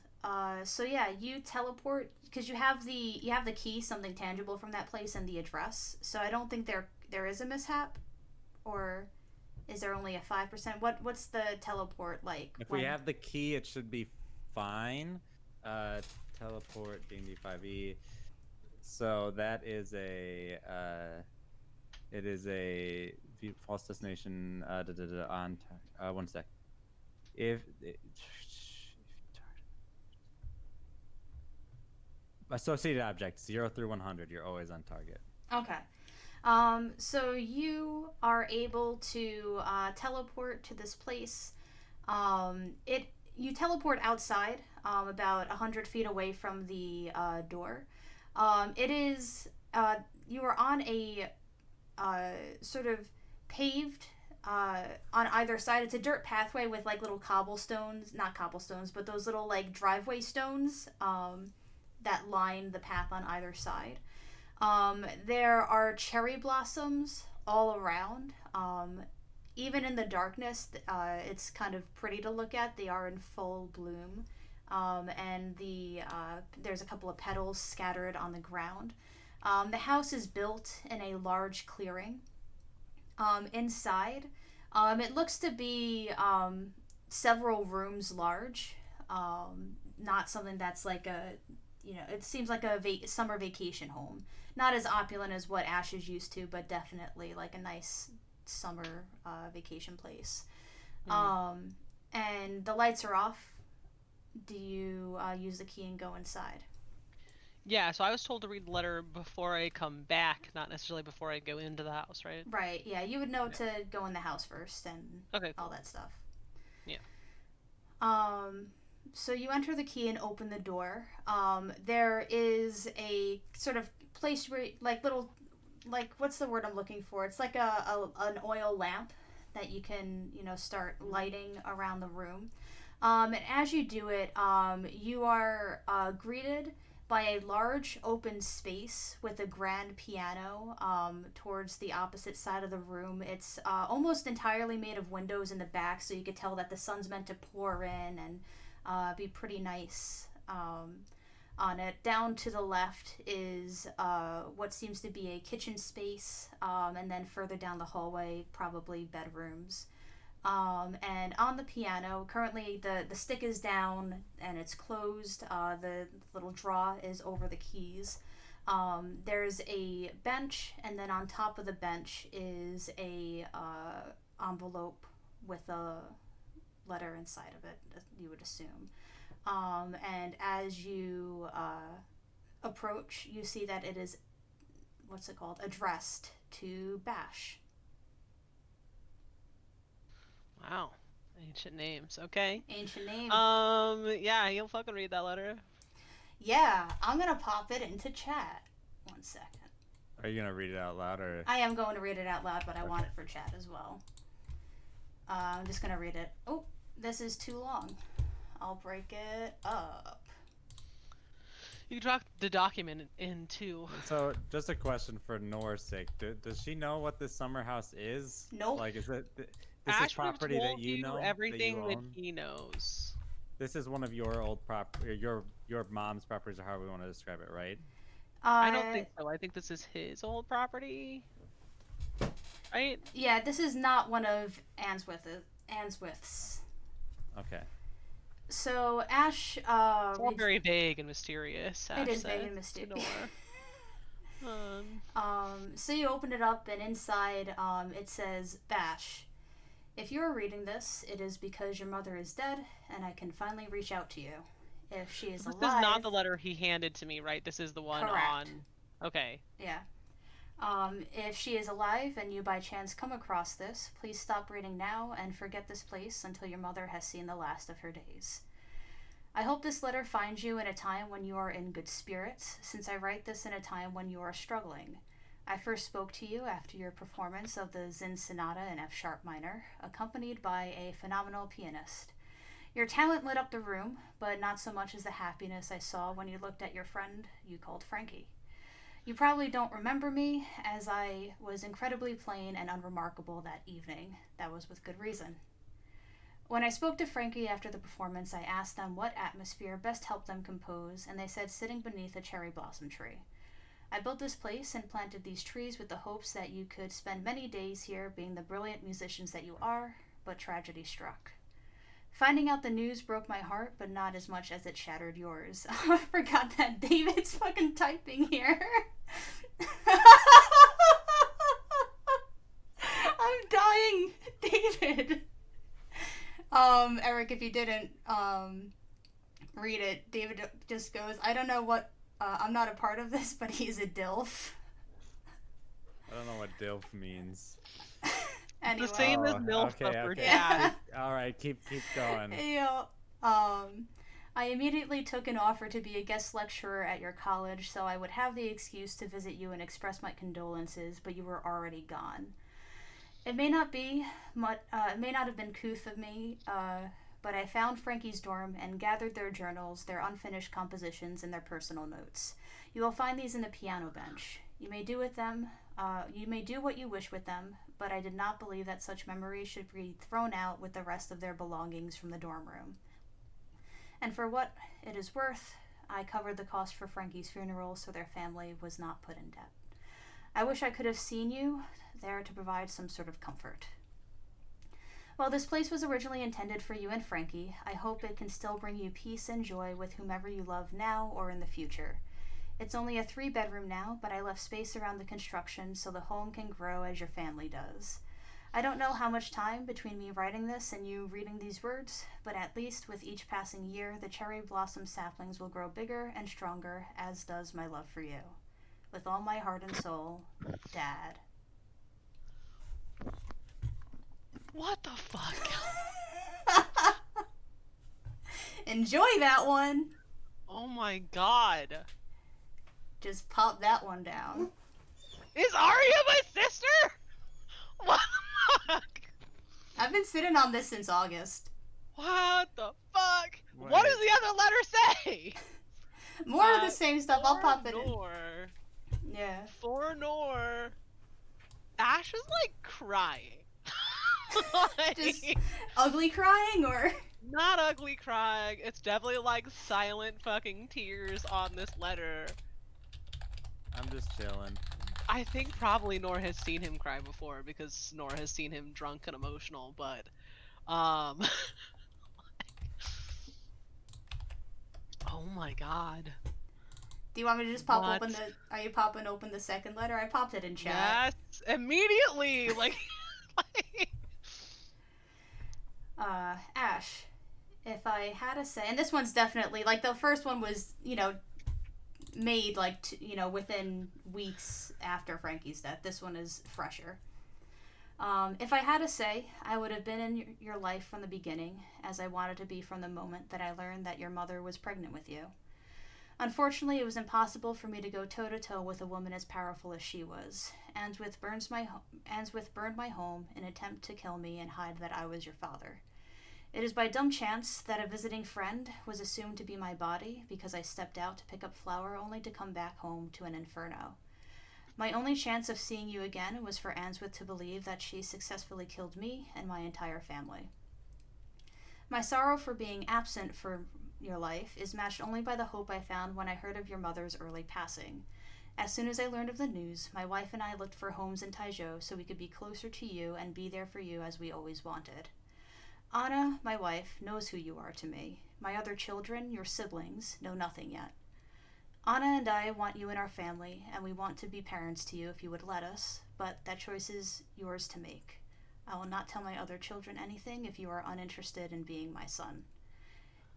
So yeah, you teleport because you have the key, something tangible from that place, and the address. So I don't think there is a mishap, or is there only a 5%? What's the teleport like? If we have the key, it should be fine. Teleport D&D5e. So that is it is a false destination. On 1 sec. If associated object 0 through 100, you're always on target. Okay. So you are able to teleport to this place. You teleport outside, about 100 feet away from the door. It is you are on a sort of paved on either side. It's a dirt pathway with like little cobblestones, not cobblestones, but those little like driveway stones that line the path on either side. There are cherry blossoms all around. Even in the darkness, it's kind of pretty to look at. They are in full bloom. And there's a couple of petals scattered on the ground. The house is built in a large clearing. Inside, it looks to be several rooms large. Not something that's like it seems like a summer vacation home. Not as opulent as what Ash is used to, but definitely like a nice summer vacation place. And the lights are off. Do you use the key and go inside? Yeah, so I was told to read the letter before I come back, not necessarily before I go into the house, right? Right, yeah. You would know to go in the house first and Okay, cool. all that stuff. Yeah. So you enter the key and open the door. There is a sort of place where, like, little, like, what's the word I'm looking for? It's like an oil lamp that you can, start lighting around the room. And as you do it, you are greeted by a large open space with a grand piano towards the opposite side of the room. It's almost entirely made of windows in the back, so you could tell that the sun's meant to pour in and be pretty nice on it. Down to the left is what seems to be a kitchen space, and then further down the hallway, probably bedrooms. And on the piano, currently the stick is down and it's closed. The little drawer is over the keys. There's a bench, and then on top of the bench is a envelope with letter inside of it, you would assume. And as you approach, you see that it is, what's it called, addressed to Bash. Wow. Ancient names. Okay. Ancient name. Yeah, he'll fucking read that letter. Yeah, I'm gonna pop it into chat. 1 second. Are you gonna read it out loud or? I am going to read it out loud, but I want Okay. it for chat as well. I'm just gonna read it. Oh, this is too long. I'll break it up. You dropped the document in too. So, just a question for Nora's sake. Does she know what this summer house is? Nope. Like, is it this Ashford is property told that you know? everything that, you that own? he knows. This is one of your old your mom's properties, or however we want to describe it, right? I don't think so. I think this is his old property. Right? Yeah, this is not one of Answith's. Okay. So Ash, It's all very vague and mysterious. it Ash is vague said and to mysterious. Nora. So you open it up, and inside, it says, Bash, if you are reading this, it is because your mother is dead, and I can finally reach out to you. If she is This alive... is not the letter he handed to me, right? This is the one Correct. on... Okay. Yeah. If she is alive and you by chance come across this, please stop reading now and forget this place until your mother has seen the last of her days. I hope this letter finds you in a time when you are in good spirits, since I write this in a time when you are struggling. I first spoke to you after your performance of the Zinn Sonata in F-sharp minor, accompanied by a phenomenal pianist. Your talent lit up the room, but not so much as the happiness I saw when you looked at your friend you called Frankie. You probably don't remember me, as I was incredibly plain and unremarkable that evening. That was with good reason. When I spoke to Frankie after the performance, I asked them what atmosphere best helped them compose, and they said sitting beneath a cherry blossom tree. I built this place and planted these trees with the hopes that you could spend many days here being the brilliant musicians that you are, but tragedy struck. Finding out the news broke my heart, but not as much as it shattered yours. I forgot that David's fucking typing here. I'm dying, David. Eric, if you didn't read it, David just goes, I don't know what, I'm not a part of this, but he's a DILF. I don't know what DILF means. Anyway. The same as MILF, but for dad. All right, keep going. Yeah. I immediately took an offer to be a guest lecturer at your college, so I would have the excuse to visit you and express my condolences, but you were already gone. It may not have been couth of me, but I found Frankie's dorm and gathered their journals, their unfinished compositions, and their personal notes. You will find these in the piano bench. You may do what you wish with them, but I did not believe that such memories should be thrown out with the rest of their belongings from the dorm room. And for what it is worth, I covered the cost for Frankie's funeral so their family was not put in debt. I wish I could have seen you there to provide some sort of comfort. While this place was originally intended for you and Frankie, I hope it can still bring you peace and joy with whomever you love now or in the future. It's only a 3-bedroom now, but I left space around the construction so the home can grow as your family does. I don't know how much time between me writing this and you reading these words, but at least with each passing year, the cherry blossom saplings will grow bigger and stronger, as does my love for you. With all my heart and soul, Dad. What the fuck? Enjoy that one! Oh my god. Just pop that one down. Is Arya my sister? What the fuck? I've been sitting on this since August. What the fuck? Wait. What does the other letter say? More of the same stuff. I'll pop it in. Nor. Yeah. For Nor. Ash is like crying. Like, Just ugly crying, or? not ugly crying. It's definitely like silent fucking tears on this letter. I'm just chilling. I think probably Nor has seen him cry before because Nor has seen him drunk and emotional, but oh my god. Do you want me to just pop What? open the? Are you popping open the second letter? I popped it in chat. Yes, immediately. Like Ash, if I had to say, and this one's definitely like the first one was, made like within weeks after Frankie's death. This one is fresher. If I had to say, I would have been in your life from the beginning, as I wanted to be from the moment that I learned that your mother was pregnant with you. Unfortunately, it was impossible for me to go toe-to-toe with a woman as powerful as she was. Answith burned my home in an attempt to kill me and hide that I was your father. It is by dumb chance that a visiting friend was assumed to be my body because I stepped out to pick up flour only to come back home to an inferno. My only chance of seeing you again was for Answith to believe that she successfully killed me and my entire family. My sorrow for being absent for your life is matched only by the hope I found when I heard of your mother's early passing. As soon as I learned of the news, my wife and I looked for homes in Taizhou so we could be closer to you and be there for you as we always wanted. Anna, my wife, knows who you are to me. My other children, your siblings, know nothing yet. Anna and I want you in our family, and we want to be parents to you if you would let us, but that choice is yours to make. I will not tell my other children anything if you are uninterested in being my son.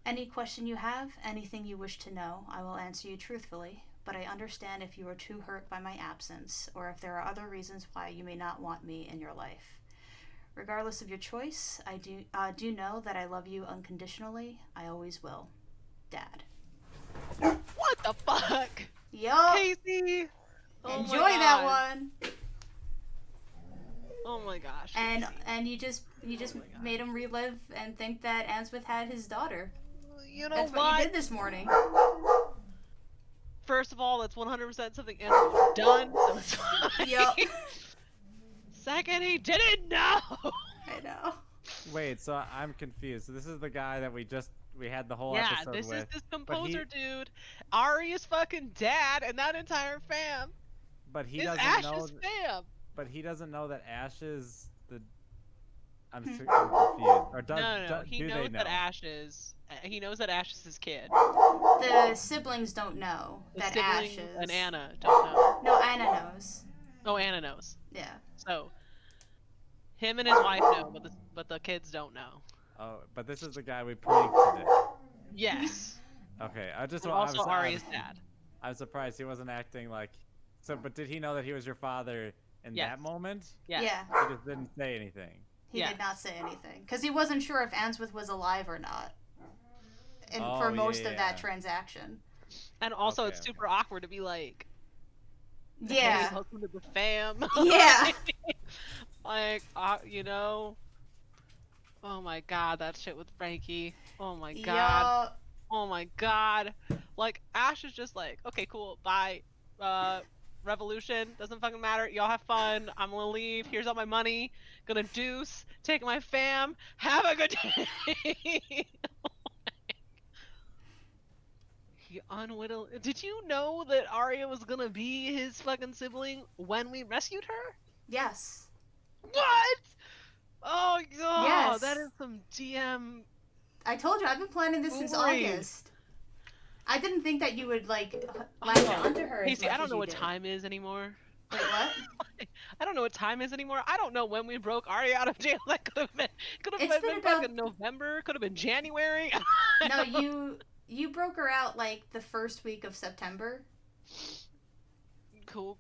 Any question you have, anything you wish to know, I will answer you truthfully, but I understand if you are too hurt by my absence, or if there are other reasons why you may not want me in your life. Regardless of your choice, I do know that I love you unconditionally. I always will. Dad. What the fuck? Yup. Casey! Oh Enjoy my that God. one. Oh my gosh. And you just made him relive and think that Answith had his daughter. You know That's what you did this morning. First of all, that's 100% something Andrew done, so it's fine. Yup. Second, he didn't know! I know. Wait, so I'm confused. So this is the guy that we had the whole Yeah, episode this with. is this composer dude. Arya's fucking dad and that entire fam But he is doesn't Ash's know. fam. But he doesn't know that Ash is the. I'm confused. Or No. He do knows they know? that Ash is. He knows that Ash is his kid. The siblings don't know The that siblings Ash is. and Anna don't know. No, Anna knows. Oh, Anna knows. Yeah. So, him and his wife know, but the kids don't know. Oh, but this is the guy we pranked today. Yes. Okay, I just And wa- I also was- Arya's dad. I'm surprised he wasn't acting like. So, but did he know that he was your father in Yes. that moment? Yeah. Yeah. He just didn't say anything. He Yeah. did not say anything because he wasn't sure if Answith was alive or not. And Oh, for most of yeah. that transaction. And also, Okay, it's super awkward to be like, "Hey, Yeah. welcome to the fam." Yeah. Like, oh my god, that shit with Frankie. Oh my god. Yup. Oh my god. Like, Ash is just like, okay, cool, bye. Revolution, doesn't fucking matter. Y'all have fun. I'm gonna leave. Here's all my money. Gonna deuce. Take my fam. Have a good day. He unwittingly. Did you know that Arya was gonna be his fucking sibling when we rescued her? Yes. What? Oh god, Yes. that is some DM. I told you, I've been planning this since Foolery. August. I didn't think that you would, like, latch onto her as Casey, much I don't as know you what did. time is anymore. Wait, what? I don't know what time is anymore. I don't know when we broke Arya out of jail. That could have been It's been about- fucking November. Could have been January. No, you broke her out, like, the first week of September. Cool.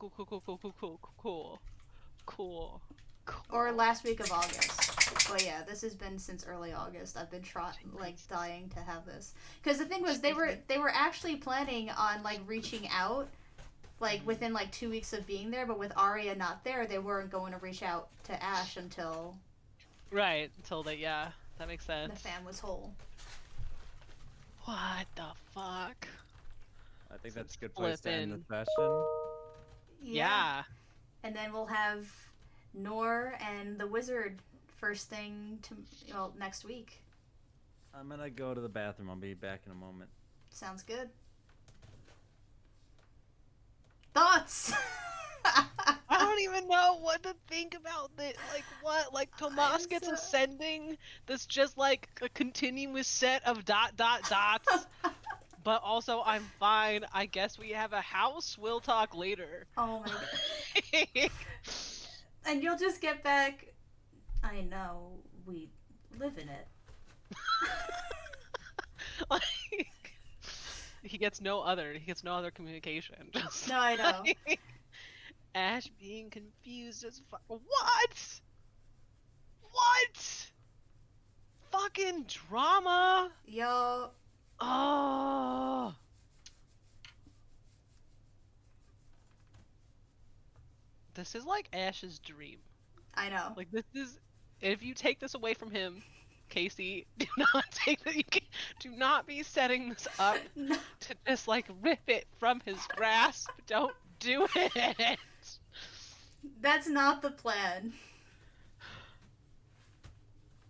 Or last week of August. But yeah, this has been since early August. I've been dying to have this. Because the thing was, they were actually planning on, like, reaching out, like, within, like, 2 weeks of being there. But with Arya not there, they weren't going to reach out to Ash until Right, until that makes sense. the fam was whole. What the fuck? I think So that's a good place to end the flippin'. session. Yeah. And then we'll have Nor and the Wizard first thing next week. I'm gonna go to the bathroom. I'll be back in a moment. Sounds good. Thoughts? I don't even know what to think about this. Like, what? Like, Tomas I'm gets so- ascending. That's just like a continuous set of dots. But also, I'm fine. I guess we have a house. We'll talk later. Oh my god. And you'll just get back. I know we live in it. Like, he gets no other communication. Just No, I know. like, Ash being confused as fuck. What? What? Fucking drama. Yo, Oh. This is like Ash's dream. I know. Like, this is, if you take this away from him, Casey, do not take that. Do not be setting this up No. to just like rip it from his grasp. Don't do it. That's not the plan.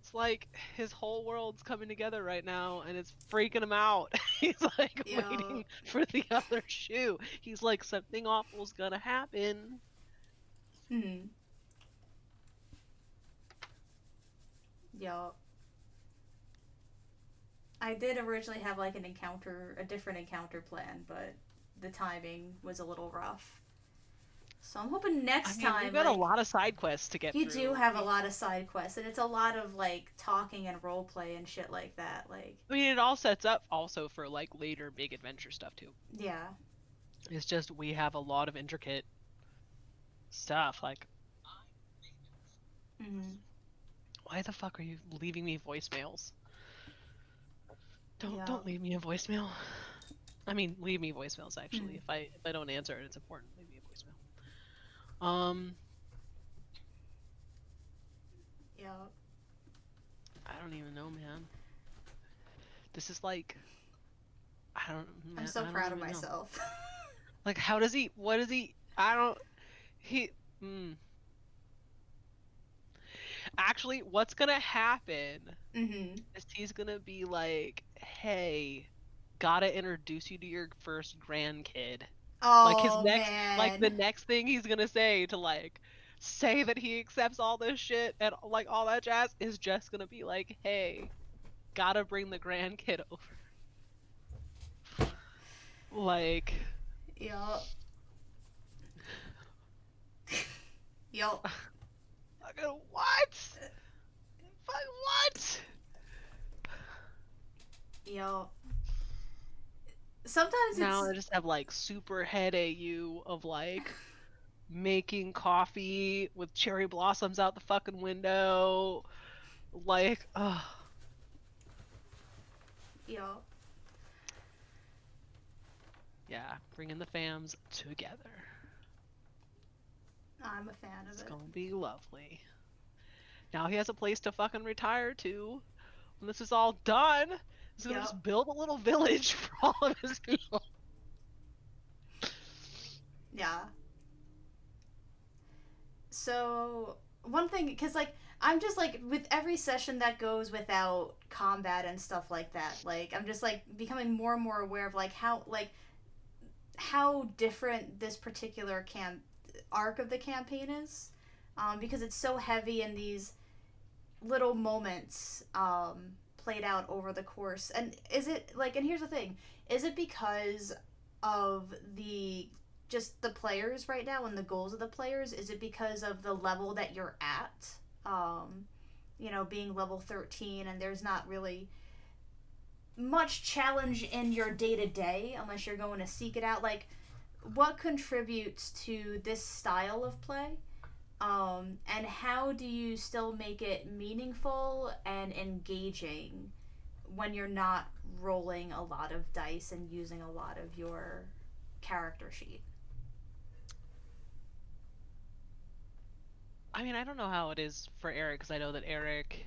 It's like his whole world's coming together right now, and it's freaking him out. He's like Yo. waiting for the other shoe. He's like, something awful's gonna happen. Hmm. Yo. I did originally have like a different encounter plan, but the timing was a little rough. So I'm hoping next time. We've got like, a lot of side quests to get you through. do have a lot of side quests, and it's a lot of like talking and role play and shit like that. Like, I mean, it all sets up also for like later big adventure stuff too. yeah. It's just we have a lot of intricate stuff. Like, Hmm. why the fuck are you leaving me voicemails? Yeah. Don't leave me a voicemail. I mean, leave me voicemails actually. If I don't answer it, it's important. Leave me a voicemail. Yeah. I don't even know, man. This is like, I don't. Man, I'm so I don't proud of even know. myself. Like, how does he? What does he? I don't. He. Actually, what's gonna happen Mm-hmm. is he's gonna be like, "Hey, gotta introduce you to your first grandkid." Like his Oh next, man. like the next thing he's gonna say to like say that he accepts all this shit and like all that jazz is just gonna be like, "Hey, gotta bring the grandkid over." Like, Yo. Yo. fucking what? Fuck what? Yo. Sometimes Now it's I just have like super head AU of like making coffee with cherry blossoms out the fucking window. Like, ugh. yo. Yeah, bringing the fams together. I'm a fan of It's it. gonna be lovely. Now he has a place to fucking retire to. When this is all done, he's gonna Yep. just build a little village for all of his people. Yeah. So one thing, because like I'm just like with every session that goes without combat and stuff like that, like I'm just like becoming more and more aware of like how different this particular arc of the campaign is, because it's so heavy in these little moments played out over the course. And is it like? And here's the thing: is it because of the players right now and the goals of the players? Is it because of the level that you're at? Being level 13, and there's not really much challenge in your day to day unless you're going to seek it out. Like, what contributes to this style of play? And how do you still make it meaningful and engaging when you're not rolling a lot of dice and using a lot of your character sheet? I mean, I don't know how it is for Eric, because I know that Eric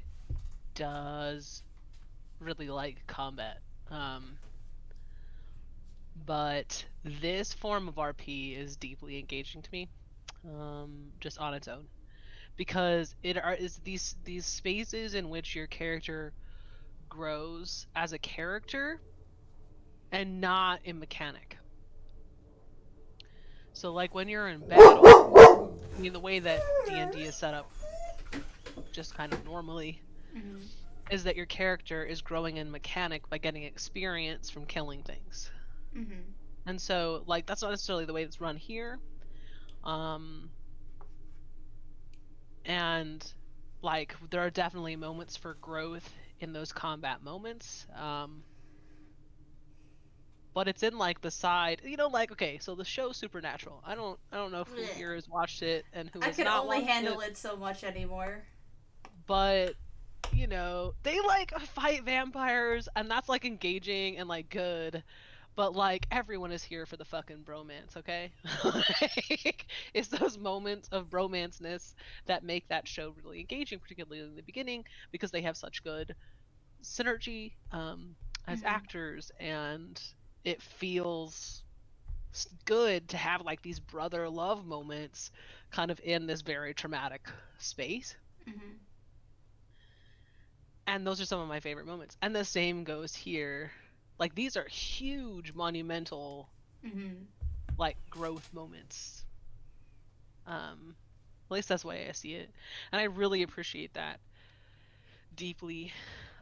does really like combat. But this form of RP is deeply engaging to me, just on its own, because it is these spaces in which your character grows as a character and not in mechanic. So like when you're in battle, I mean the way that D&D is set up just kind of normally is that your character is growing in mechanic by getting experience from killing things. And so like that's not necessarily the way it's run here. And like there are definitely moments for growth in those combat moments. But it's in like the side, like, okay, so the show Supernatural. I don't know who Blech. here has watched it and who I has can not only watched handle it, it so much anymore. but they like fight vampires and that's like engaging and like good, but like everyone is here for the fucking bromance, okay? Like, it's those moments of bromance-ness that make that show really engaging, particularly in the beginning, because they have such good synergy as Mhm. actors, and it feels good to have like these brother love moments kind of in this very traumatic space. Mhm. And those are some of my favorite moments. And the same goes here. Like, these are huge, monumental, Mhm. like, growth moments. At least that's the way I see it. And I really appreciate that deeply.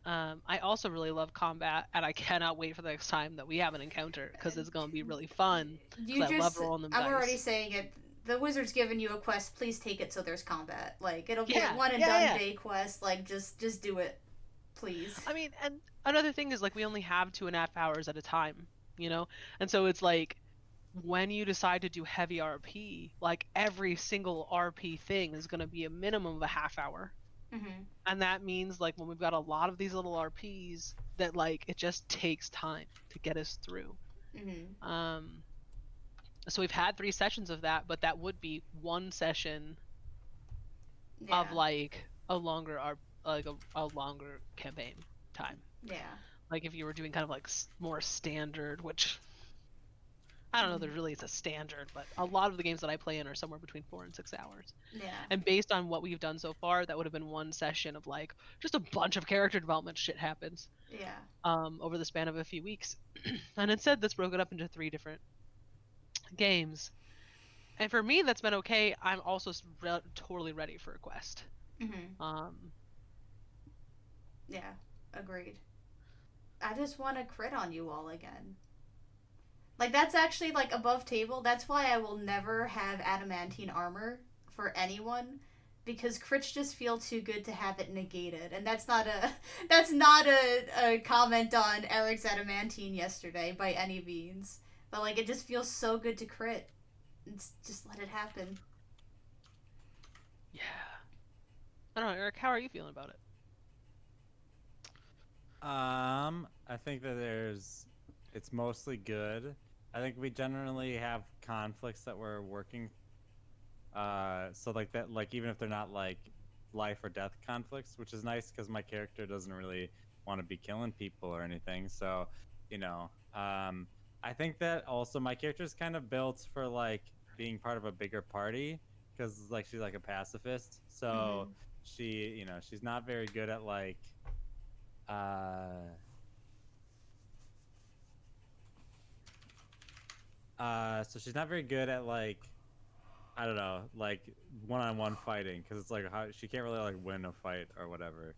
I also really love combat, and I cannot wait for the next time that we have an encounter, because it's going to be really fun, You because I love just, rolling them I'm already dice. saying it. The wizard's giving you a quest. Please take it so there's combat. Like, it'll be a Yeah, one and yeah, done yeah. day quest. Like, just do it, please. I mean, and another thing is, like, we only have 2.5 hours at a time, you know? And so it's like, when you decide to do heavy RP, like, every single RP thing is going to be a minimum of a half hour. Mhm. And that means, like, when we've got a lot of these little RPs, that, like, it just takes time to get us through. Mhm. So we've had 3 sessions of that, but that would be one session of, Yeah. like, a longer a longer campaign time. Yeah. Like, if you were doing kind of like more standard, which I don't know, there Mhm. really is a standard, but a lot of the games that I play in are somewhere between 4 and 6 hours. Yeah. And based on what we've done so far, that would have been one session of like just a bunch of character development shit happens Yeah. over the span of a few weeks. And instead, that's broken up into 3 different games. And for me, that's been okay. I'm also totally ready for a quest. Mhm. Um, Yeah. Agreed. I just want to crit on you all again. Like, that's actually like above table. That's why I will never have adamantine armor for anyone, because crits just feel too good to have it negated. And that's not a that's not a comment on Eric's adamantine yesterday by any means. But like, it just feels so good to crit. Just let it happen. yeah. I don't know, Eric. How are you feeling about it? I think that it's mostly good. I think we generally have conflicts that we're working. So like that, like even if they're not like life or death conflicts, which is nice because my character doesn't really want to be killing people or anything. So, you know, I think that also my character is kind of built for like being part of a bigger party because like she's like a pacifist. So Mm-hmm. she's not very good at like uh so she's not very good at like I don't know, like one-on-one fighting because it's like how she can't really like win a fight or whatever.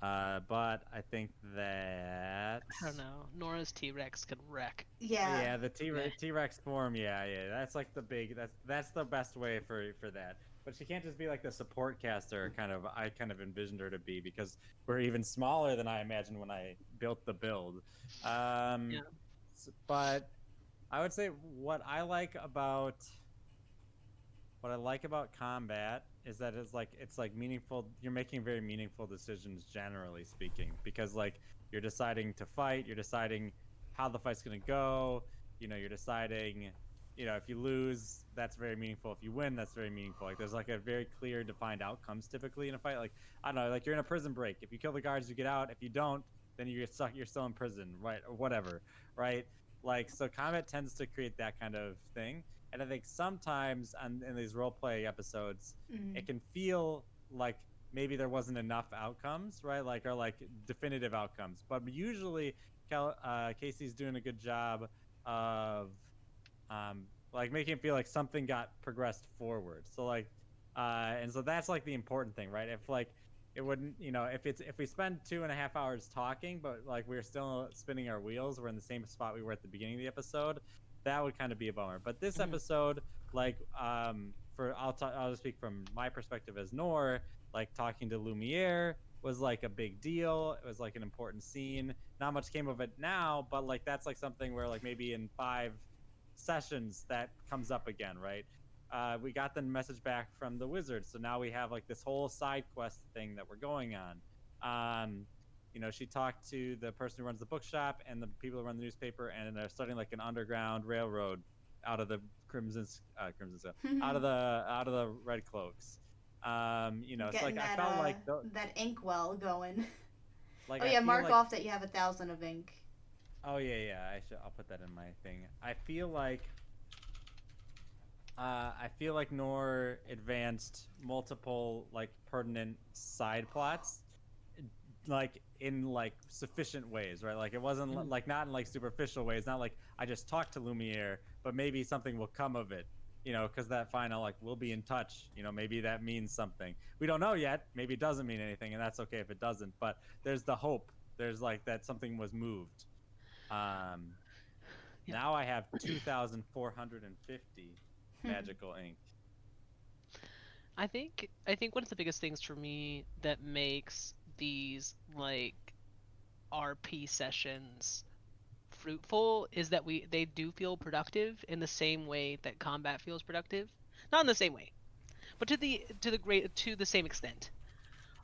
But I think that I don't know. Nora's T-Rex could wreck. Yeah. yeah, the Yeah. T-Rex form, yeah, that's like the big that's the best way for that. But she can't just be like the support caster I kind of envisioned her to be because we're even smaller than I imagined when I built the build. Yeah. But I would say what I like about combat is that it's like meaningful. You're making very meaningful decisions, generally speaking, because like you're deciding to fight, you're deciding how the fight's gonna go. You're deciding, if you lose, that's very meaningful. If you win, that's very meaningful. Like there's like a very clear, defined outcomes typically in a fight. Like I don't know, like you're in a prison break. If you kill the guards, you get out. If you don't, then you're stuck. You're still in prison, right, or whatever, right? Like so, combat tends to create that kind of thing. And I think sometimes in these role play episodes, Mm-hmm. it can feel like maybe there wasn't enough outcomes, right? Like or like definitive outcomes. But usually, Casey's doing a good job of like making it feel like something got progressed forward. So like, and so that's like the important thing, right? If like it wouldn't, if we spend 2.5 hours talking, but like we're still spinning our wheels, we're in the same spot we were at the beginning of the episode, that would kind of be a bummer. But this Mhm. episode, like, I'll just speak from my perspective as Nor, like talking to Lumiere, was like a big deal. It was like an important scene. Not much came of it now, but like that's like something where like maybe in 5 sessions that comes up again, right? We got the message back from the wizard, so now we have like this whole side quest thing that we're going on. She talked to the person who runs the bookshop and the people who run the newspaper, and they're starting like an underground railroad out of the out of the Red Cloaks. It's Getting like I that felt like that ink well going. like Oh I yeah, feel mark like off that you have 1,000 of ink. oh yeah, I'll put that in my thing. I feel like Nor advanced multiple like pertinent side plots like in like sufficient ways, right? Like it wasn't like not in like superficial ways, not like I just talked to Lumiere, but maybe something will come of it, because that final like we'll be in touch, maybe that means something. We don't know yet. Maybe it doesn't mean anything, and that's okay if it doesn't. But there's the hope. There's like that something was moved. Now I have 2,450 magical ink. I think one of the biggest things for me that makes these like RP sessions fruitful is that they do feel productive in the same way that combat feels productive. Not in the same way, but to the same extent.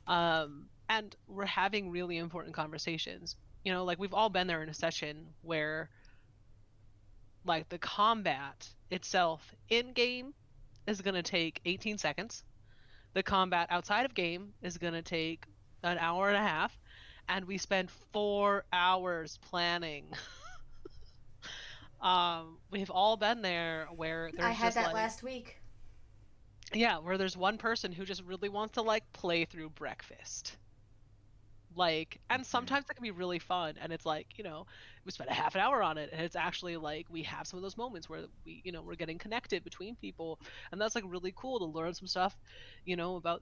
And we're having really important conversations. Like we've all been there in a session where like the combat itself in game is going to take 18 seconds. The combat outside of game is going to take an hour and a half, and we spend 4 hours planning. We've all been there where there's I had just that like, last week. yeah, where there's one person who just really wants to like play through breakfast. Like, and sometimes that can be really fun, and it's like, we spent a half an hour on it, and it's actually like we have some of those moments where we're getting connected between people, and that's like really cool to learn some stuff about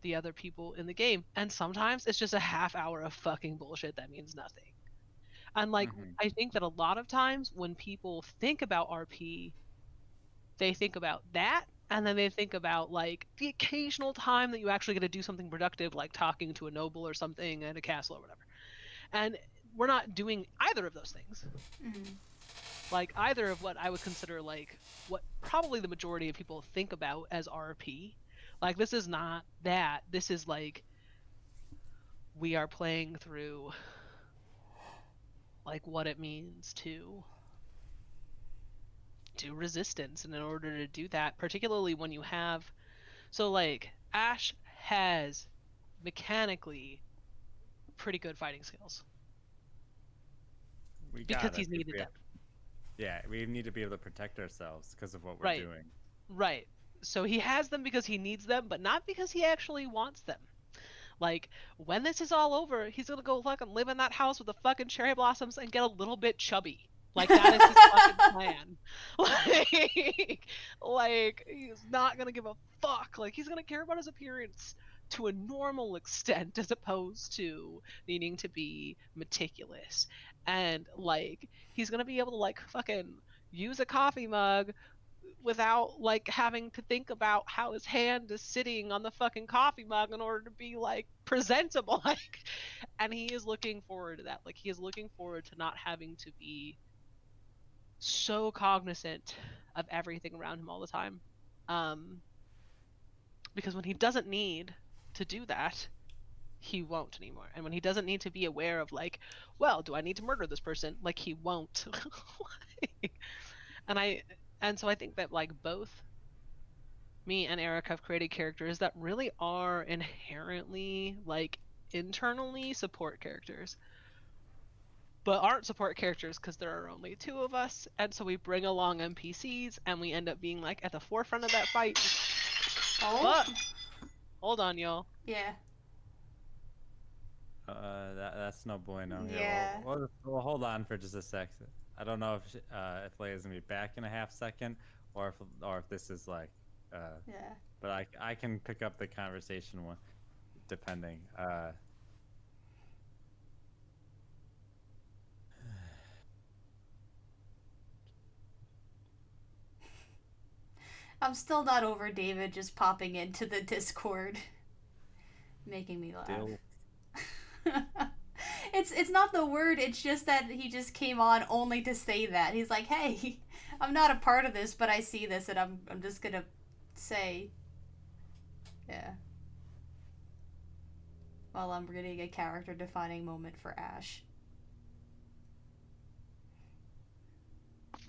the other people in the game. And sometimes it's just a half hour of fucking bullshit that means nothing. And like I think that a lot of times when people think about RP, they think about that, and then they think about like the occasional time that you actually get to do something productive, like talking to a noble or something at a castle or whatever. And we're not doing either of those things. Like either of what I would consider like what probably the majority of people think about as RP. Like this is not that. This is like we are playing through like what it means to do resistance, and in order to do that, particularly when you have like Ash has mechanically pretty good fighting skills because he's needed them. Yeah, we need to be able to protect ourselves because of what we're doing. Right. So he has them because he needs them, but not because he actually wants them. Like, when this is all over, he's gonna go fucking live in that house with the fucking cherry blossoms and get a little bit chubby. Like, that is his fucking plan. Like, he's not gonna give a fuck. Like, he's gonna care about his appearance to a normal extent as opposed to needing to be meticulous. And, like, he's gonna be able to, like, fucking use a coffee mug without like having to think about how his hand is sitting on the fucking coffee mug in order to be like presentable. Like, and he is looking forward to that. Like, he is looking forward to not having to be so cognizant of everything around him all the time. Because when he doesn't need to do that, he won't anymore. And when he doesn't need to be aware of like, well, do I need to murder this person? Like, he won't. And so I think that like both me and Eric have created characters that really are inherently like internally support characters, but aren't support characters because there are only 2 of us, and so we bring along NPCs and we end up being like at the forefront of that fight. Oh. But hold on, y'all. Yeah. That's no bueno. Yeah. We'll hold on for just a sec. I don't know if Leia's gonna be back in a half second, or if this is like. Yeah. But I can pick up the conversation one, depending. I'm still not over David just popping into the Discord. making me laugh. Dill. It's not the word, it's just that he just came on only to say that. He's like, hey, I'm not a part of this, but I see this and I'm just gonna say, yeah. While I'm reading a character defining moment for Ash.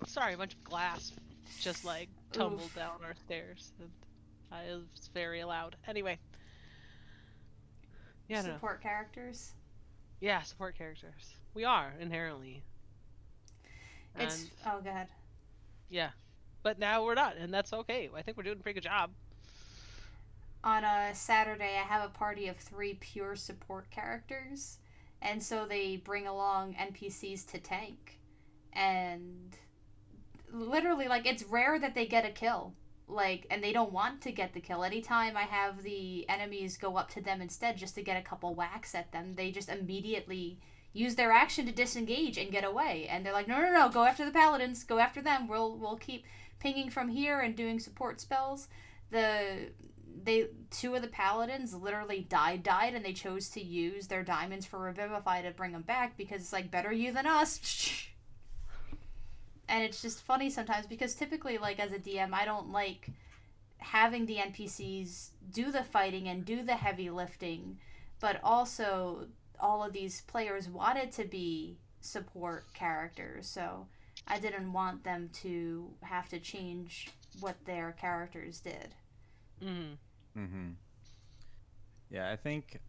Sorry, a bunch of glass just like tumbled Oof. down our stairs. And it was very loud. Anyway. Yeah, no. Support characters. Yeah, support characters. We are inherently. It's And oh god. yeah, but now we're not, and that's okay. I think we're doing a pretty good job. On a Saturday, I have a party of 3 pure support characters, and so they bring along NPCs to tank, and literally, like, it's rare that they get a kill, like, and they don't want to get the kill. Anytime I have the enemies go up to them instead just to get a couple whacks at them, they just immediately use their action to disengage and get away, and they're like, no, no, no, go after the paladins, go after them, we'll keep pinging from here and doing support spells. They 2 of the paladins literally died, and they chose to use their diamonds for Revivify to bring them back because it's like, better you than us. And it's just funny sometimes because typically, like, as a DM, I don't like having the NPCs do the fighting and do the heavy lifting, but also all of these players wanted to be support characters, so I didn't want them to have to change what their characters did. Yeah, I think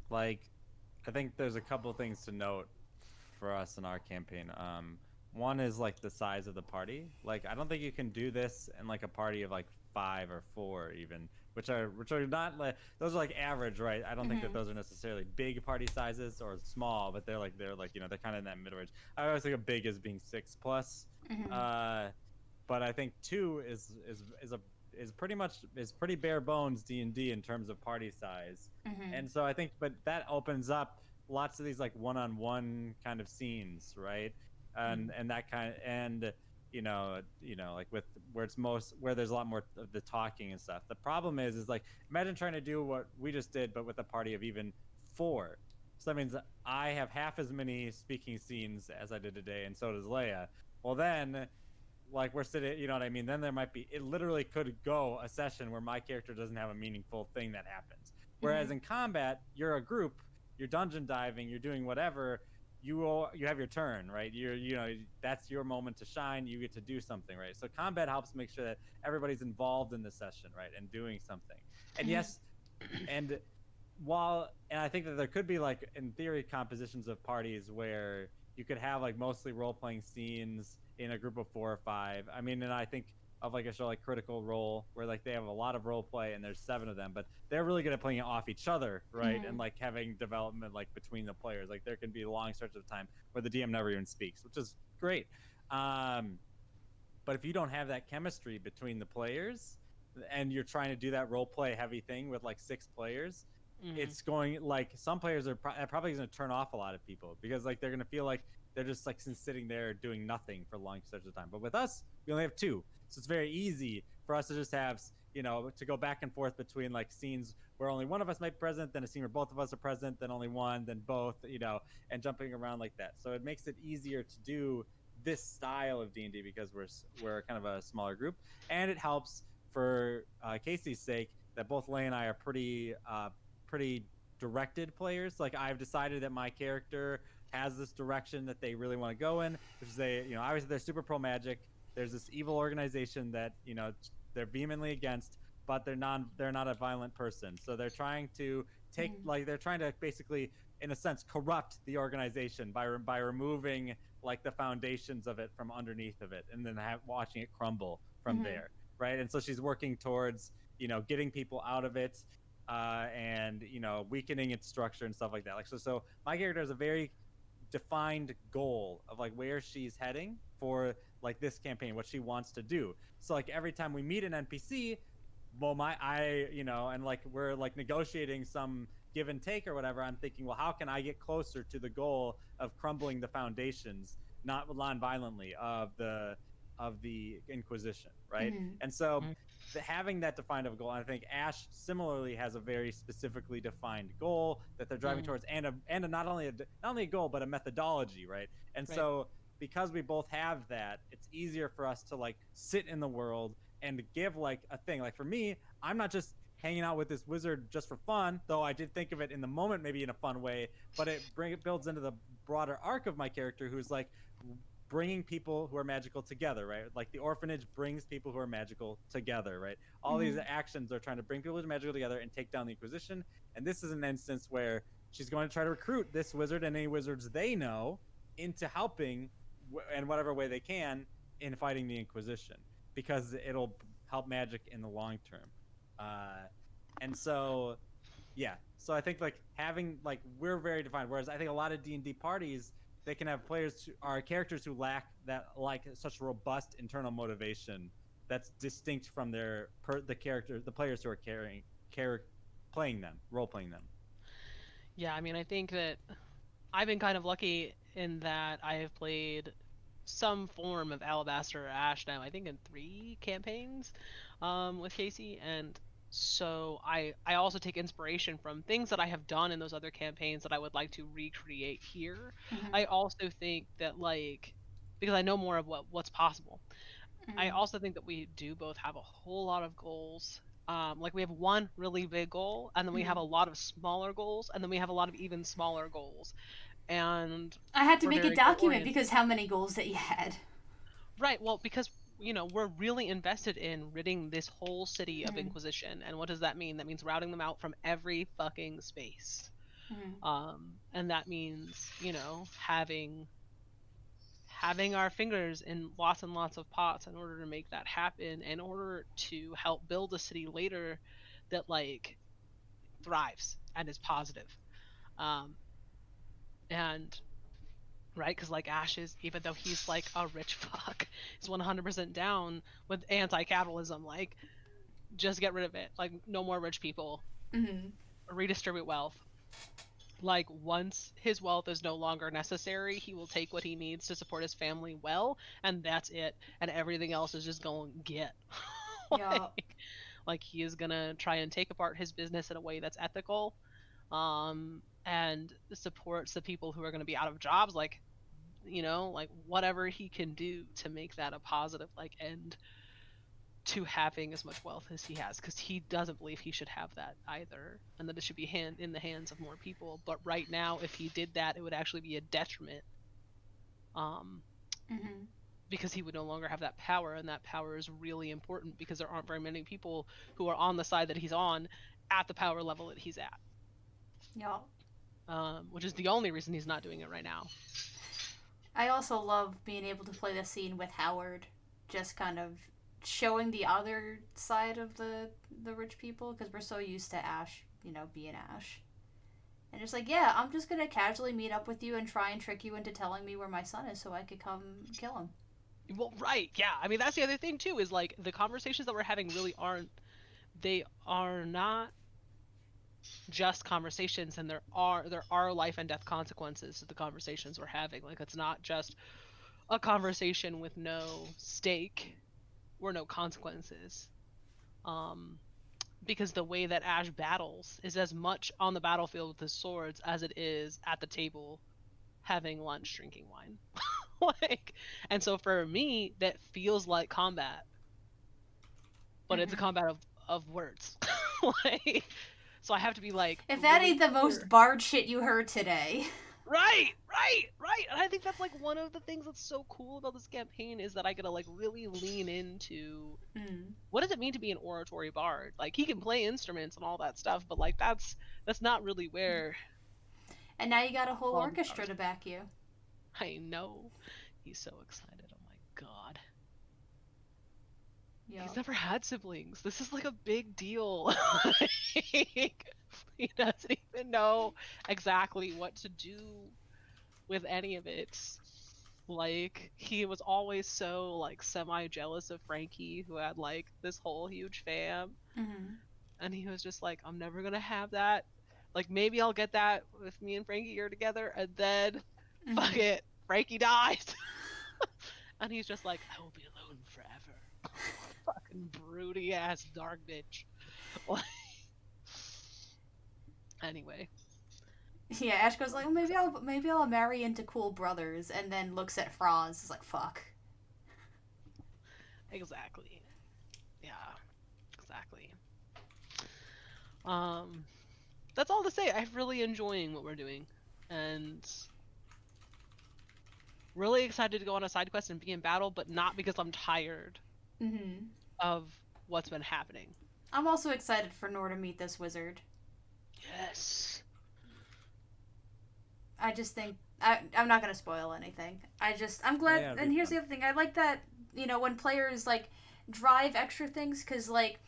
like I think there's a couple things to note for us in our campaign. One is like the size of the party. Like, I don't think you can do this in like a party of like 5 or 4 even, which are not like, those are like average, right? I don't think that those are necessarily big party sizes or small, but they're like you know, they're kind of in that mid range. I always think of big as being 6 plus. But I think 2 is pretty bare bones D&D in terms of party size. And so I think, but that opens up lots of these like one-on-one kind of scenes, right? And that kind of, and you know like with where there's a lot more of the talking and stuff. The problem is like, imagine trying to do what we just did but with a party of even 4. So that means I have half as many speaking scenes as I did today, and so does Leia. Well, then, like, we're sitting, you know what I mean? Then there might be, it literally could go a session where my character doesn't have a meaningful thing that happens. Whereas in combat, you're a group, you're dungeon diving, you're doing whatever, you have your turn, right? You know, that's your moment to shine. You get to do something, right? So combat helps make sure that everybody's involved in the session, right, and doing something. And yes, and I think that there could be, like, in theory, compositions of parties where you could have like mostly role-playing scenes in a group of 4 or 5. I mean, and I think of like a show like Critical Role, where like they have a lot of role play and there's 7 of them, but they're really good at playing it off each other, right? And like having development like between the players. Like, there can be long stretches of time where the DM never even speaks, which is great. But if you don't have that chemistry between the players and you're trying to do that role play heavy thing with like 6 players, it's going, like, some players are probably going to turn off a lot of people because like they're going to feel like they're just like sitting there doing nothing for long stretches of time. But with us, we only have 2, so it's very easy for us to just have, you know, to go back and forth between like scenes where only one of us might be present, then a scene where both of us are present, then only one, then both, you know, and jumping around like that. So it makes it easier to do this style of D&D because we're kind of a smaller group, and it helps for Casey's sake that both Leigh and I are pretty directed players. Like, I've decided that my character has this direction that they really want to go in, which is obviously they're super pro magic. There's this evil organization that, you know, they're vehemently against, but they're not a violent person. So they're trying to take they're trying to basically, in a sense, corrupt the organization by removing like the foundations of it from underneath of it, and then watching it crumble from there, right? And so she's working towards, you know, getting people out of it, and, you know, weakening its structure and stuff like that. Like, so my character has a very defined goal of like where she's heading for like this campaign, what she wants to do. So like every time we meet an NPC, well, you know, and like we're like negotiating some give and take or whatever, I'm thinking, well, how can I get closer to the goal of crumbling the foundations, not non-violently, of the of the Inquisition, right? Mhm. And so Mhm. having that defined of a goal, I think Ash similarly has a very specifically defined goal that they're driving Mhm. towards, and not only a goal but a methodology, right? And Right. so because we both have that, it's easier for us to like sit in the world and give like a thing. Like for me, I'm not just hanging out with this wizard just for fun, though I did think of it in the moment maybe in a fun way, but it builds into the broader arc of my character, who's like bringing people who are magical together, right? Like the orphanage brings people who are magical together, right? All these actions are trying to bring people who are magical together and take down the Inquisition. And this is an instance where she's going to try to recruit this wizard and any wizards they know into helping in whatever way they can in fighting the Inquisition, because it'll help magic in the long term. And so yeah, so I think like having like we're very defined, whereas I think a lot of D&D parties, they can have players who are characters who lack that like such robust internal motivation that's distinct from the players who are playing them, role playing them. Yeah, I mean, I think that I've been kind of lucky in that I have played some form of Alabaster or Ash now, I think in 3 campaigns with Casey, and so I also take inspiration from things that I have done in those other campaigns that I would like to recreate here. I also think that like, because I know more of what's possible, I also think that we do both have a whole lot of goals. Like we have one really big goal, and then we have a lot of smaller goals, and then we have a lot of even smaller goals, and I had to we're make a very goal document oriented. because how many goals that you had. Right. Well, because we're really invested in ridding this whole city of Inquisition, and what does that mean? That means routing them out from every fucking space. And that means having our fingers in lots and lots of pots in order to make that happen, in order to help build a city later that like thrives and is positive. And right, because like Ashes, even though he's like a rich fuck, is 100% down with anti-capitalism. Like, just get rid of it. Like, no more rich people. Redistribute wealth. Like, once his wealth is no longer necessary, he will take what he needs to support his family well, and that's it. And everything else is just going to get. Yeah. Like he is gonna try and take apart his business in a way that's ethical, and supports the people who are going to be out of jobs. Like, like whatever he can do to make that a positive like end to having as much wealth as he has, because he doesn't believe he should have that either, and that it should be in the hands of more people. But right now, if he did that, it would actually be a detriment, because he would no longer have that power, and that power is really important because there aren't very many people who are on the side that he's on at the power level that he's at. Yeah. Which is the only reason he's not doing it right now. I also love being able to play the scene with Howard, just kind of showing the other side of the rich people, because we're so used to Ash, being Ash. And it's like, yeah, I'm just gonna casually meet up with you and try and trick you into telling me where my son is so I could come kill him. Well, right, yeah. I mean, that's the other thing too, is like the conversations that we're having really they are not just conversations, and there are life and death consequences to the conversations we're having. Like, it's not just a conversation with no stake or no consequences. Because the way that Ash battles is as much on the battlefield with his swords as it is at the table having lunch drinking wine. Like, and so for me that feels like combat, but it's a combat of words. Like, so I have to be like, if that really ain't the clear. most bard shit you heard today. Right. And I think that's like one of the things that's so cool about this campaign, is that I get to like really lean into what does it mean to be an oratory bard. Like, he can play instruments and all that stuff, but like that's not really where. And now you got a whole all the orchestra stars. to back you. I know. He's so excited. Oh my god. Yep. He's never had siblings. This is like a big deal. He doesn't even know exactly what to do with any of it. Like, he was always so like semi jealous of Frankie, who had like this whole huge fam. And he was just like, I'm never gonna have that. Like, maybe I'll get that if me and Frankie are together, and then fuck it, Frankie dies. And he's just like, I will be alone alone forever. Fucking broody ass dark bitch. Like, anyway, Yeah, Ash goes like, maybe I'll marry into cool brothers, and then looks at Franz, is like, fuck. exactly. Yeah, exactly. That's all to say. I'm really enjoying what we're doing, and really excited to go on a side quest and be in battle, but not because I'm tired Mm-hmm. of what's been happening. I'm also excited for Nor to meet this wizard. Yes. I just think I'm not gonna spoil anything. I'm glad. Yeah, it'd And be here's fun. the other thing: I like that when players like drive extra things because like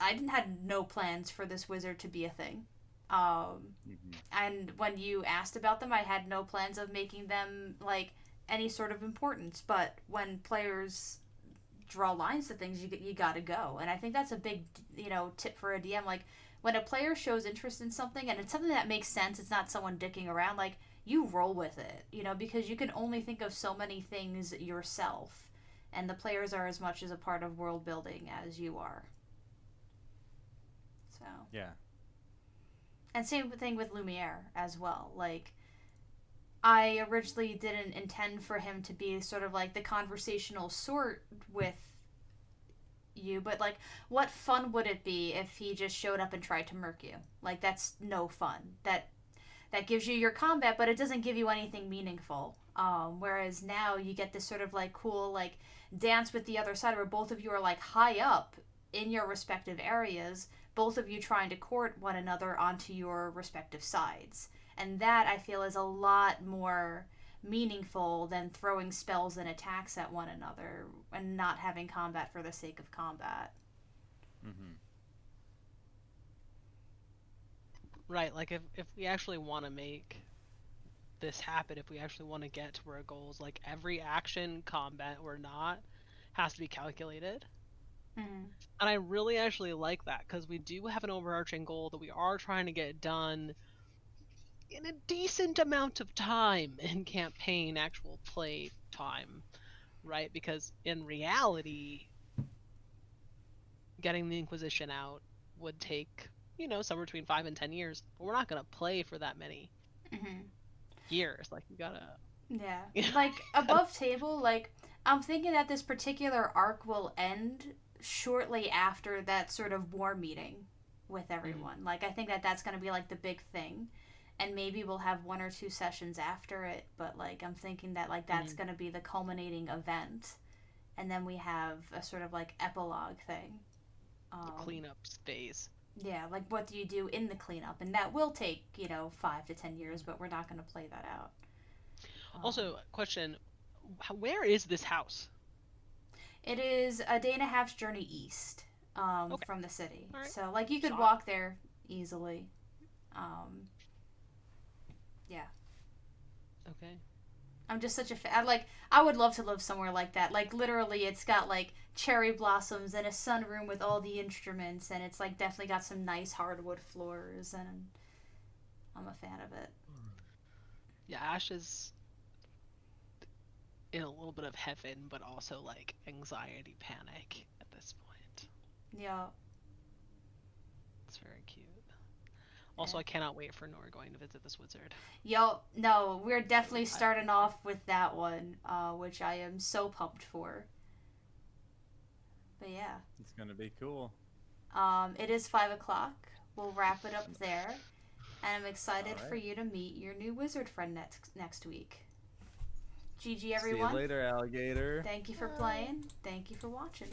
I didn't had no plans for this wizard to be a thing. Mhm. And when you asked about them, I had no plans of making them like any sort of importance. But when players draw lines to things, you gotta go. And I think that's a big tip for a DM. Like when a player shows interest in something and it's something that makes sense, it's not someone dicking around. Like you roll with it, because you can only think of so many things yourself, and the players are as much as a part of world building as you are. So, Yeah. and same thing with Lumiere as well. Like I originally didn't intend for him to be sort of like the conversational sort with you, but like what fun would it be if he just showed up and tried to murk you? Like that's no fun. That gives you your combat, but it doesn't give you anything meaningful. Whereas now you get this sort of like cool like dance with the other side where both of you are like high up in your respective areas, both of you trying to court one another onto your respective sides. And that I feel is a lot more meaningful than throwing spells and attacks at one another and not having combat for the sake of combat. Mhm. Right. Like if we actually want to make this happen, if we actually want to get to our goals, like every action, combat or not, has to be calculated. Mm-hmm. And I really actually like that because we do have an overarching goal that we are trying to get done in a decent amount of time in campaign actual play time, right? Because in reality, getting the Inquisition out would take, somewhere between 5 and 10 years, but we're not going to play for that many Mm-hmm. years. Like, you gotta, Yeah. you Like gotta, above table, like I'm thinking that this particular arc will end shortly after that sort of war meeting with everyone. Like I think that that's going to be like the big thing. And maybe we'll have one or two sessions after it, but like I'm thinking that like that's going to be the culminating event. And then we have a sort of like epilogue thing. the Um, cleanup phase. yeah, like what do you do in the cleanup? And that will take, 5 to 10 years, but we're not going to play that out. Um, Also, question, where is this house? It is a day and a half's journey east Okay, from the city. all right. So, like, you could Shot. walk there easily. Um, yeah. Okay. I'm just such a fan. I would love to live somewhere like that. Like, literally, it's got, like, cherry blossoms and a sunroom with all the instruments, and it's, like, definitely got some nice hardwood floors, and I'm a fan of it. Yeah, Ash is in a little bit of heaven, but also like anxiety panic at this point. Yeah. It's very cute. Also, Yeah. I cannot wait for Nora going to visit this wizard. Yo, no, we're definitely Really starting off with that one, which I am so pumped for. But yeah. It's gonna be cool. It is 5 o'clock. We'll wrap it up there, and I'm excited All for right. you to meet your new wizard friend next week. GG, See you everyone. later, alligator. Thank you for Bye. playing. Thank you for watching.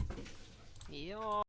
Yeah.